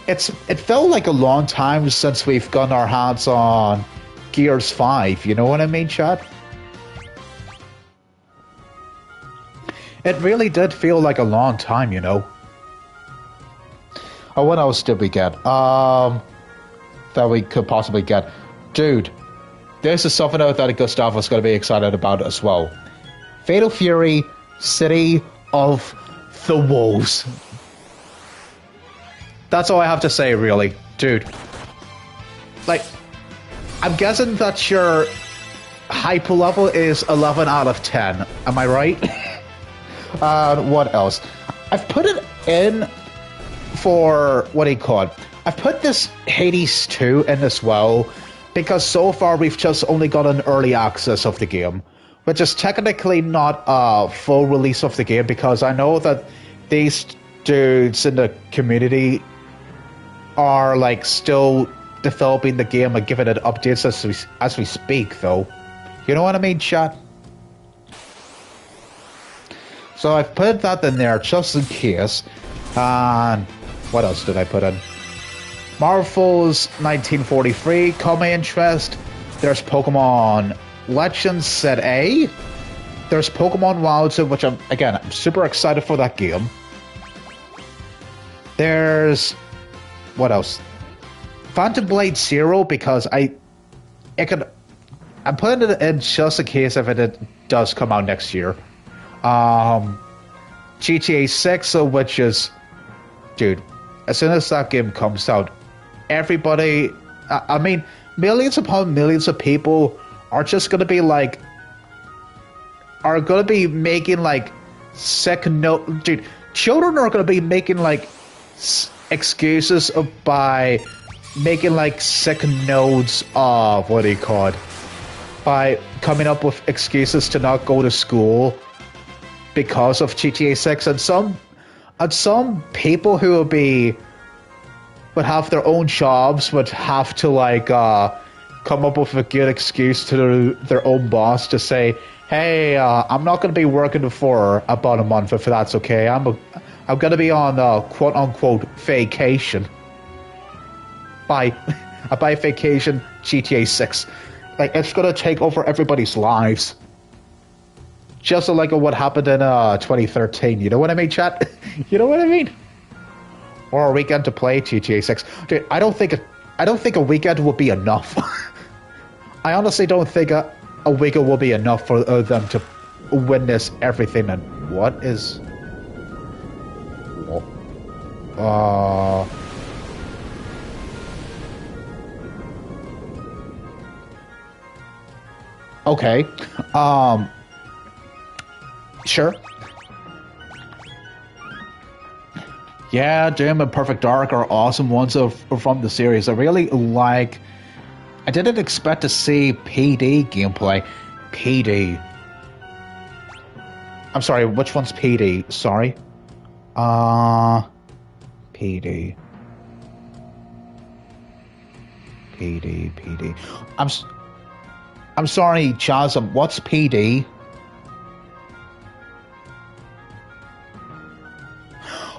it felt like a long time since we've gotten our hands on Gears 5, you know what I mean, Chad? It really did feel like a long time, you know. Oh, what else did we get? That we could possibly get. Dude, this is something that Gustavo's going to be excited about as well. Fatal Fury, City of the Wolves. That's all I have to say, really. Dude. Like, I'm guessing that your hype level is 11 out of 10. Am I right? What else? I've put it in for, what do you call it? I've put this Hades 2 in as well, because so far we've just only got an early access of the game, which is technically not a full release of the game, because I know that these dudes in the community are like still developing the game and giving it updates as we speak, though. You know what I mean, chat? So I've put that in there just in case. And what else did I put in? Marvel's 1943 caught my interest. There's Pokemon Legends Set A. There's Pokemon Wild, which I'm super excited for that game. There's what else? Phantom Blade Zero, because I'm putting it in just in case if it does come out next year. GTA 6, which is, dude, as soon as that game comes out, everybody, I mean, millions upon millions of people are just going to be like, are going to be making like dude, children are going to be making like excuses by making like sick notes of, what do you call it, by coming up with excuses to not go to school because of GTA 6, and some people who would have their own jobs would have to like come up with a good excuse to their own boss to say, hey, I'm not going to be working for about a month if that's okay. I'm going to be on quote unquote vacation. By vacation, GTA 6. Like, it's going to take over everybody's lives. Just like what happened in 2013. You know what I mean, chat? You know what I mean? Or a weekend to play GTA 6. Dude, I don't think a weekend will be enough. I honestly don't think a weekend will be enough for them to witness everything. And what is... Okay. Sure. Yeah, Doom and Perfect Dark are awesome ones from the series. I really like... I didn't expect to see PD gameplay. PD. I'm sorry, which one's PD? Sorry. PD. PD. I'm sorry, Chasm. What's PD?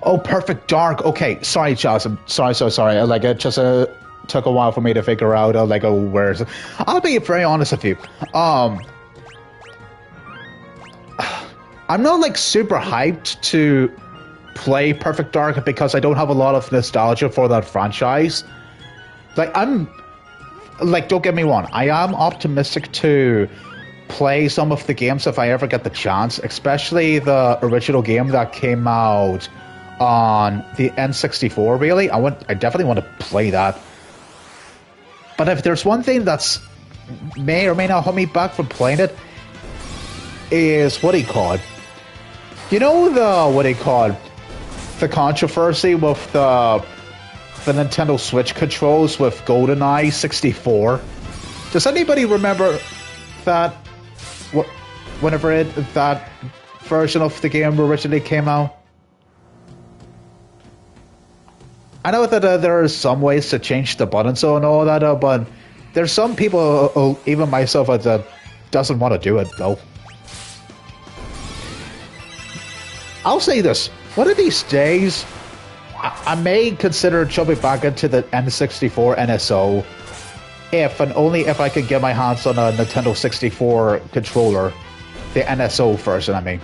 Oh, Perfect Dark. Okay, sorry, Chasm. Sorry. Like, it just took a while for me to figure out, where's... I'll be very honest with you. I'm not, like, super hyped to play Perfect Dark because I don't have a lot of nostalgia for that franchise. Like, don't get me wrong, I am optimistic to play some of the games if I ever get the chance, especially the original game that came out on the N64, really. I definitely want to play that. But if there's one thing that's may or may not hold me back from playing it is what he called. You know the controversy with the Nintendo Switch controls with GoldenEye 64. Does anybody remember that? Whenever that version of the game originally came out? I know that there are some ways to change the buttons and all that, but there's some people, even myself, that doesn't want to do it though. I'll say this: one of these days, I may consider jumping back into the N64 NSO, if and only if I can get my hands on a Nintendo 64 controller, the NSO version. I mean,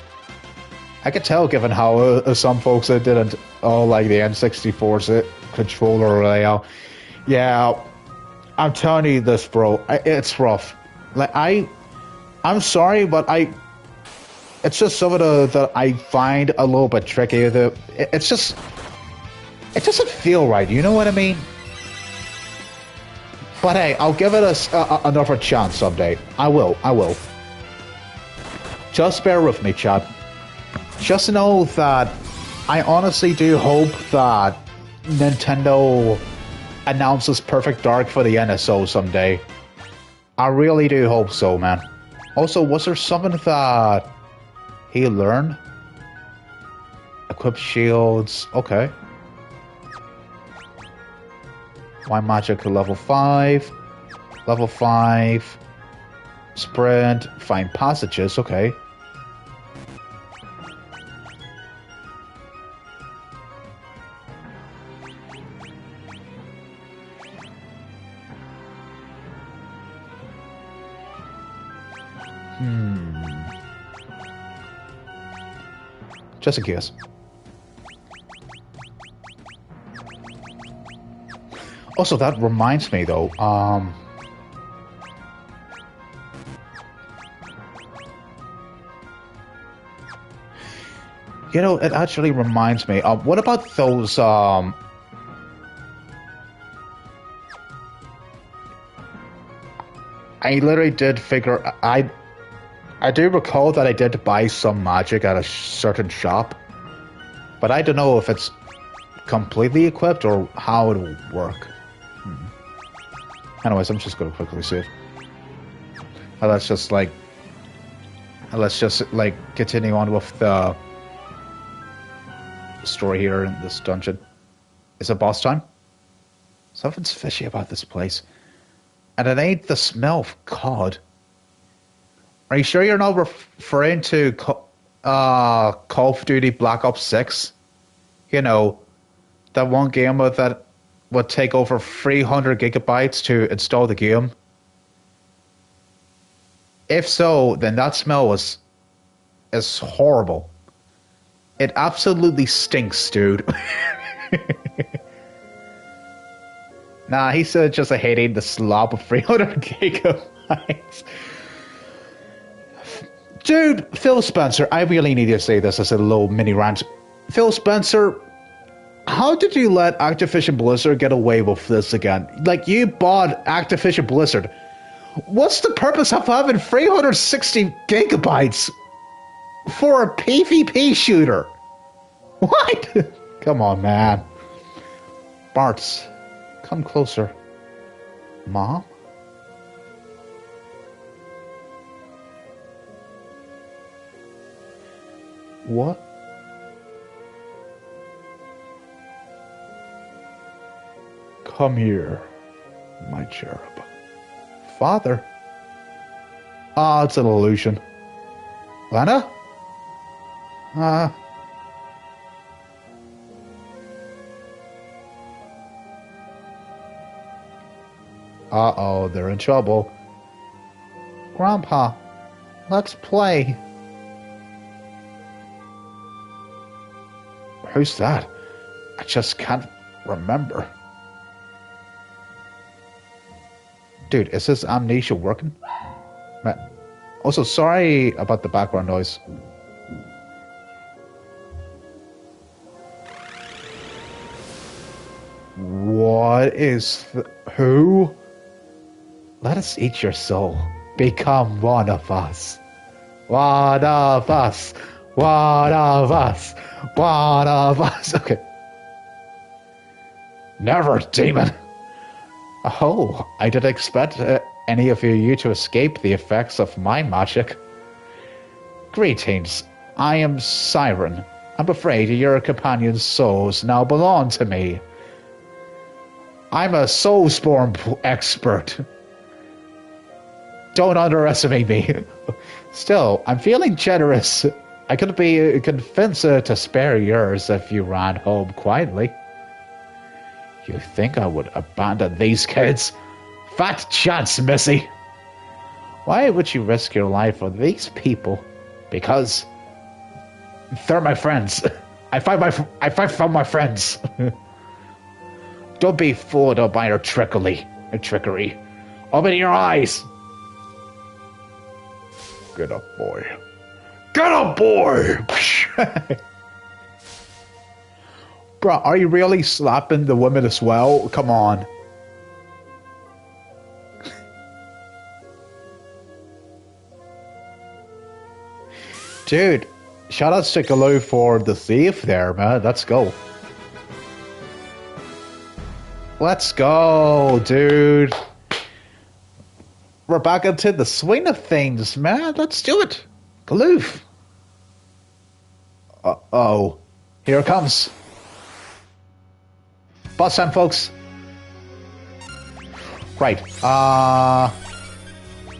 I could tell, given how some folks didn't like the N64's controller layout. Yeah, I'm telling you this, bro. It's rough. Like I'm sorry, but it's just some of that I find a little bit tricky. It's just, it doesn't feel right. You know what I mean? But hey, I'll give it another chance someday. I will. Just bear with me, Chad. Just know that I honestly do hope that Nintendo announces Perfect Dark for the NSO someday. I really do hope so, man. Also, was there something that he learned? Equip shields. Okay. Why magic level 5? Level 5. Sprint. Find passages. Okay. Just in case. Also, that reminds me though, you know, it actually reminds me, what about those, I literally did figure, I do recall that I did buy some magic at a certain shop, but I don't know if it's completely equipped or how it will work. Anyways, I'm just going to quickly save. Let's just continue on with the story here in this dungeon. Is it boss time? Something's fishy about this place. And it ain't the smell of cod. Are you sure you're not referring to Call of Duty Black Ops 6? You know, that one game that would take over 300 gigabytes to install the game? If so, then that smell is horrible. It absolutely stinks, dude. Nah, he's just hating the slop of 300 gigabytes. Dude, Phil Spencer, I really need to say this as a little mini rant. Phil Spencer, how did you let Activision Blizzard get away with this again? Like, you bought Activision Blizzard. What's the purpose of having 360 gigabytes for a PvP shooter? What? Come on, man. Bartz, come closer. Mom? What? Come here, my cherub. Father? Ah, it's an illusion. Lena? Uh-oh, they're in trouble. Grandpa, let's play. Who's that? I just can't remember. Dude, is this amnesia working? Also, sorry about the background noise. What is who? Let us eat your soul. Become one of us. One of us. One of us. One of us. Okay. Never, demon. Oh, I didn't expect any of you to escape the effects of my magic. Greetings. I am Siren. I'm afraid your companion's souls now belong to me. I'm a soulspawn expert. Don't underestimate me. Still, I'm feeling generous. I could be convinced to spare yours if you ran home quietly. You think I would abandon these kids? Fat chance, Missy. Why would you risk your life for these people? Because they're my friends. I fight for my friends. Don't be fooled by her trickery. Open your eyes. Get up, boy. Get up, boy! Bro, are you really slapping the women as well? Come on. Dude, shoutouts to Galoo for the thief there, man. Let's go. Let's go, dude. We're back into the swing of things, man. Let's do it. Galoof. Uh-oh. Here it comes. Boss time, folks. Right.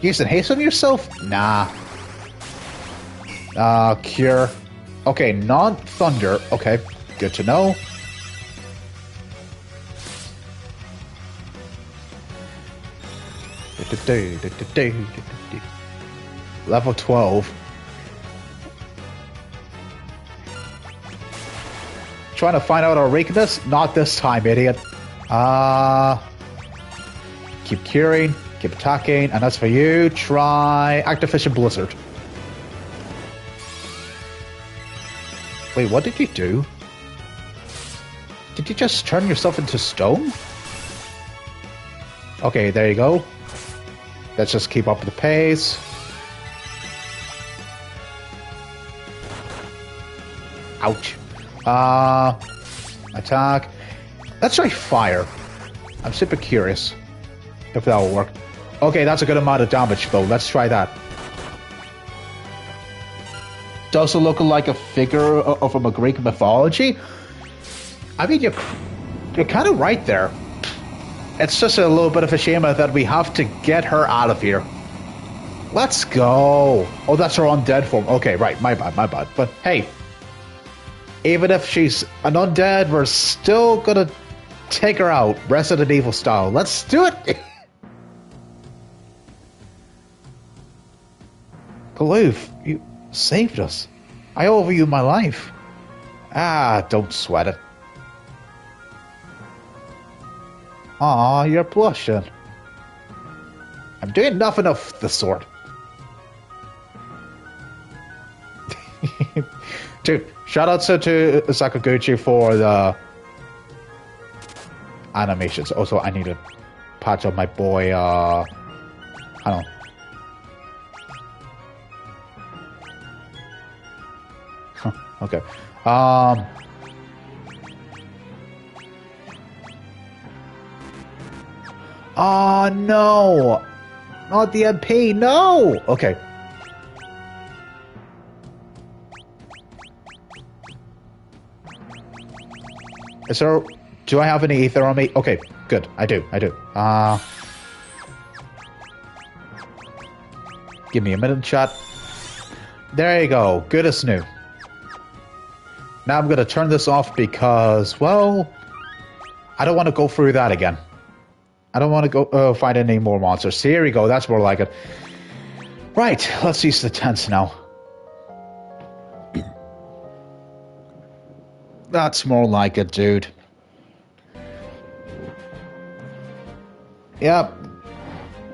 Using haste on yourself? Nah. Cure. Okay, non-thunder. Okay, good to know. Level 12. Trying to find out our weakness? Not this time, idiot. Keep curing, keep attacking, and as for you, try Activision Blizzard. Wait, what did you do? Did you just turn yourself into stone? Okay, there you go. Let's just keep up the pace. Ouch. Attack. Let's try fire. I'm super curious if that will work. Okay, that's a good amount of damage though. Let's try that. Does it look like a figure from a Greek mythology? I mean, you're kind of right there. It's just a little bit of a shame that we have to get her out of here. Let's go. Oh, that's her undead form. Okay, right. My bad. But hey, even if she's an undead, we're still gonna take her out. Resident Evil style. Let's do it. Galoof, you saved us. I owe you my life. Ah, don't sweat it. Aw, you're blushing. I'm doing nothing of the sort. Dude, shoutouts to Sakaguchi for the animations. Also, I need to patch up my boy, I don't know. Huh, okay. Oh no! Not the MP, no! Okay. Is there... Do I have any ether on me? Okay, good. I do. Give me a minute, chat. There you go. Good as new. Now I'm gonna turn this off because, well... I don't want to go through that again. I don't want to go find any more monsters. Here we go. That's more like it. Right. Let's use the tents now. That's more like it, dude. Yep.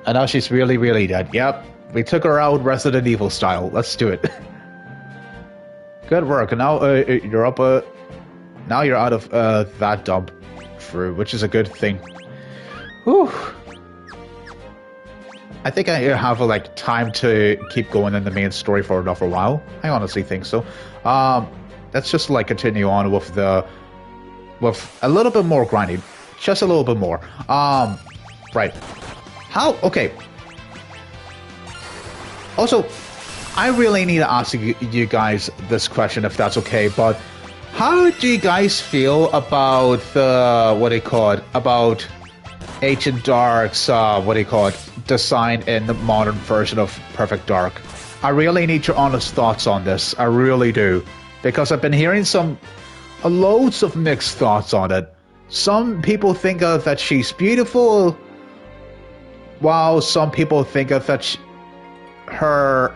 And now she's really, really dead. Yep. We took her out Resident Evil style. Let's do it. Good work. And now you're up. Now you're out of that dump. True, which is a good thing. Whew. I think I have like time to keep going in the main story for another while. I honestly think so. Let's just like continue on with a little bit more grinding, just a little bit more. Right. How? Okay. Also, I really need to ask you guys this question, if that's okay. But how do you guys feel about about Ancient Dark's design in the modern version of Perfect Dark? I really need your honest thoughts on this. I really do, because I've been hearing loads of mixed thoughts on it. Some people think that she's beautiful, while some people think that her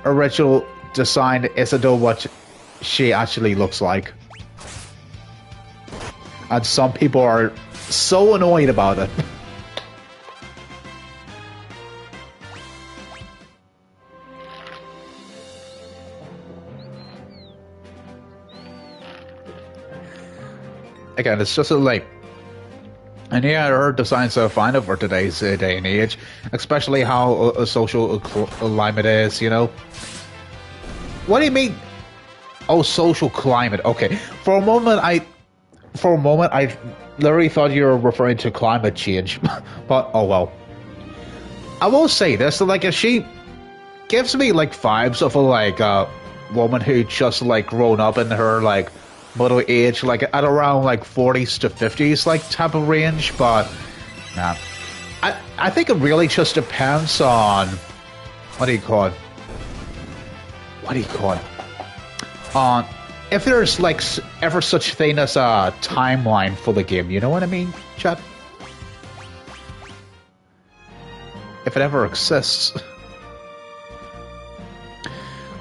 original design isn't what she actually looks like. And some people are so annoyed about it. Again, it's just like, and yeah, her designs are fine for today's day and age, especially how a social climate is, you know. What do you mean? Oh, social climate. Okay, for a moment I literally thought you were referring to climate change, but oh well. I will say this: like, she gives me like vibes of a woman who just like grown up in her like middle age, like at around like 40s to 50s like type of range. But nah, I think it really just depends on what do you call it on if there's like ever such thing as a timeline for the game, you know what I mean, chat? If it ever exists.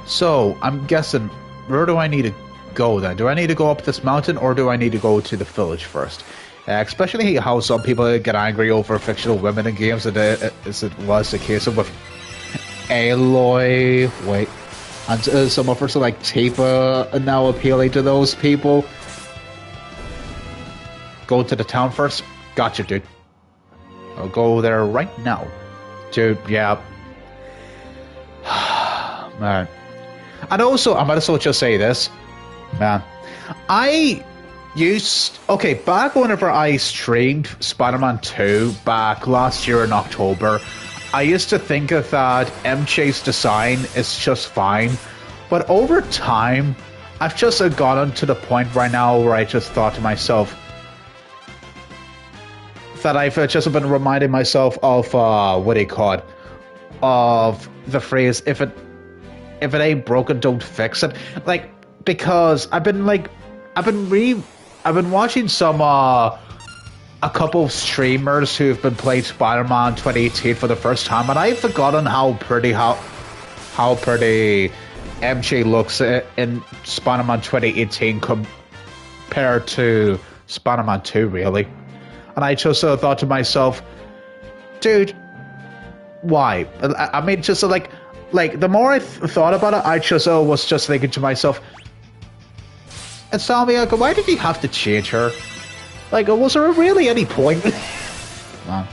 So I'm guessing, where do I need to go then? Do I need to go up this mountain, or do I need to go to the village first? Especially how some people get angry over fictional women in games, as it was the case with Aloy. Wait, and some offers like Tifa now appealing to those people. Go to the town first. Gotcha, dude. I'll go there right now, dude. Yeah, man. And also, I might as well just say this. Man, back whenever I streamed Spider-Man 2 back last year in October, I used to think of that MJ's design is just fine, but over time, I've just gotten to the point right now where I just thought to myself that I've just been reminding myself of, of the phrase, if it ain't broken, don't fix it. Like, because I've been watching some a couple of streamers who've been playing Spider-Man 2018 for the first time, and I've forgotten how pretty MJ looks in Spider-Man 2018 compared to Spider-Man 2, really. And I just thought to myself, dude, why? I mean, just like the more I thought about it, I just was just thinking to myself, and Salmia, why did he have to change her? Like, was there really any point? Wow.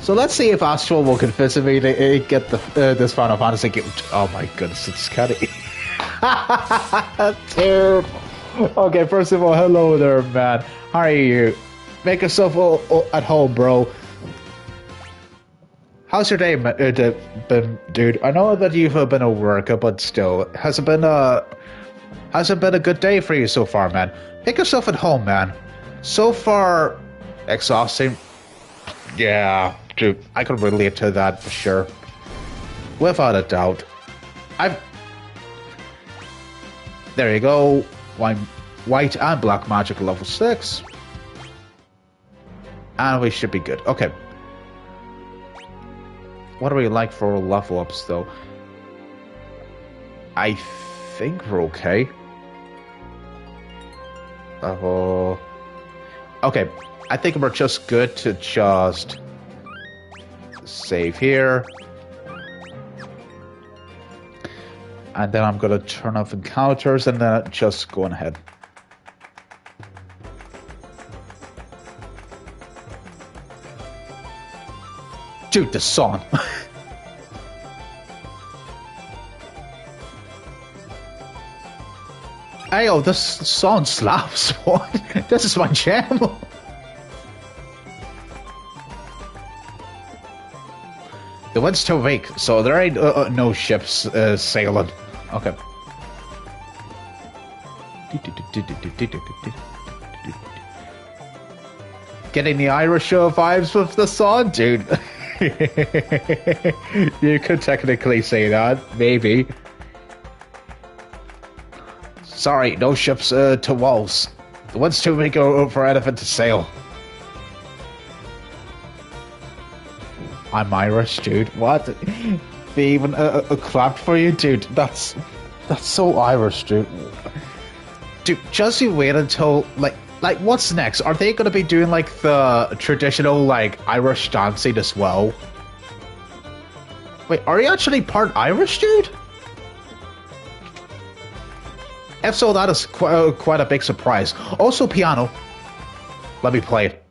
So let's see if Astral will convince me to get this Final Fantasy game. Oh my goodness, it's kind of terrible. Okay, first of all, hello there, man. How are you? Make yourself at home, bro. How's your day been, dude? I know that you've been at work, but still, has it been a good day for you so far, man? Make yourself at home, man. So far, exhausting. Yeah, dude, I can relate to that for sure, without a doubt. There you go. White and black magic level 6, and we should be good. Okay. What do we like for level ups, though? I think we're okay. Level. Okay, I think we're just good to just save here. And then I'm gonna turn off encounters and then just go ahead. Dude, the song. Ayo, this song slaps. What? This is my jam. The wind's too weak, so there ain't no ships sailing. Okay. Getting the Irish vibes with the song, dude. You could technically say that, maybe. Sorry, no ships to walls. The wind's too weak for anything to sail. I'm Irish, dude. What? They even clapped for you, dude. That's so Irish, dude. Dude, just you wait until like what's next? Are they gonna be doing like the traditional like Irish dancing as well? Wait, are you actually part Irish, dude? If so, that is quite a big surprise. Also, piano. Let me play it.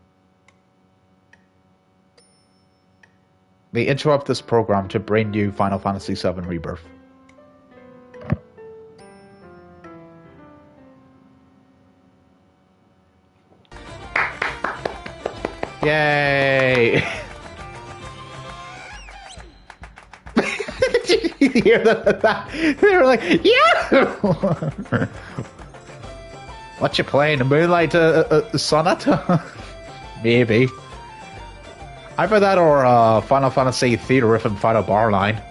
We interrupt this program to bring you Final Fantasy VII Rebirth. Yay! Did you hear that? They were like, yeah! What you playing? A Moonlight Sonata? Maybe. Either that or Final Fantasy Theater Riff and Final Bar Line.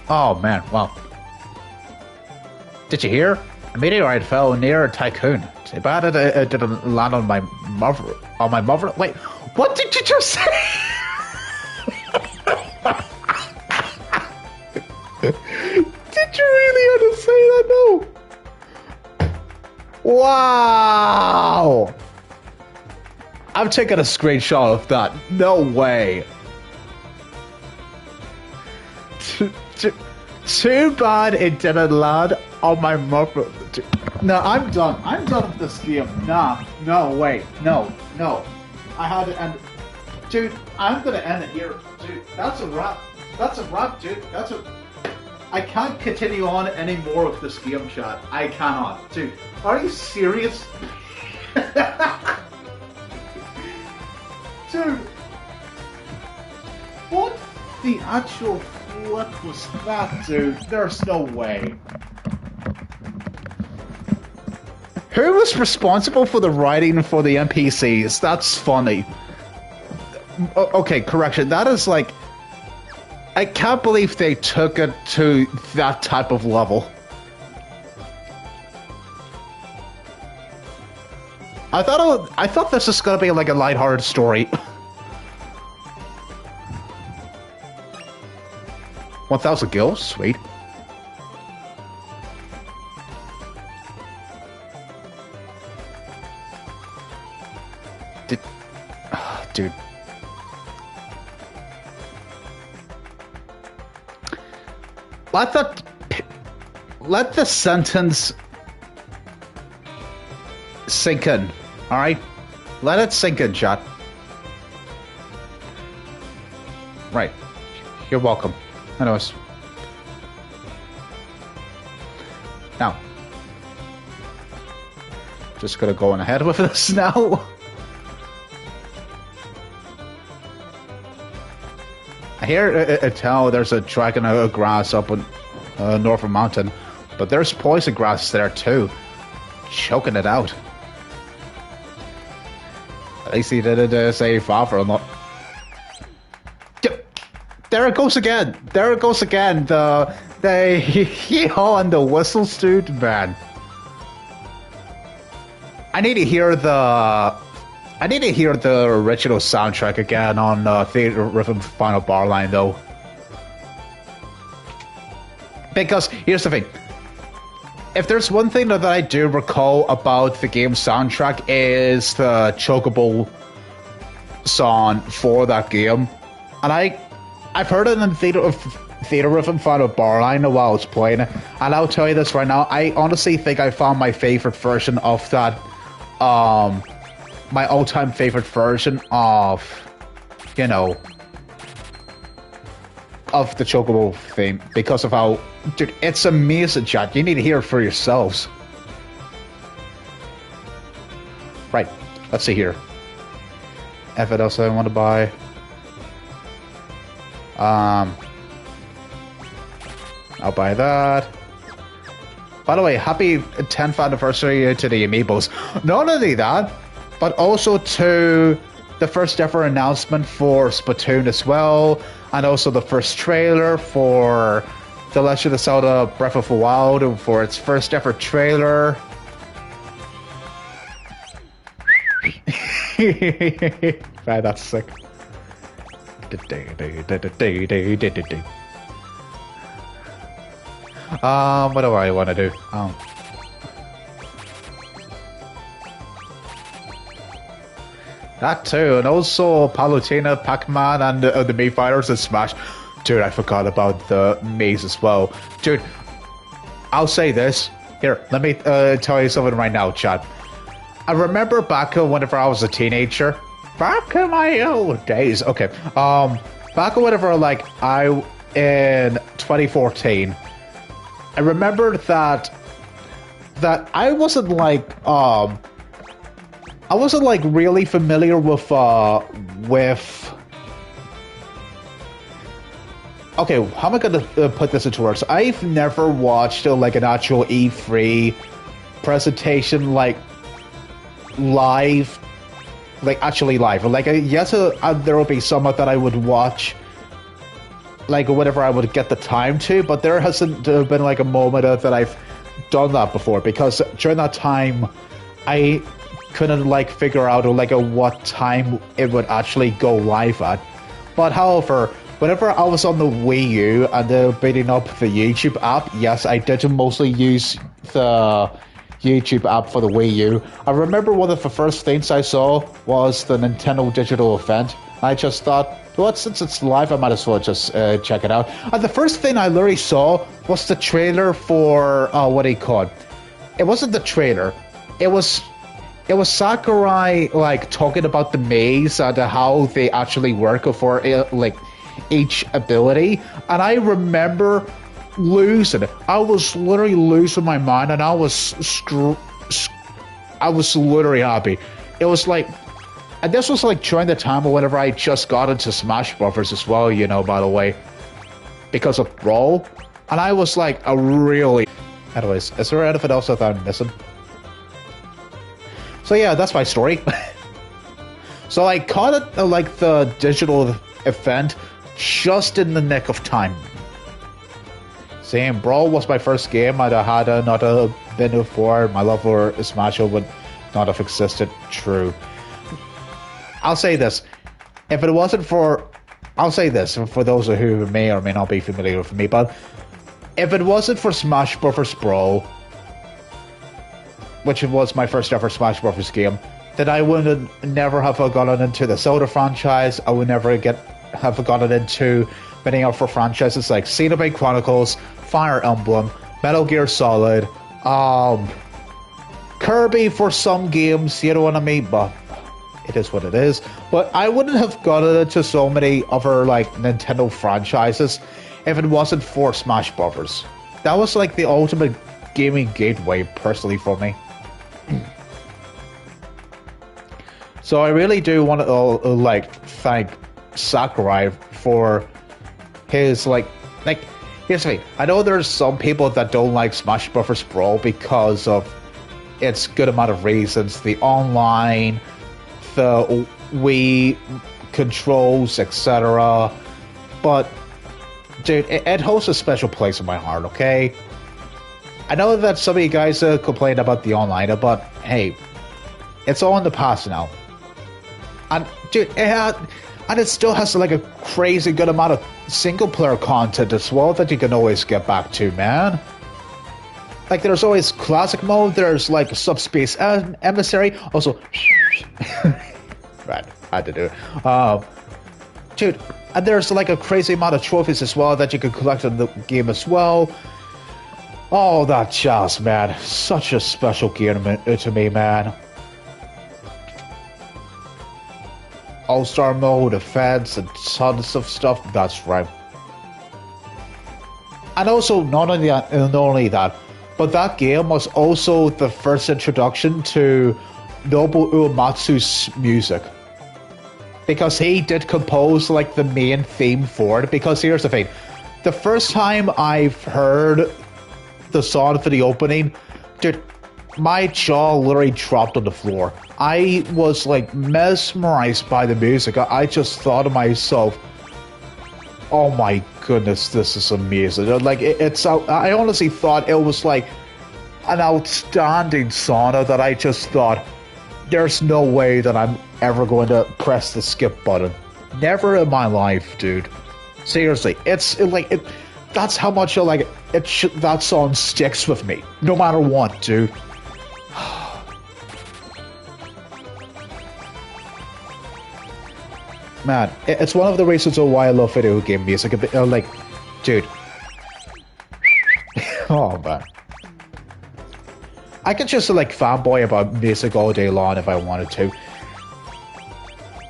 Oh man, wow. Did you hear? A meteorite fell near a tycoon. Too bad it didn't land on my mother. On my mother? Wait, what did you just say? Did you really have to say that? No. Wow. I'm taking a screenshot of that. No way. Too bad it didn't land on my mother. No, I'm done. I'm done with this game. Nah, no, wait, no. I had to end. Dude, I'm gonna end it here. Dude, that's a wrap. That's a wrap, dude. I can't continue on any more with this game, chat. I cannot. Dude, are you serious? Dude, what the actual flip was that, dude? There's no way. Who was responsible for the writing for the NPCs? That's funny. Okay, correction. That is like... I can't believe they took it to that type of level. I thought this was gonna be like a lighthearted story. 1,000 gills? Sweet. Dude. Let the sentence sink in, alright? Let it sink in, chat. Right. You're welcome. Anyways. Now. Just gonna go on ahead with this now. I hear tell there's a dragon grass up on Northern Mountain, but there's poison grass there too, choking it out. At least he didn't say father-in-law. There it goes again. There it goes again. The hee-haw and the whistles, dude. Man, I need to hear the original soundtrack again on Theater Rhythm Final Bar Line, though. Because, here's the thing. If there's one thing that I do recall about the game's soundtrack is the Chocobo song for that game. And I've heard it in theater rhythm fan of Barline while I was playing it, and I'll tell you this right now. I honestly think I found my favorite version of that. My all-time favorite version of, you know, of the Chocobo theme because of how, dude, it's amazing, chat. You need to hear it for yourselves. Right. Let's see here. If it else I want to buy. I'll buy that. By the way, happy 10th anniversary to the Amiibos. Not only that, but also to the first ever announcement for Splatoon as well, and also the first trailer for The Legend of Zelda Breath of the Wild for its first ever trailer. Right, that's sick. What do I want to do? That too, and also Palutena, Pac-Man, and the Mii Fighters and Smash. Dude, I forgot about the maze as well. Dude, I'll say this. Here, let me tell you something right now, chat. I remember back whenever I was a teenager. Back in my old days. Okay. Back whenever, like, in 2014, I remember that I wasn't like really familiar with okay, how am I gonna put this into words? I've never watched like an actual E3 presentation like live, like actually live. Like yes, there will be some that I would watch like whenever I would get the time to, but there hasn't been like a moment that I've done that before, because during that time I couldn't like figure out like what time it would actually go live at. But however, whenever I was on the Wii U and building up the YouTube app, yes, I did mostly use the YouTube app for the Wii U. I remember one of the first things I saw was the Nintendo Digital event. I just thought, well, since it's live, I might as well just check it out. And the first thing I literally saw was the trailer for, what do you call it? It wasn't the trailer. It was Sakurai, like, talking about the maze and how they actually work for, like, each ability. And I remember losing it. I was literally losing my mind, and I was literally happy. It was like, and this was like during the time whenever I just got into Smash Brothers as well, you know, by the way, because of Brawl. And I was like a really... Anyways, is there anything else that I'm missing? So yeah, that's my story. So I caught it like the digital event just in the nick of time. Same, Brawl was my first game. I'd had not been before. My love for Smash would not have existed. True. I'll say this. If it wasn't for... I'll say this for those who may or may not be familiar with me, but if it wasn't for Smash Bros. Brawl, which was my first ever Smash Bros. Game, then I would never have gotten into the Zelda franchise. I would never have gotten into many other franchises like Xenoblade Chronicles, Fire Emblem, Metal Gear Solid, Kirby for some games, you know what I mean? But it is what it is. But I wouldn't have gotten into so many other like Nintendo franchises if it wasn't for Smash Brothers. That was like the ultimate gaming gateway personally for me. So I really do want to like thank Sakurai for his like here's the thing. I know there's some people that don't like Smash Bros. Brawl because of its good amount of reasons, the online, the Wii controls, etc. But dude, it holds a special place in my heart, okay? I know that some of you guys complained about the online, but hey, it's all in the past now. And dude, it still has like a crazy good amount of single player content as well that you can always get back to, man. Like there's always classic mode, there's like subspace emissary, also right, I had to do it. dude, and there's like a crazy amount of trophies as well that you can collect in the game as well. Oh, that jazz, man. Such a special game to me, man. All-Star mode, events, and tons of stuff. That's right. And also, not only that, but that game was also the first introduction to Nobuo Uematsu's music. Because he did compose like the main theme for it. Because here's the thing. The first time I've heard the song for the opening, dude, my jaw literally dropped on the floor. I was like mesmerized by the music. I just thought to myself, oh my goodness, this is amazing. Like I honestly thought it was like an outstanding song that I just thought, there's no way that I'm ever going to press the skip button. Never in my life, dude. Seriously, that's how much that song sticks with me, no matter what, dude. Man, it's one of the reasons why I love video game music. Like, dude. Oh, man. I could just, like, fanboy about music all day long if I wanted to.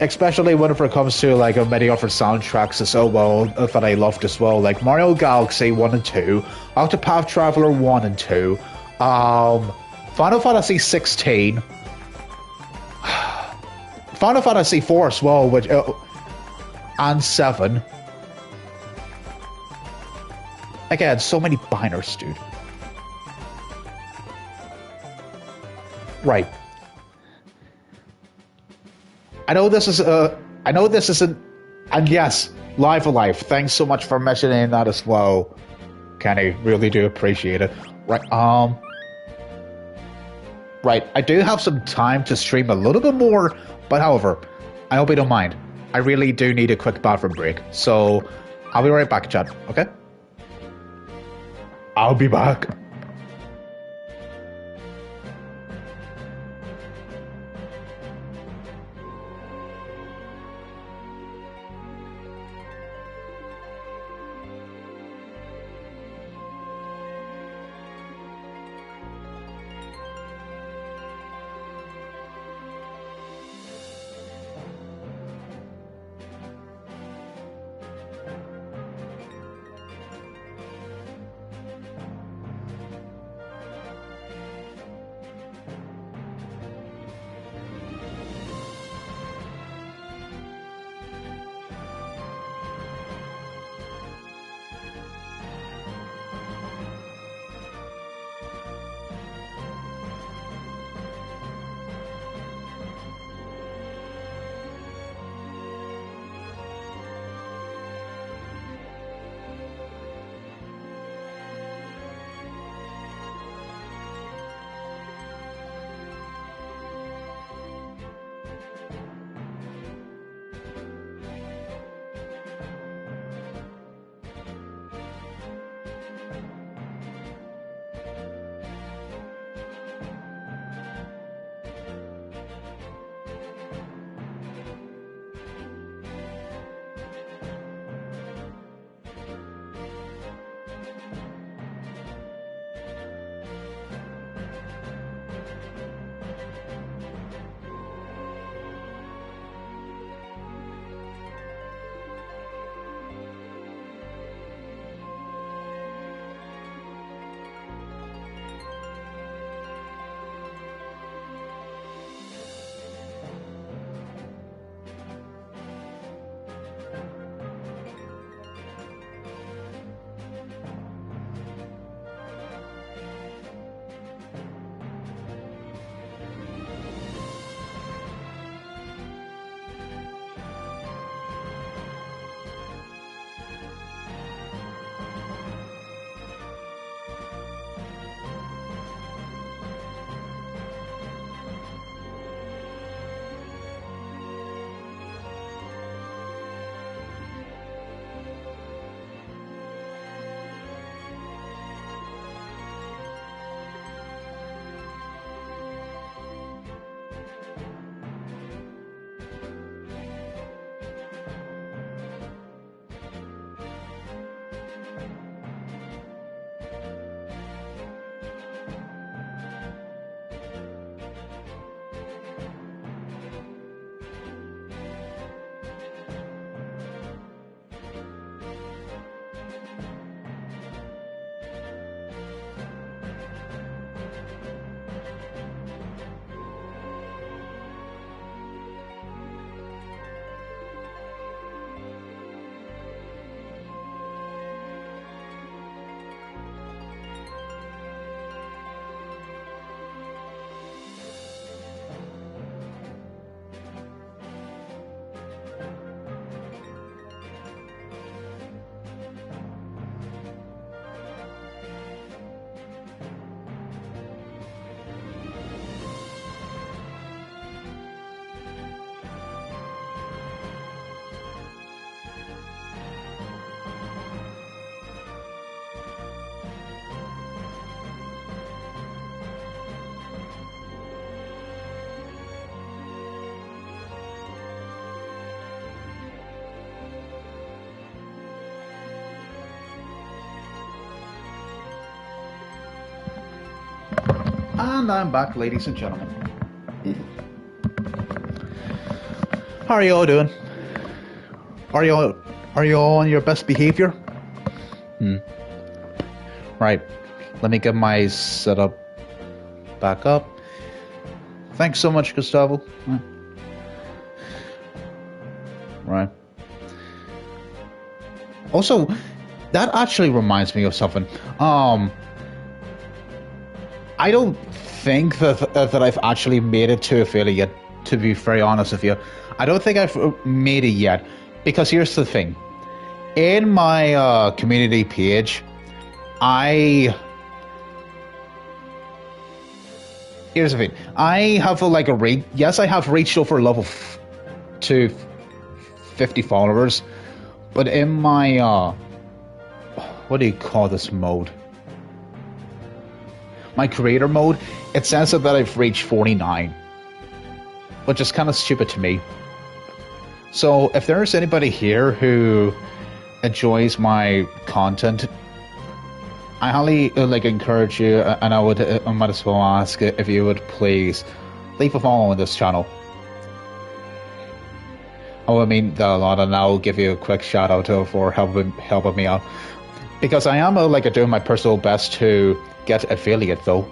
Especially whenever it comes to, like, many other soundtracks as well that I loved as well. Like Mario Galaxy 1 and 2, Octopath Traveler 1 and 2, Final Fantasy 16, Final Fantasy 4 as well, which, and 7. Again, so many binders, dude. Right. I know this isn't, and yes, Live Alive. Thanks so much for mentioning that as well, Kenny. Really do appreciate it. Right. Right. I do have some time to stream a little bit more, but however, I hope you don't mind. I really do need a quick bathroom break, so I'll be right back, chat. Okay? I'll be back. And I'm back, ladies and gentlemen. How are you all doing? Are you all on your best behavior? Right. Let me get my setup back up. Thanks so much, Gustavo. Right. Also, that actually reminds me of something. I don't think that I've actually made it to affiliate, to be very honest with you. I don't think I've made it yet. Because here's the thing. In my community page, here's the thing. I have a rate. Yes, I have reached over level to 50 followers. But in my, what do you call this mode? My creator mode, it says that I've reached 49. Which is kind of stupid to me. So if there's anybody here who enjoys my content, I highly encourage you, and I might as well ask if you would please leave a follow on this channel. Oh, I mean that a lot, and I'll give you a quick shout out for helping me out, because I am doing my personal best to get affiliate though.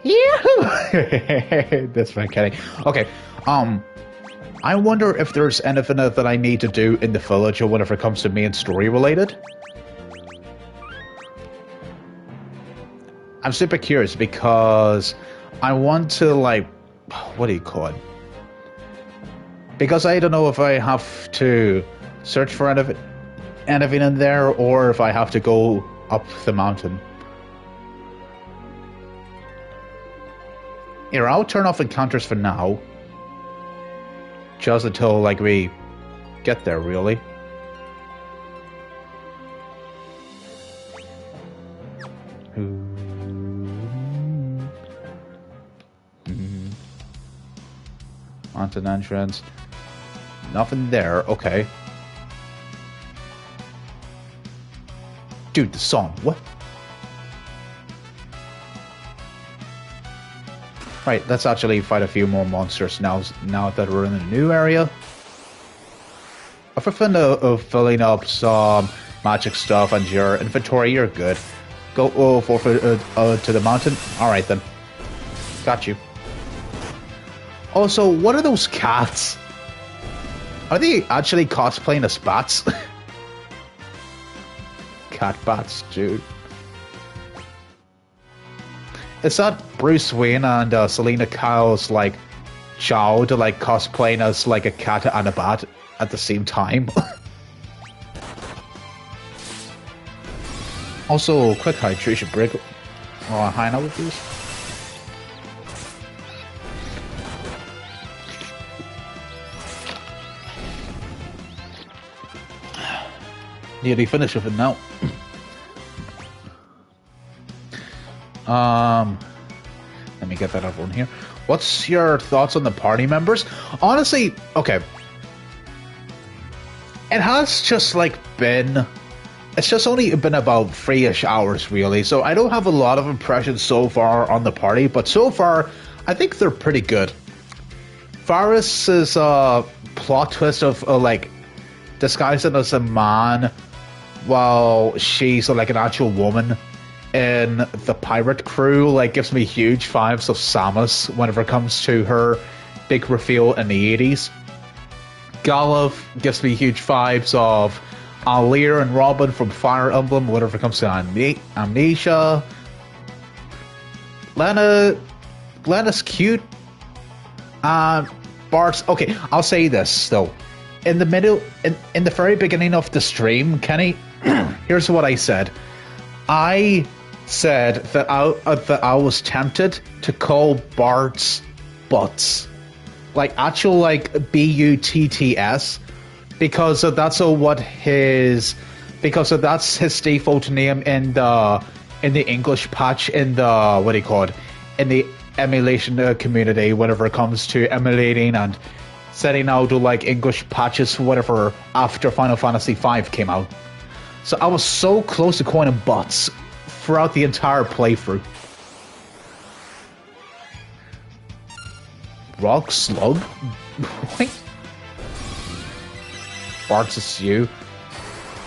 Yeah, that's my kidding. Okay, I wonder if there's anything that I need to do in the village or whenever it comes to main story related. I'm super curious because I want to what do you call it? Because I don't know if I have to search for anything in there or if I have to go up the mountain. Here, I'll turn off encounters for now. Just until, we get there, really. Mountain entrance. Nothing there, okay. Dude, the song, what? Right, let's actually fight a few more monsters now that we're in a new area. If we're filling up some magic stuff and your inventory, you're good. Go to the mountain. Alright then. Got you. Also, what are those cats? Are they actually cosplaying as bats? Cat bats, dude. Is that Bruce Wayne and Selena Kyle's child cosplaying as a cat and a bat at the same time? Also, quick hydration break. Oh, high now with these. Nearly finished with it now. Let me get that up on here. What's your thoughts on the party members? Honestly, okay. It has just been... It's just only been about 3-ish hours, really. So I don't have a lot of impressions so far on the party. But so far, I think they're pretty good. Varus's plot twist of, disguising as a man while she's, an actual woman in the pirate crew, gives me huge vibes of Samus whenever it comes to her big reveal in the 80s. Galuf gives me huge vibes of Alir and Robin from Fire Emblem whenever it comes to Amnesia. Lena's cute. Bart's... Okay, I'll say this, though. In the very beginning of the stream, Kenny, here's what I said. I said that I was tempted to call Bart's butts. Actual BUTTS, because that's his default name in the English patch in the in the emulation community whenever it comes to emulating and setting out English patches whatever after Final Fantasy V came out. So I was so close to calling him butts throughout the entire playthrough. Rock Slug? What? Barks is you.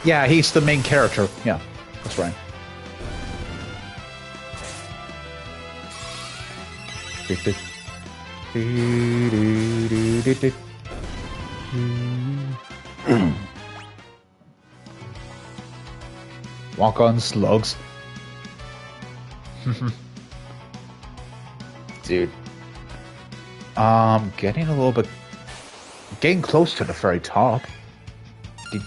Yeah, he's the main character. Yeah, that's right. Walk on slugs. Dude. Getting a little bit... Getting close to the very top. Do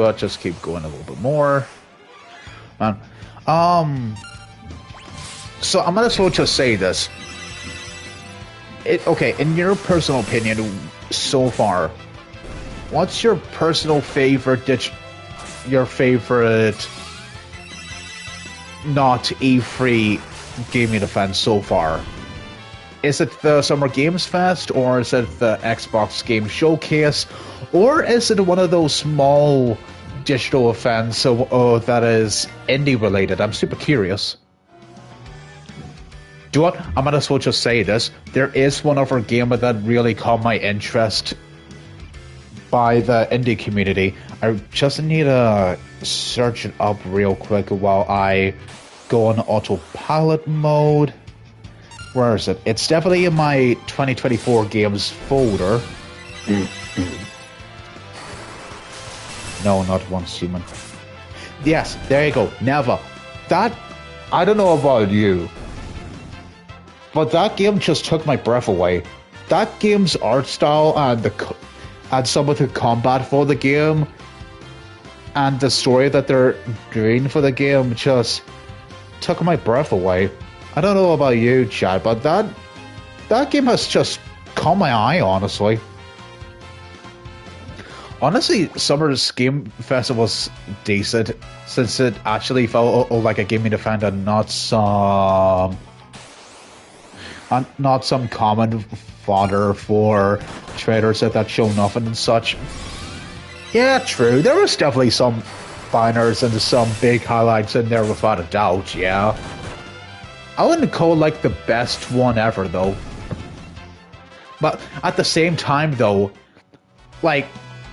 I just keep going a little bit more? Man. So I'm gonna sort of just say this. Okay, in your personal opinion, so far, what's your personal favorite your favorite not E3 gaming event so far? Is it the Summer Games Fest, or is it the Xbox Game Showcase, or is it one of those small digital events that is indie related? I'm super curious. Do you know what? I might as well just say this. There is one other game that really caught my interest by the indie community. I just need to search it up real quick while I go on autopilot mode. Where is it? It's definitely in my 2024 games folder. No, not Once Human. Yes, there you go. Never. That, I don't know about you, but that game just took my breath away. That game's art style and some of the combat for the game and the story that they're doing for the game just took my breath away. I don't know about you, Chad, but that game has just caught my eye, honestly. Honestly, Summer's Game Festival was decent, since it actually felt like a gaming event and not some common fodder for traders that show nothing and such. Yeah, true. There was definitely some bangers and some big highlights in there without a doubt, yeah. I wouldn't call it like the best one ever, though. But at the same time, though, like,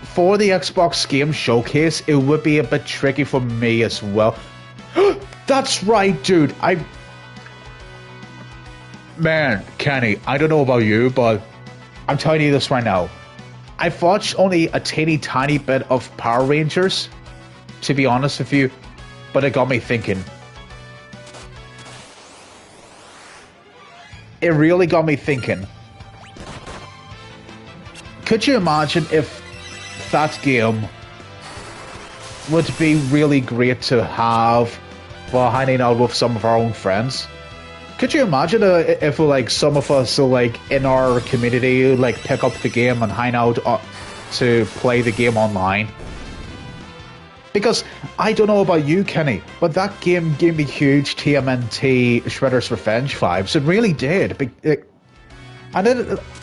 for the Xbox Game Showcase, it would be a bit tricky for me as well. That's right, dude. Man, Kenny, I don't know about you, but I'm telling you this right now. I've watched only a teeny tiny bit of Power Rangers, to be honest with you, but it got me thinking. It really got me thinking. Could you imagine if that game would be really great to have while hanging out with some of our own friends? Could you imagine if like some of us like in our community like pick up the game and hang out to play the game online? Because I don't know about you, Kenny, but that game gave me huge TMNT Shredder's Revenge vibes. It really did. And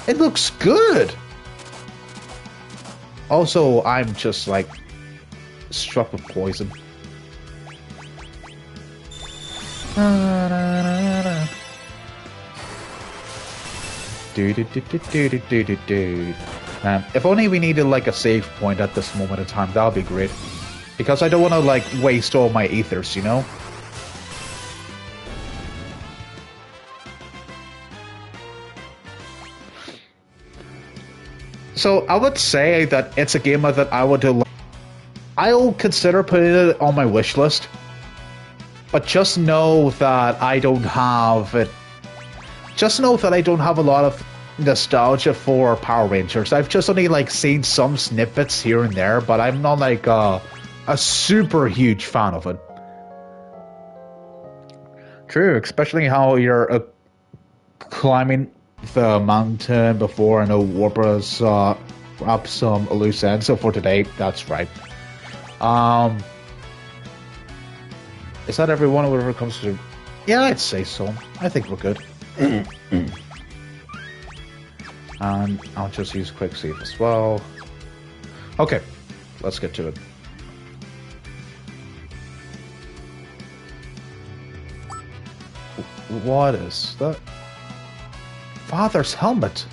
it looks good. Also, I'm just like struck with poison. If only we needed like a save point at this moment in time, that would be great. Because I don't want to like waste all my ethers, you know? So I would say that it's a game that I would do. I'll consider putting it on my wish list. But just know that I don't have it. Just know that I don't have a lot of nostalgia for Power Rangers. I've just only like seen some snippets here and there, but I'm not like a super huge fan of it. True, especially how you're climbing the mountain before I know Warbra's up some loose ends. So for today, that's right. Is that everyone whenever it comes to... Yeah, I'd say so. I think we're good. And I'll just use quick save as well. Okay, let's get to it. What is that? Father's helmet.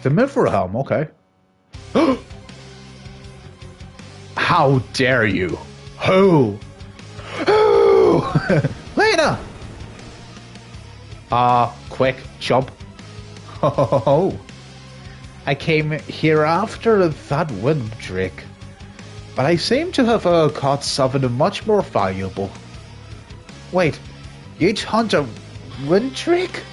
The Mithra helm, okay. How dare you? Who? Who? Lena! Quick, jump. Oh, I came here after that wind trick, but I seem to have caught something much more valuable. Wait, you'd hunt a wind trick?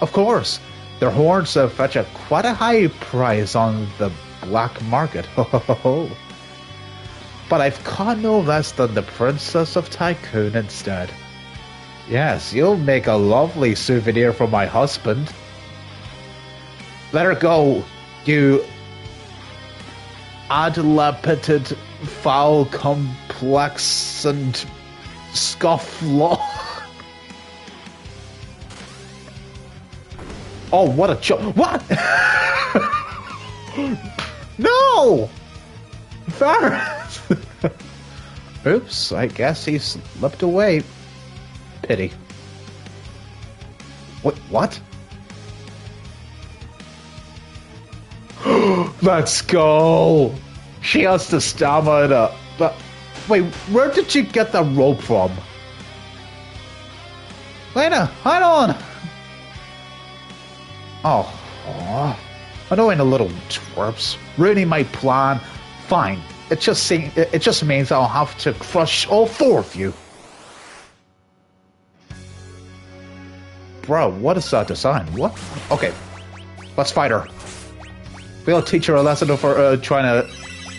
Of course, their horns fetch quite a high price on the black market. But I've caught no less than the Princess of Tycoon instead. Yes, you'll make a lovely souvenir for my husband. Let her go, you adlapated, foul, complex, and scofflaw. Oh, what a joke. What? No! Ferris! Oops, I guess he slipped away. Pity. What? Let's go! She has the stamina. But wait, where did you get the rope from? Lena, hold on! Oh, annoying the little twerps. Ruining my plan. Fine. It just means I'll have to crush all four of you. Bro, what is that design? What? Okay, let's fight her. We'll teach her a lesson for trying to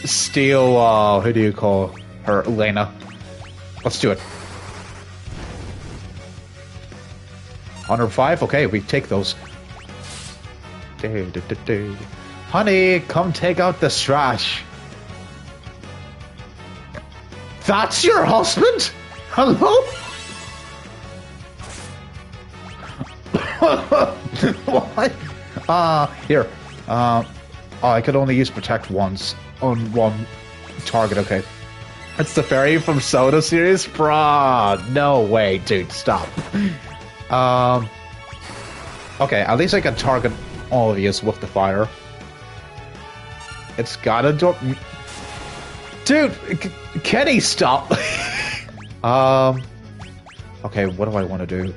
steal, who do you call her? Lena. Let's do it. 105? Okay, we take those. Honey, come take out the trash. That's your husband? Hello? What? Here. Oh, I could only use protect once on one target. Okay. It's the fairy from Soda series? Bruh. No way, dude. Stop. Okay, at least I can target all of these with the fire. It's gotta do... Dude, Kenny, stop! Okay, what do I want to do?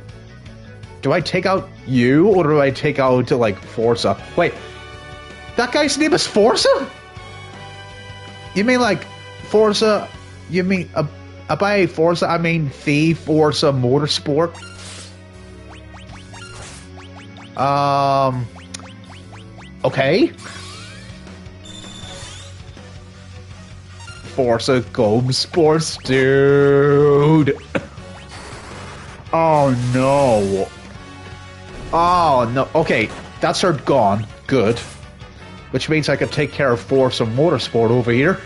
Do I take out you, or do I take out, like, Forza? Wait, that guy's name is Forza? You mean, like, Forza... You mean, by Forza, I mean the Forza Motorsport? Okay. Forza Gome Sports, dude. Oh no. Oh no. Okay, that's her gone. Good. Which means I can take care of Forza Motorsport over here.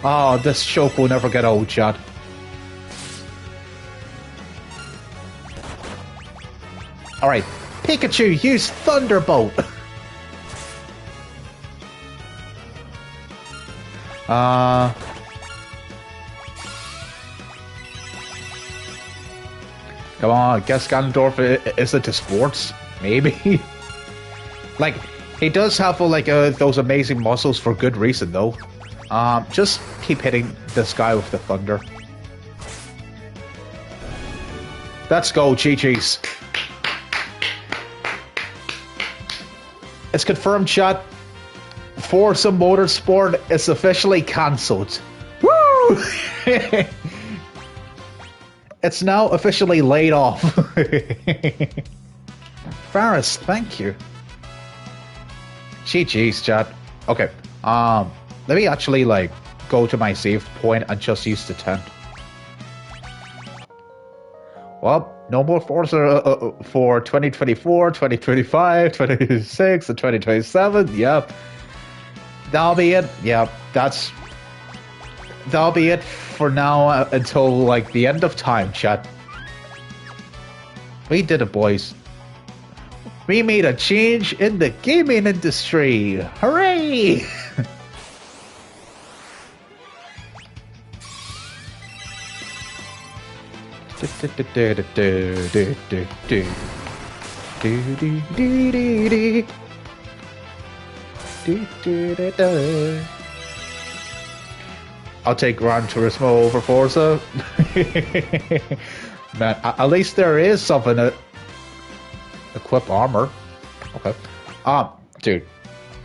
Oh, this joke will never get old, Chad. Alright, Pikachu, use Thunderbolt! Come on, guess Ganondorf is into sports? Maybe? Like, he does have, like, those amazing muscles for good reason, though. Just keep hitting this guy with the thunder. Let's go, Chi-Chi's. It's confirmed, chat. Forza Motorsport is officially cancelled. Woo! It's now officially laid off. Faris, thank you. GG's, chat. Okay, let me actually, like, go to my save point and just use the tent. Well, no more Forza for 2024, 2025, 2026, and 2027. Yep. That'll be it. Yep, that'll be it for now until like the end of time, chat. We did it, boys. We made a change in the gaming industry. Hooray! I'll take Gran Turismo over Forza. Man, at least there is something to equip armor. Okay. Dude.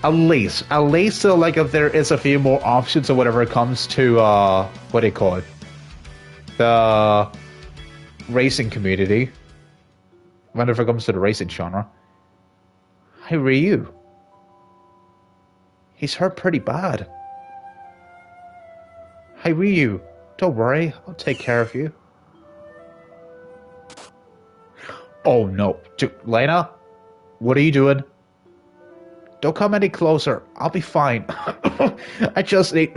At least like if there is a few more options or whatever it comes to what do you call it? The racing community. Whenever it comes to the racing genre. Hey Ryu. He's hurt pretty bad. Hey Ryu, don't worry, I'll take care of you. Oh no. Dude, Lena? What are you doing? Don't come any closer. I'll be fine. I just need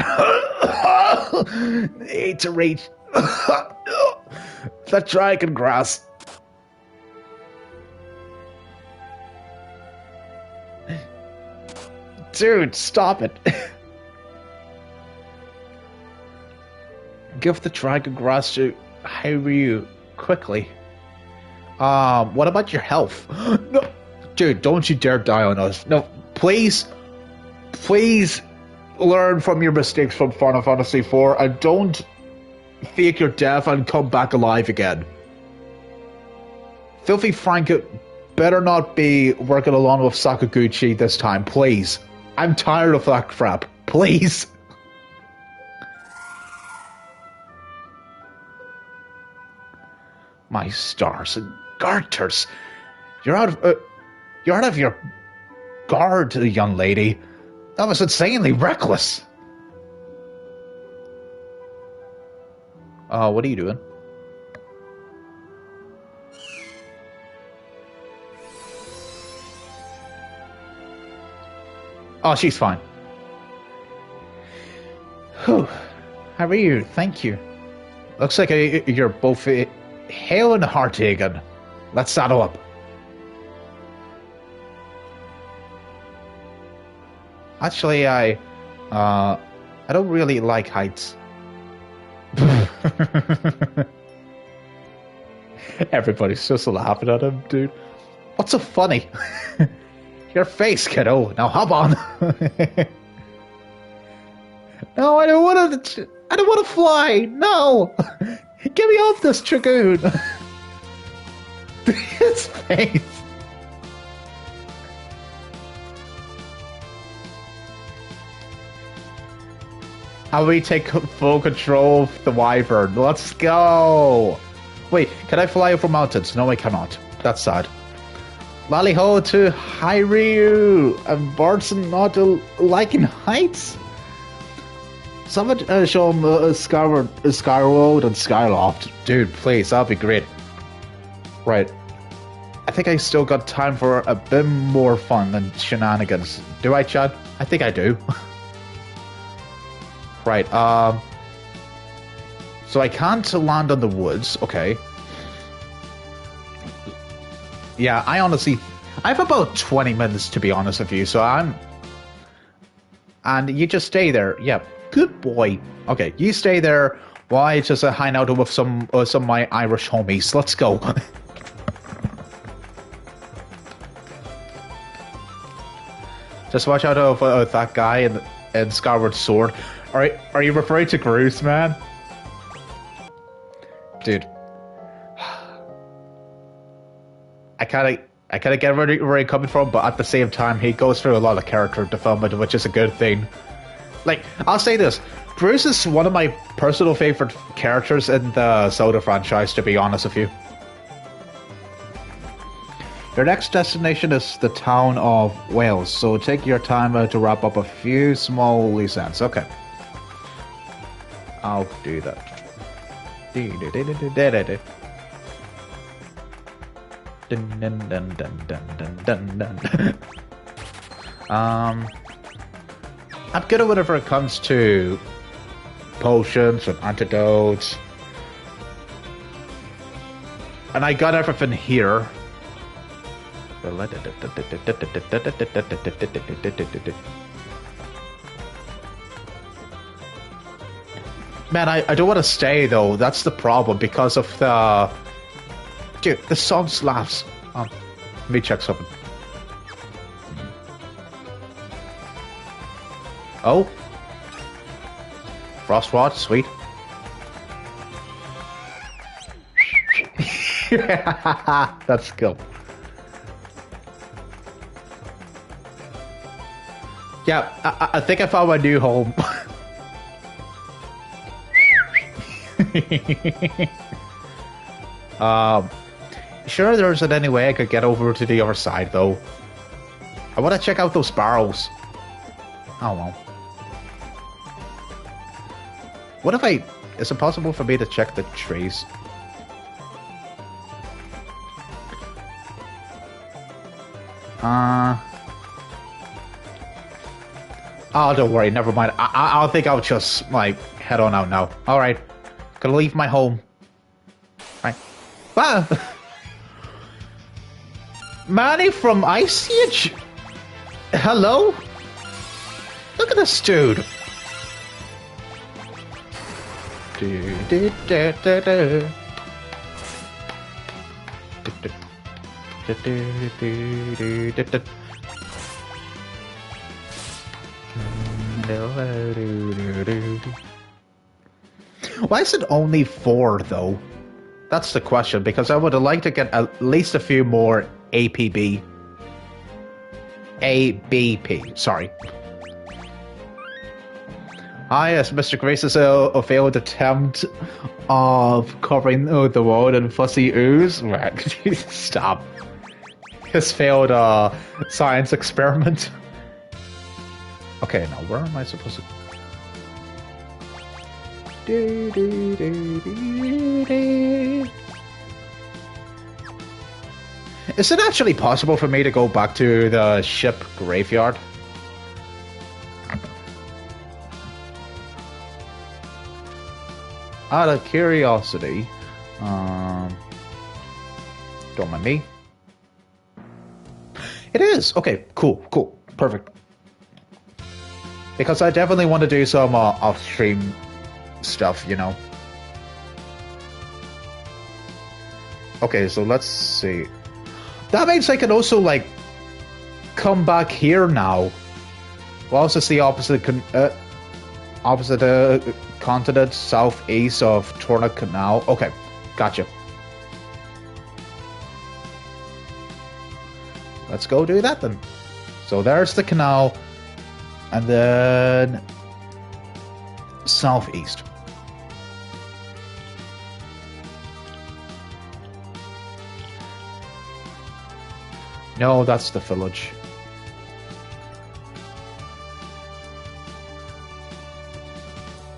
to reach the dragon grass. Dude, stop it. Give the dragon grass to Ryu quickly. What about your health? No, dude, don't you dare die on us. No, please learn from your mistakes from Final Fantasy IV and don't fake your death and come back alive again. Filthy Frank better not be working along with Sakaguchi this time, please. I'm tired of that crap. Please. My stars and garters. You're out of your guard, young lady. That was insanely reckless. What are you doing? Oh, she's fine. Whew. How are you? Thank you. Looks like you're both hale and hearty again. Let's saddle up. Actually, I don't really like heights. Everybody's just laughing at him, dude. What's so funny? Your face, kiddo. Now hop on. No, I don't want to fly. No, get me off this dragoon. His face. How we take full control of the wyvern? Let's go. Wait, can I fly over mountains? No, I cannot. That's sad. Lally ho to Ryu and Barton not liking heights. Someone show him Skyward and Skyloft. Dude, please, that'd be great. Right. I think I still got time for a bit more fun than shenanigans. Do I, Chad? I think I do. Right, so I can't land on the woods, okay. Yeah, I have about 20 minutes to be honest with you, so and you just stay there. Yeah, good boy. Okay, you stay there while I just hang out with some of my Irish homies. Let's go. Just watch out of that guy and Skyward Sword. Are you referring to Groose, man? Dude. I kinda get where you're coming from, but at the same time, he goes through a lot of character development, which is a good thing. Like, I'll say this. Groose is one of my personal favorite characters in the Zelda franchise, to be honest with you. Your next destination is the town of Wales, so take your time to wrap up a few small loose ends. Okay. I'll do that. I'm good at whenever it comes to potions and antidotes. And I got everything here. Man, I don't want to stay though. That's the problem because of the... Dude, the song slaps. Let me check something. Oh. Frost rod, sweet. That's cool. Yeah, I think I found my new home. Sure, there isn't any way I could get over to the other side, though. I want to check out those barrels. Oh, well. What if I... Is it possible for me to check the trees? Oh, don't worry, never mind. I think I'll just, like, head on out now. Alright. Gonna leave my home. Right. Ah! Manny from Ice Age? Hello? Look at this dude. Why is it only 4 though? That's the question, because I would have liked to get at least a few more ABP, sorry. Ah yes, Mr. Grace's a failed attempt of covering the world in fussy ooze. Right, stop. His failed science experiment. Okay, now where am I supposed to... Is it actually possible for me to go back to the ship graveyard? Out of curiosity, don't mind me. It is! Okay, cool, perfect. Because I definitely want to do some off-stream stuff, you know. Okay, so let's see. That means I can also, like, come back here now. Well, it's just the opposite continent, southeast of Torna Canal. Okay, gotcha. Let's go do that then. So there's the canal, and then southeast. No, that's the village.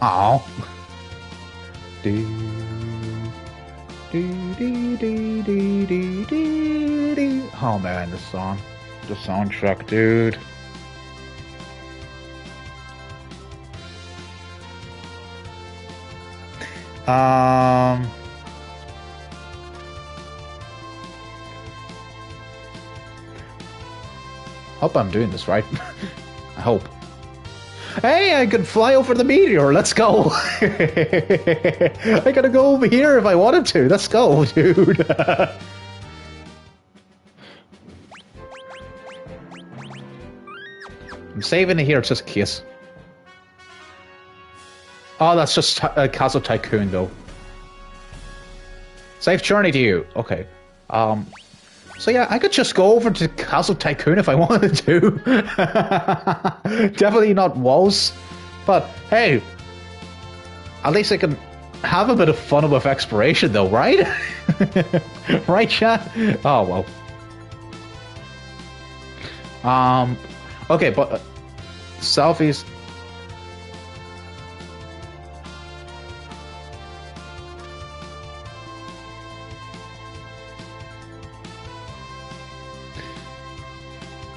Oh. Oh man, the song. The soundtrack, dude. Hope I'm doing this right. I hope. Hey, I can fly over the meteor. Let's go. I gotta go over here if I wanted to. Let's go, dude. I'm saving it here just in case. Oh, that's just Castle Tycoon, though. Safe journey to you. Okay. So yeah, I could just go over to Castle Tycoon if I wanted to. Definitely not walls. But hey, at least I can have a bit of fun with exploration though, right? Right, chat? Oh, well. Okay, but southeast...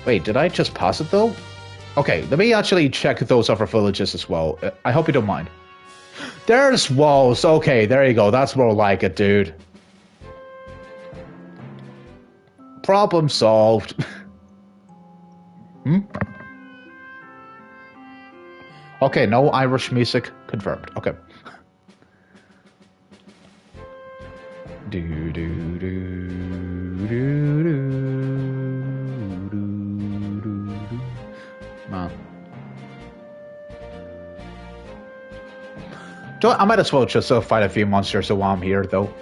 Wait, did I just pass it though? Okay, let me actually check those other villages as well. I hope you don't mind. There's walls. Okay, there you go. That's more like it, dude. Problem solved. Okay, no Irish music confirmed. Okay. Do do do do do do do. Man. I might as well just fight a few monsters while I'm here, though.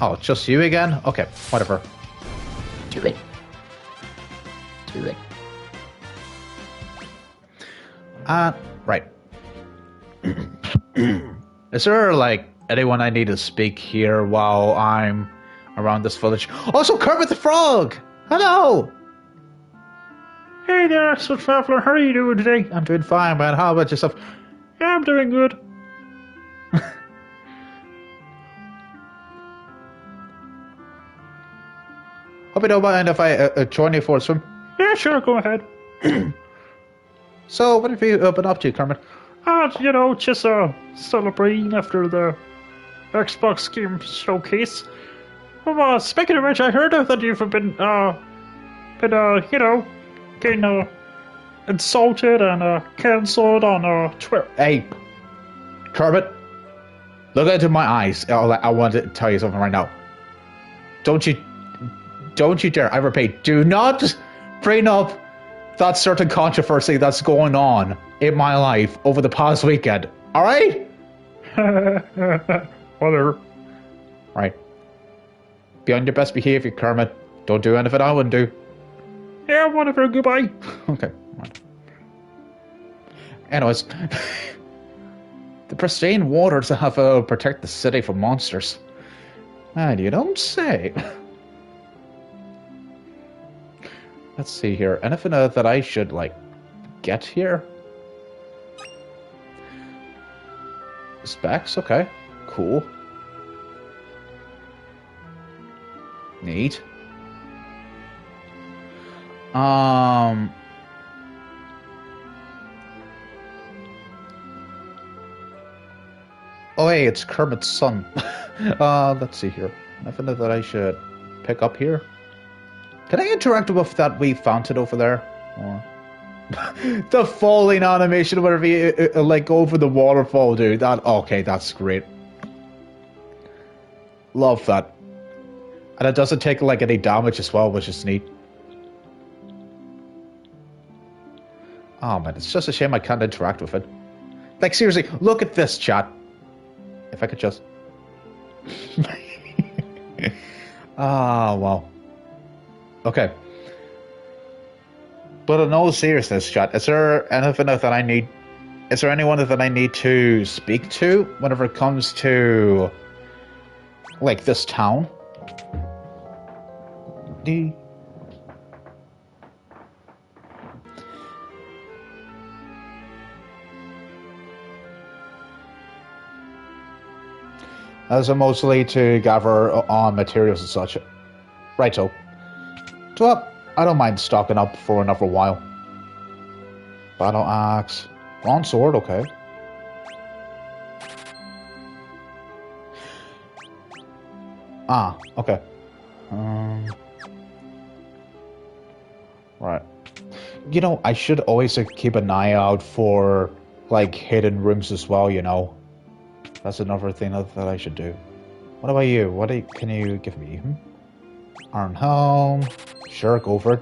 Oh, just you again? Okay, whatever. Do it. Do it. Right. Is there, like, anyone I need to speak here while I'm around this village? Also, Kermit the Frog! Hello! Hey there, so Traveler, how are you doing today? I'm doing fine, man. How about yourself? Yeah, I'm doing good. Hope you don't mind if I join you for a swim. Yeah, sure, go ahead. So, what have you been up to, Kermit? You know, just celebrating after the Xbox game showcase. Well, speaking of which, I heard that you've been you know, getting insulted and cancelled on Twitter. Hey, Kermit, look into my eyes. I want to tell you something right now. Don't you dare, I repeat, do not bring up that certain controversy that's going on in my life over the past weekend. Alright? Whatever. Right. Be on your best behavior, Kermit. Don't do anything I wouldn't do. Yeah, whatever, goodbye. Okay. Right. Anyways, the pristine waters have protect the city from monsters. And you don't say. Let's see here. Anything that I should, like, get here? Specs? Okay. Cool. Neat. Oh, hey, it's Kermit's son. Let's see here. Nothing that I should pick up here. Can I interact with that wee fountain over there? Or the falling animation, whenever you like go over the waterfall, dude. Okay, that's great. Love that. And it doesn't take like any damage as well, which is neat. Oh man, it's just a shame I can't interact with it. Like seriously, look at this, chat. If I could just... Ah, well. Okay. But in all seriousness, chat, is there anything that I need... Is there anyone that I need to speak to whenever it comes to... like, this town? As a mostly to gather on materials and such. Righto. So, I don't mind stocking up for another while. Battle axe. Long sword, okay. Ah, okay. Right. You know, I should always keep an eye out for, like, hidden rooms as well, you know. That's another thing that I should do. What about you? Can you give me? Iron Helm. Sure, go for it.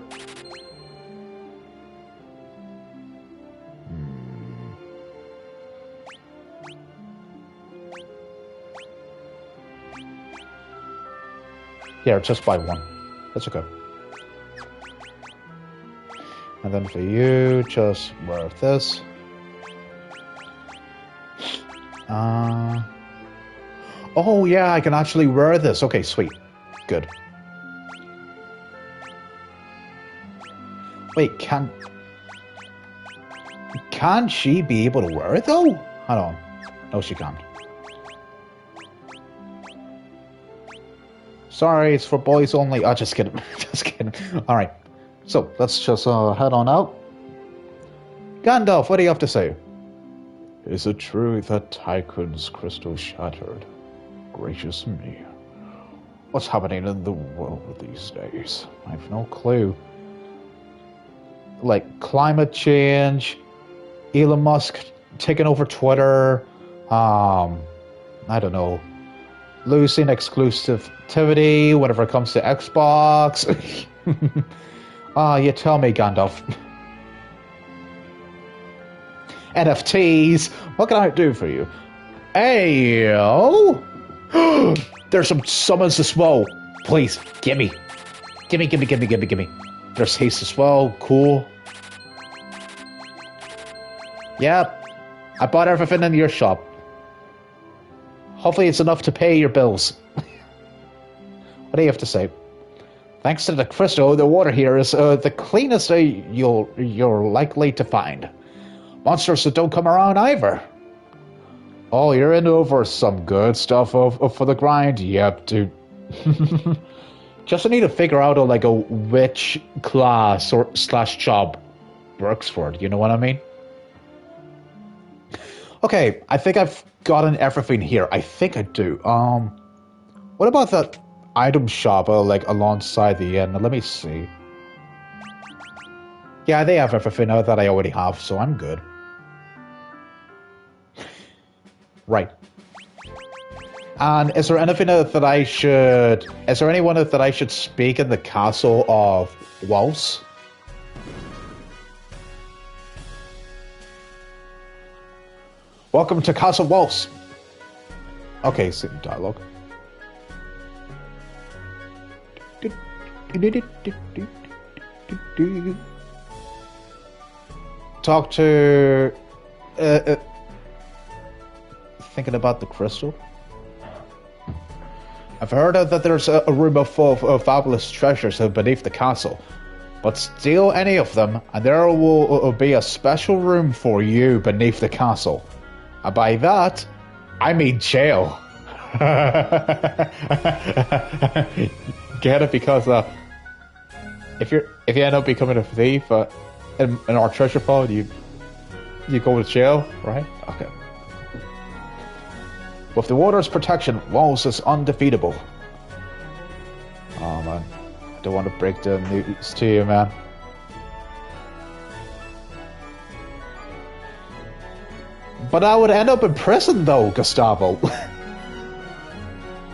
Yeah, just buy one. That's okay. And then for you, just wear this. Oh yeah, I can actually wear this. Okay, sweet. Good. Wait, can she be able to wear it though? Hold on. No, she can't. Sorry, it's for boys only. Oh, just kidding. Just kidding. Alright. So, let's just head on out. Gandalf, what do you have to say? Is it true that Tycoon's crystal shattered? Gracious me. What's happening in the world these days? I've no clue. Like climate change, Elon Musk taking over Twitter, I don't know, losing exclusivity whenever it comes to Xbox. You tell me, Gandalf. NFTs, what can I do for you? Ayo! There's some summons to swell. Please, gimme. Gimme. There's haste to swell, cool. Yep, I bought everything in your shop. Hopefully it's enough to pay your bills. What do you have to say? Thanks to the crystal, the water here is the cleanest you're likely to find. Monsters that don't come around either. Oh, you're in over some good stuff for the grind? Yep, dude. Just need to figure out which class or / job works for it, you know what I mean? Okay, I think I've gotten everything here. I think I do. What about that item shop alongside the inn? Let me see. Yeah, they have everything that I already have, so I'm good. Right. And is there anything that I should... Is there anyone that I should speak in the castle of Waltz? Welcome to Castle Waltz. Okay, same dialogue. Talk to... thinking about the crystal? I've heard that there's a room full of fabulous treasures beneath the castle. But steal any of them, and there will be a special room for you beneath the castle. And by that, I mean jail. Get it? Because if you end up becoming a thief in our treasure vault, you go to jail, right? Okay. With the water's protection, Waltz is undefeatable. Oh man, I don't want to break the news to you, man. But I would end up in prison though, Gustavo. The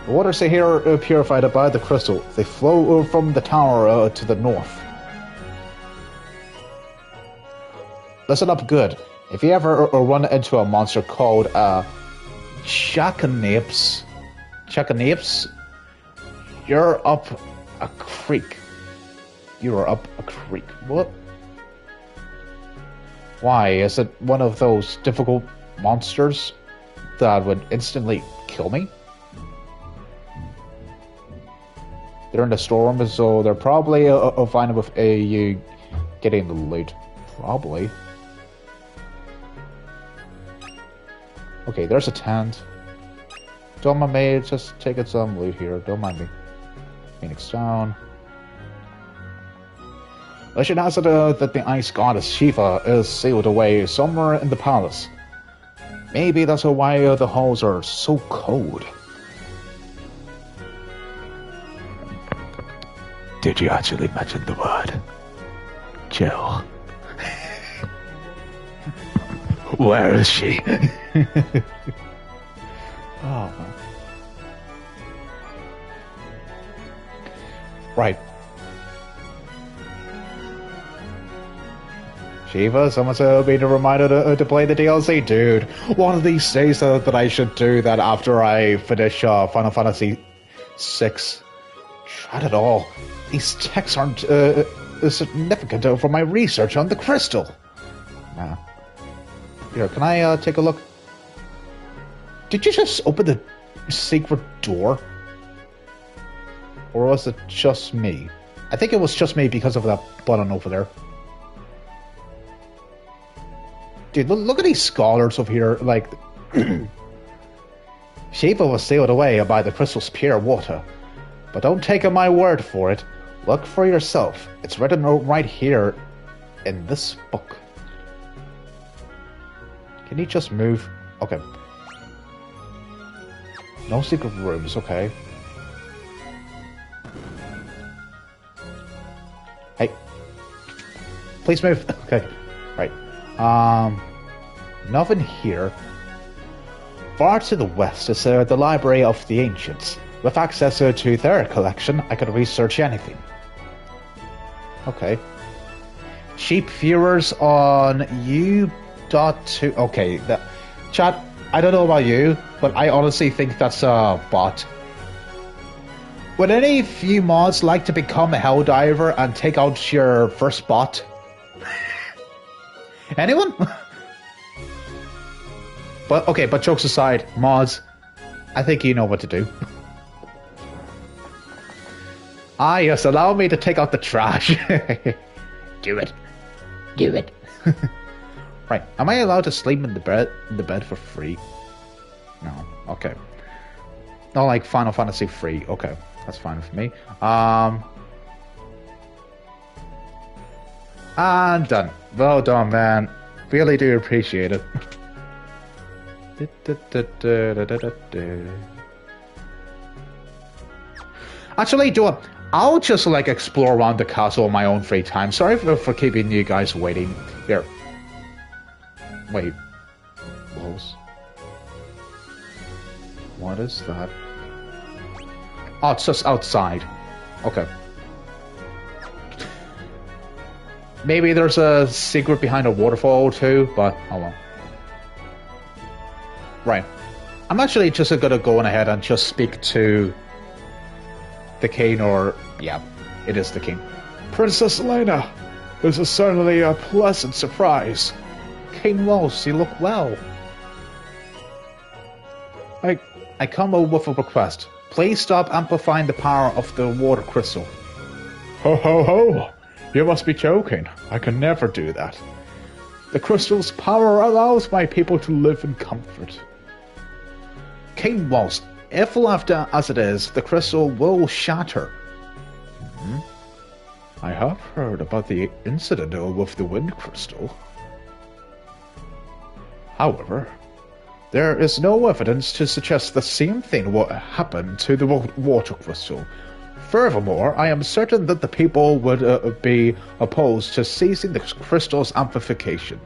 waters here are purified by the crystal. They flow from the tower to the north. Listen up good. If you ever run into a monster called Chakanapes, you're up a creek. You are up a creek. What? Why? Is it one of those difficult monsters that would instantly kill me? They're in the storm, so they're probably fine with you getting the loot. Probably. Okay, there's a tent. Don't mind me, just taking some loot here. Don't mind me. Phoenix down. Legend has it that the ice goddess Shiva is sealed away somewhere in the palace. Maybe that's why the halls are so cold. Did you actually mention the word Jill? Where is she? Oh. Right. Shiva, someone's been reminded to play the DLC, dude. One of these days that I should do that after I finish Final Fantasy VI. Tried it all. These texts aren't significant for my research on the crystal. Nah. Here, can I take a look? Did you just open the secret door? Or was it just me? I think it was just me because of that button over there. Dude, look at these scholars over here, like... Shiva was sealed away by the crystal's pure water. But don't take my word for it. Look for yourself. It's written right here in this book. Can you just move? Okay. No secret rooms, okay. Hey. Please move. Okay. Right. Nothing here. Far to the west is the Library of the Ancients. With access to their collection, I could research anything. Okay. Cheap viewers on U.2. Okay, chat, I don't know about you, but I honestly think that's a bot. Would any of you mods like to become a Helldiver and take out your first bot? Anyone? But jokes aside, mods, I think you know what to do. Ah, yes, allow me to take out the trash. Do it. Do it. Right, am I allowed to sleep in the bed for free? No, okay. Not like Final Fantasy free. Okay, that's fine with me. And done. Well done, man. Really do appreciate it. Actually, I'll just like explore around the castle on my own free time. Sorry for keeping you guys waiting. Here. Wait. What is that? Oh, it's just outside. Okay. Maybe there's a secret behind a waterfall too, but oh well. Right. I'm actually just gonna go on ahead and just speak to the king, or yeah, it is the king. Princess Elena, this is certainly a pleasant surprise. King Walsh, you look well. I come with a request. Please stop amplifying the power of the water crystal. Ho ho ho! You must be joking. I can never do that. The crystal's power allows my people to live in comfort. King Walsh, if left as it is, the crystal will shatter. I have heard about the incident with the wind crystal. However, there is no evidence to suggest the same thing will happen to the water crystal. Furthermore, I am certain that the people would be opposed to seizing the crystal's amplification.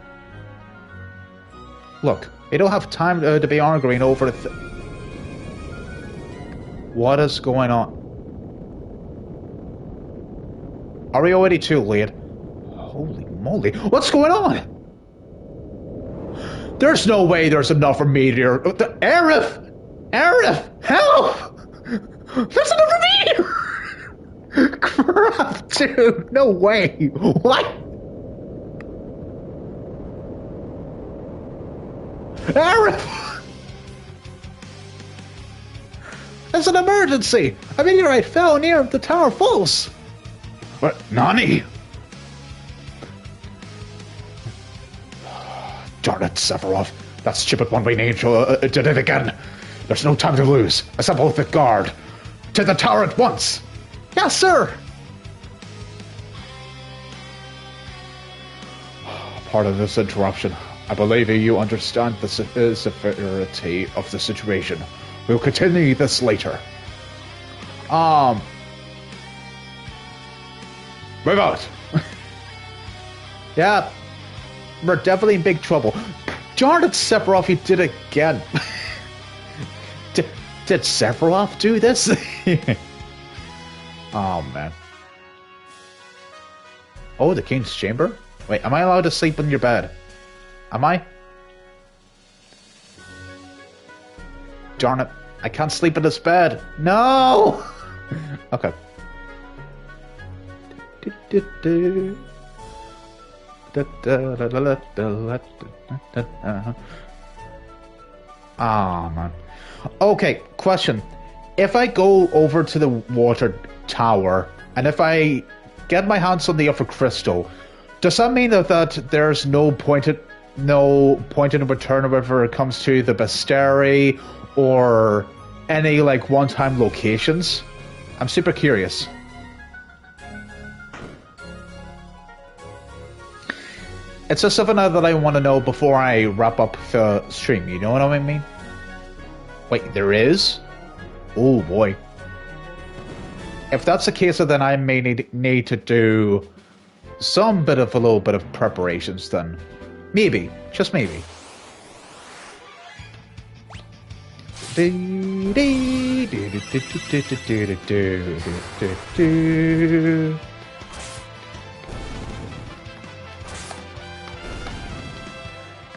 Look, we don't have time to be arguing over What is going on? Are we already too late? Holy moly, what's going on? There's no way there's another meteor. Aerith! Aerith! Help! There's another meteor! Crap, dude, no way. What? Aerith! There's an emergency! A meteorite fell near the Tower Falls! What? Nani? Darn it, Sephiroth. That stupid one-winged angel did it again. There's no time to lose. Assemble the guard. To the tower at once. Yes, sir. Pardon this interruption. I believe you understand the severity of the situation. We'll continue this later. Move out. Yeah. We're definitely in big trouble. Darn it, Sephiroth, you did it again. Did Sephiroth do this? Oh, man. Oh, the King's Chamber? Wait, am I allowed to sleep in your bed? Am I? Darn it. I can't sleep in this bed. No! Okay. Ah, man. Okay, question. If I go over to the water tower, and if I get my hands on the upper crystal, does that mean that there's no point in return whenever it comes to the Basteri or any like one-time locations? I'm super curious. It's just something that I want to know before I wrap up the stream, you know what I mean? Wait, there is? Oh boy. If that's the case, then I may need to do a little bit of preparations then. Maybe, just maybe.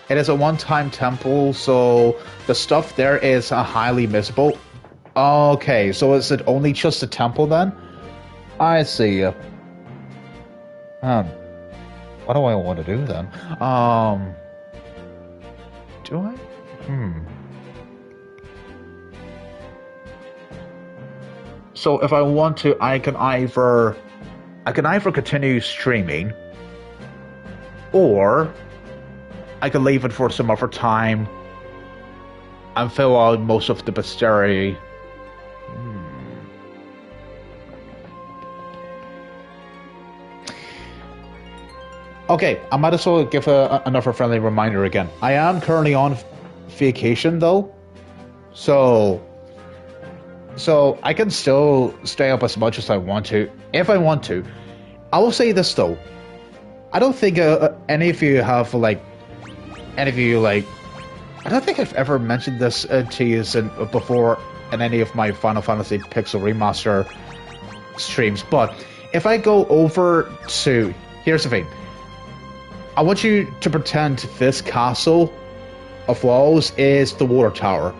It is a one-time temple, so the stuff there is highly missable. Okay, so is it only just a temple then? I see. What do I want to do then? Do I? So if I want to, I can either continue streaming, or I can leave it for some other time and fill out most of the bestiary. Okay, I might as well give another friendly reminder again. I am currently on vacation though, so I can still stay up as much as I want to, if I want to. I will say this though, I don't think any of you have I don't think I've ever mentioned this to you before in any of my Final Fantasy Pixel Remaster streams, but if I go over to, here's the thing, I want you to pretend this castle of walls is the water tower.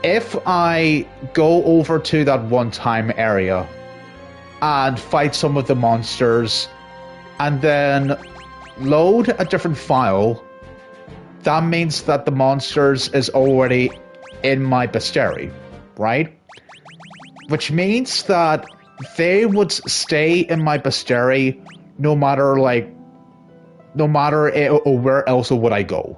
If I go over to that one-time area and fight some of the monsters and then load a different file, that means that the monsters is already in my bestiary, right? Which means that they would stay in my bestiary no matter where else would I go.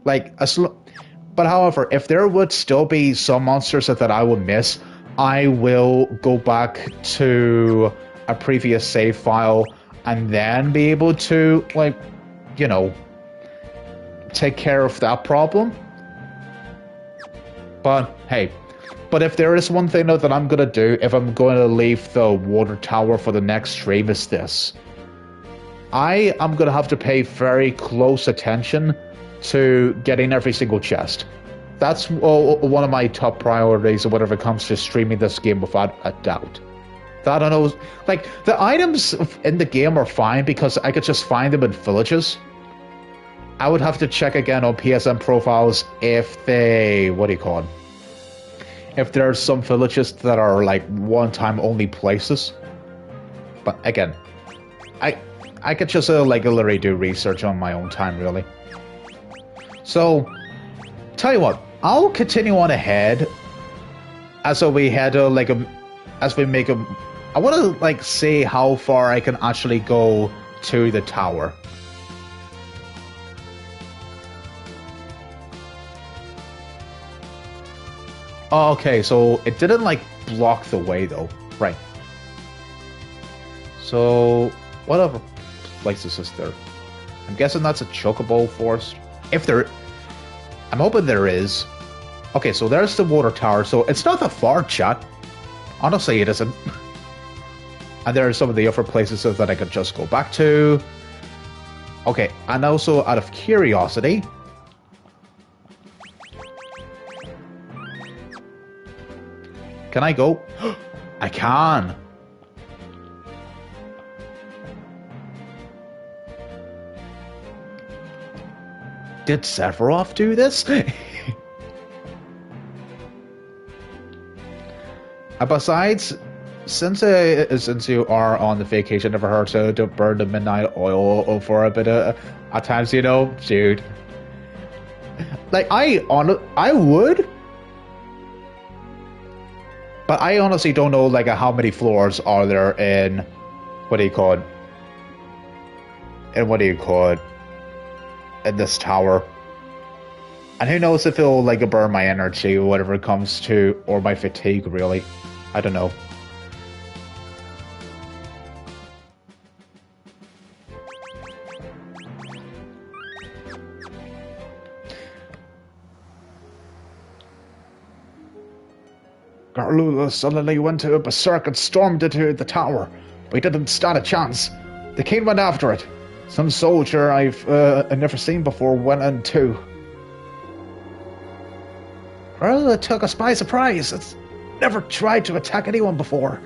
But however, if there would still be some monsters that I would miss, I will go back to a previous save file and then be able to, take care of that problem. But hey, if there is one thing that I'm gonna do if I'm going to leave the water tower for the next stream is this. I am going to have to pay very close attention to getting every single chest. That's one of my top priorities whenever it comes to streaming this game without a doubt. That I know, the items in the game are fine because I could just find them in villages. I would have to check again on PSN profiles if they, if there's some villages that are one-time only places. But again, I could just literally do research on my own time, really. So, tell you what, I'll continue on ahead as we head as we make a. I want to see how far I can actually go to the tower. Okay, so it didn't block the way though, right? So, what other places is there? I'm guessing that's a chocobo forest. I'm hoping there is. Okay, so there's the water tower. So it's not that far, chat. Honestly, it isn't. And there are some of the other places that I could just go back to. Okay, and also out of curiosity, can I go? I can. Did Sephiroth do this? Besides, since you are on the vacation, never hurt to burn the midnight oil for a bit at times, dude. I would, but I honestly don't know how many floors are there in in this tower. And who knows if it'll burn my energy or whatever it comes to, or my fatigue, really. I don't know. Garlula suddenly went to a berserk and stormed into the tower. We didn't stand a chance. The king went after it. Some soldier I've never seen before went in too. Garlula took us by surprise. It's never tried to attack anyone before.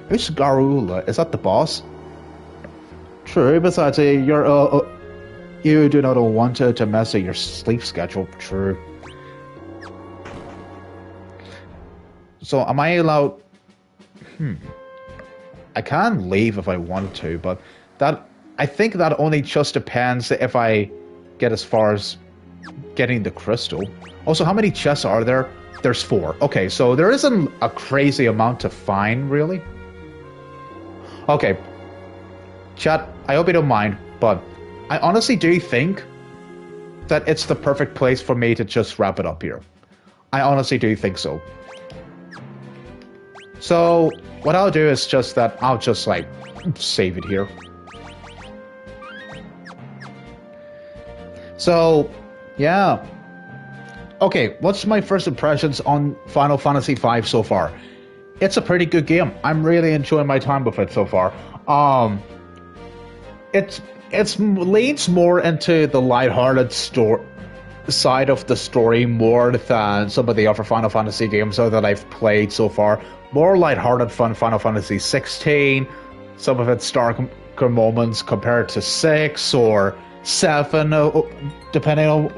Who's Garlula? Is that the boss? True, besides, you do not want to mess with your sleep schedule. True. So, am I allowed... I can leave if I want to, but I think that only just depends if I get as far as getting the crystal. Also, how many chests are there? There's 4. Okay, so there isn't a crazy amount to find, really. Okay. Chat, I hope you don't mind, but I honestly do think that it's the perfect place for me to just wrap it up here. I honestly do think so. So, what I'll do is just that I'll just, like, save it here. So, yeah. Okay, what's my first impressions on Final Fantasy V so far? It's a pretty good game. I'm really enjoying my time with it so far. It leans more into the lighthearted side of the story more than some of the other Final Fantasy games that I've played so far. More lighthearted fun Final Fantasy 16, some of its darker moments compared to 6 or 7, depending on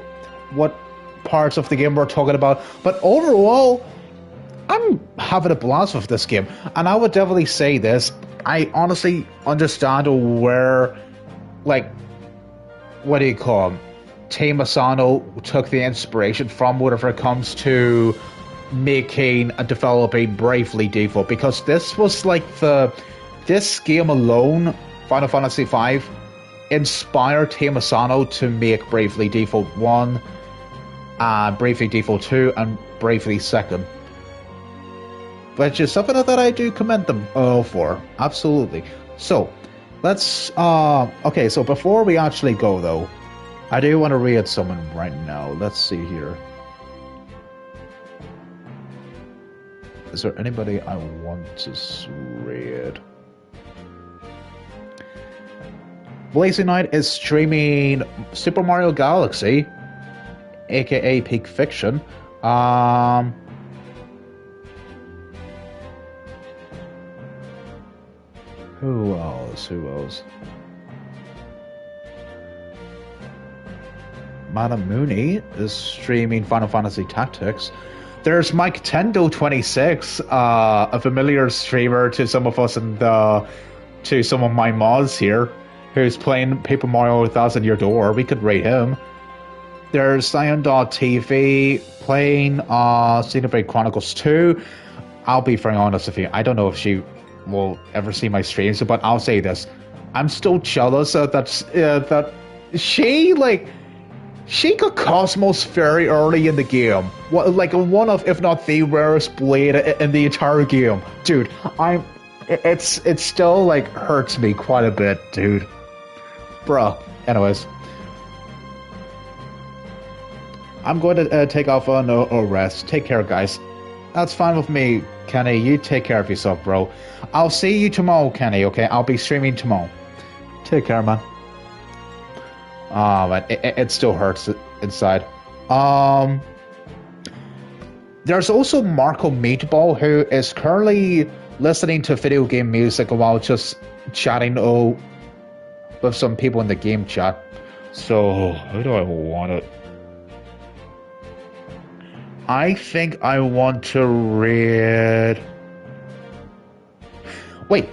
what parts of the game we're talking about. But overall, I'm having a blast with this game. And I would definitely say this, I honestly understand where, like, what do you call them? Team Asano took the inspiration from whenever it comes to making and developing Bravely Default, because this was like this game alone, Final Fantasy V, inspired Team Asano to make Bravely Default 1, Bravely Default 2, and Bravely 2nd. Which is something that I do commend them for, absolutely. So, let's, okay, so before we actually go though, I do want to read someone right now. Let's see here. Is there anybody I want to read? Blazing Knight is streaming Super Mario Galaxy, aka Peak Fiction. Who else? Madam Mooney is streaming Final Fantasy Tactics. There's Mike Tendo26, a familiar streamer to some of us and to some of my mods here, who's playing Paper Mario 1000 Year Door. We could rate him. There's Zion.TV playing Xenoblade Chronicles 2. I'll be very honest with you, I don't know if she will ever see my streams, but I'll say this. I'm still jealous that she got Cosmos very early in the game. Like one of, if not the rarest blade in the entire game. Dude, it still like hurts me quite a bit, dude. Bruh. Anyways. I'm going to take off on a rest. Take care, guys. That's fine with me, Kenny. You take care of yourself, bro. I'll see you tomorrow, Kenny, okay? I'll be streaming tomorrow. Take care, man. Oh, man, it still hurts inside. There's also Marco Meatball, who is currently listening to video game music while just chatting with some people in the game chat. So, how do I want it? I think I want to read... Wait,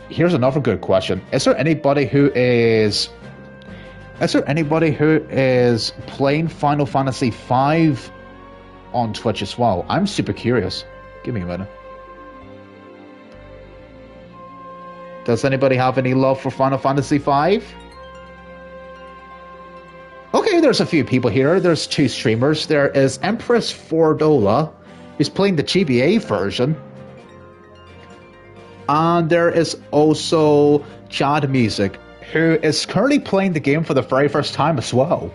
here's another good question. Is there anybody who is playing Final Fantasy V on Twitch as well? I'm super curious. Give me a minute. Does anybody have any love for Final Fantasy V? Okay, there's a few people here. There's 2 streamers. There is Empress Fordola, who's playing the GBA version. And there is also Chad Music, who is currently playing the game for the very first time as well.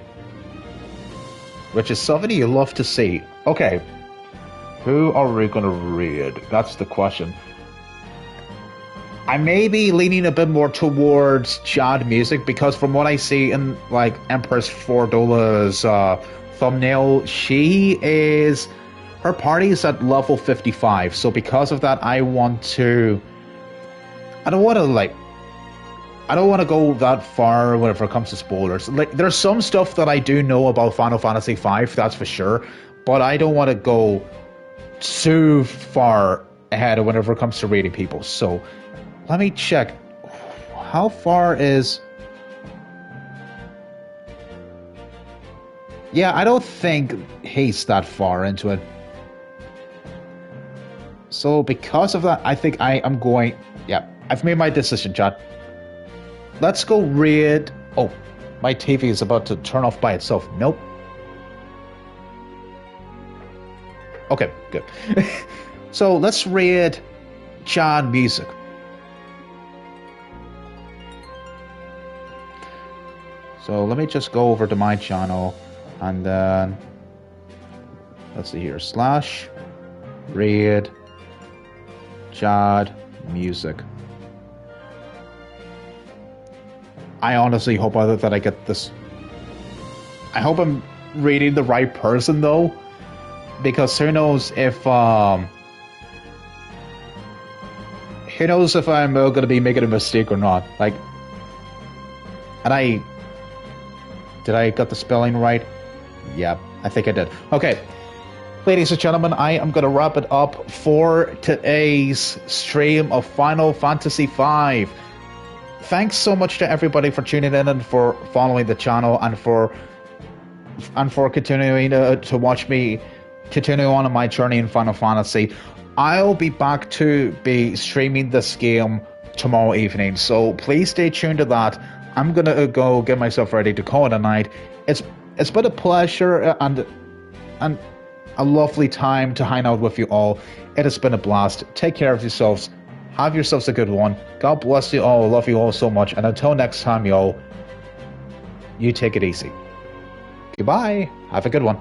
Which is something you love to see. Okay. Who are we gonna raid? That's the question. I may be leaning a bit more towards Chad Music because from what I see in like Empress Fordola's thumbnail, her party is at level 55. So because of that, I don't want to go that far whenever it comes to spoilers. Like, there's some stuff that I do know about Final Fantasy V, that's for sure, but I don't want to go too far ahead whenever it comes to rating people. So let me check. How far is... Yeah, I don't think he's that far into it. So because of that, I think I am going... Yeah, I've made my decision, chat. Let's go raid... Oh, my TV is about to turn off by itself. Nope. Okay, good. So let's raid Chad Music. So let me just go over to my channel and then let's see here, / raid Chad Music. I honestly hope that I get this. I hope I'm rating the right person though, because who knows if I'm going to be making a mistake or not. Like, and did I get the spelling right? Yeah, I think I did. Okay, ladies and gentlemen, I am going to wrap it up for today's stream of Final Fantasy V. Thanks so much to everybody for tuning in and for following the channel and for continuing to watch me continue on my journey in Final Fantasy. I'll be back to be streaming this game tomorrow evening, so please stay tuned to that. I'm gonna go get myself ready to call it a night. It's been a pleasure and a lovely time to hang out with you all. It has been a blast. Take care of yourselves. Have yourselves a good one. God bless you all. Love you all so much. And until next time, y'all, you take it easy. Goodbye. Have a good one.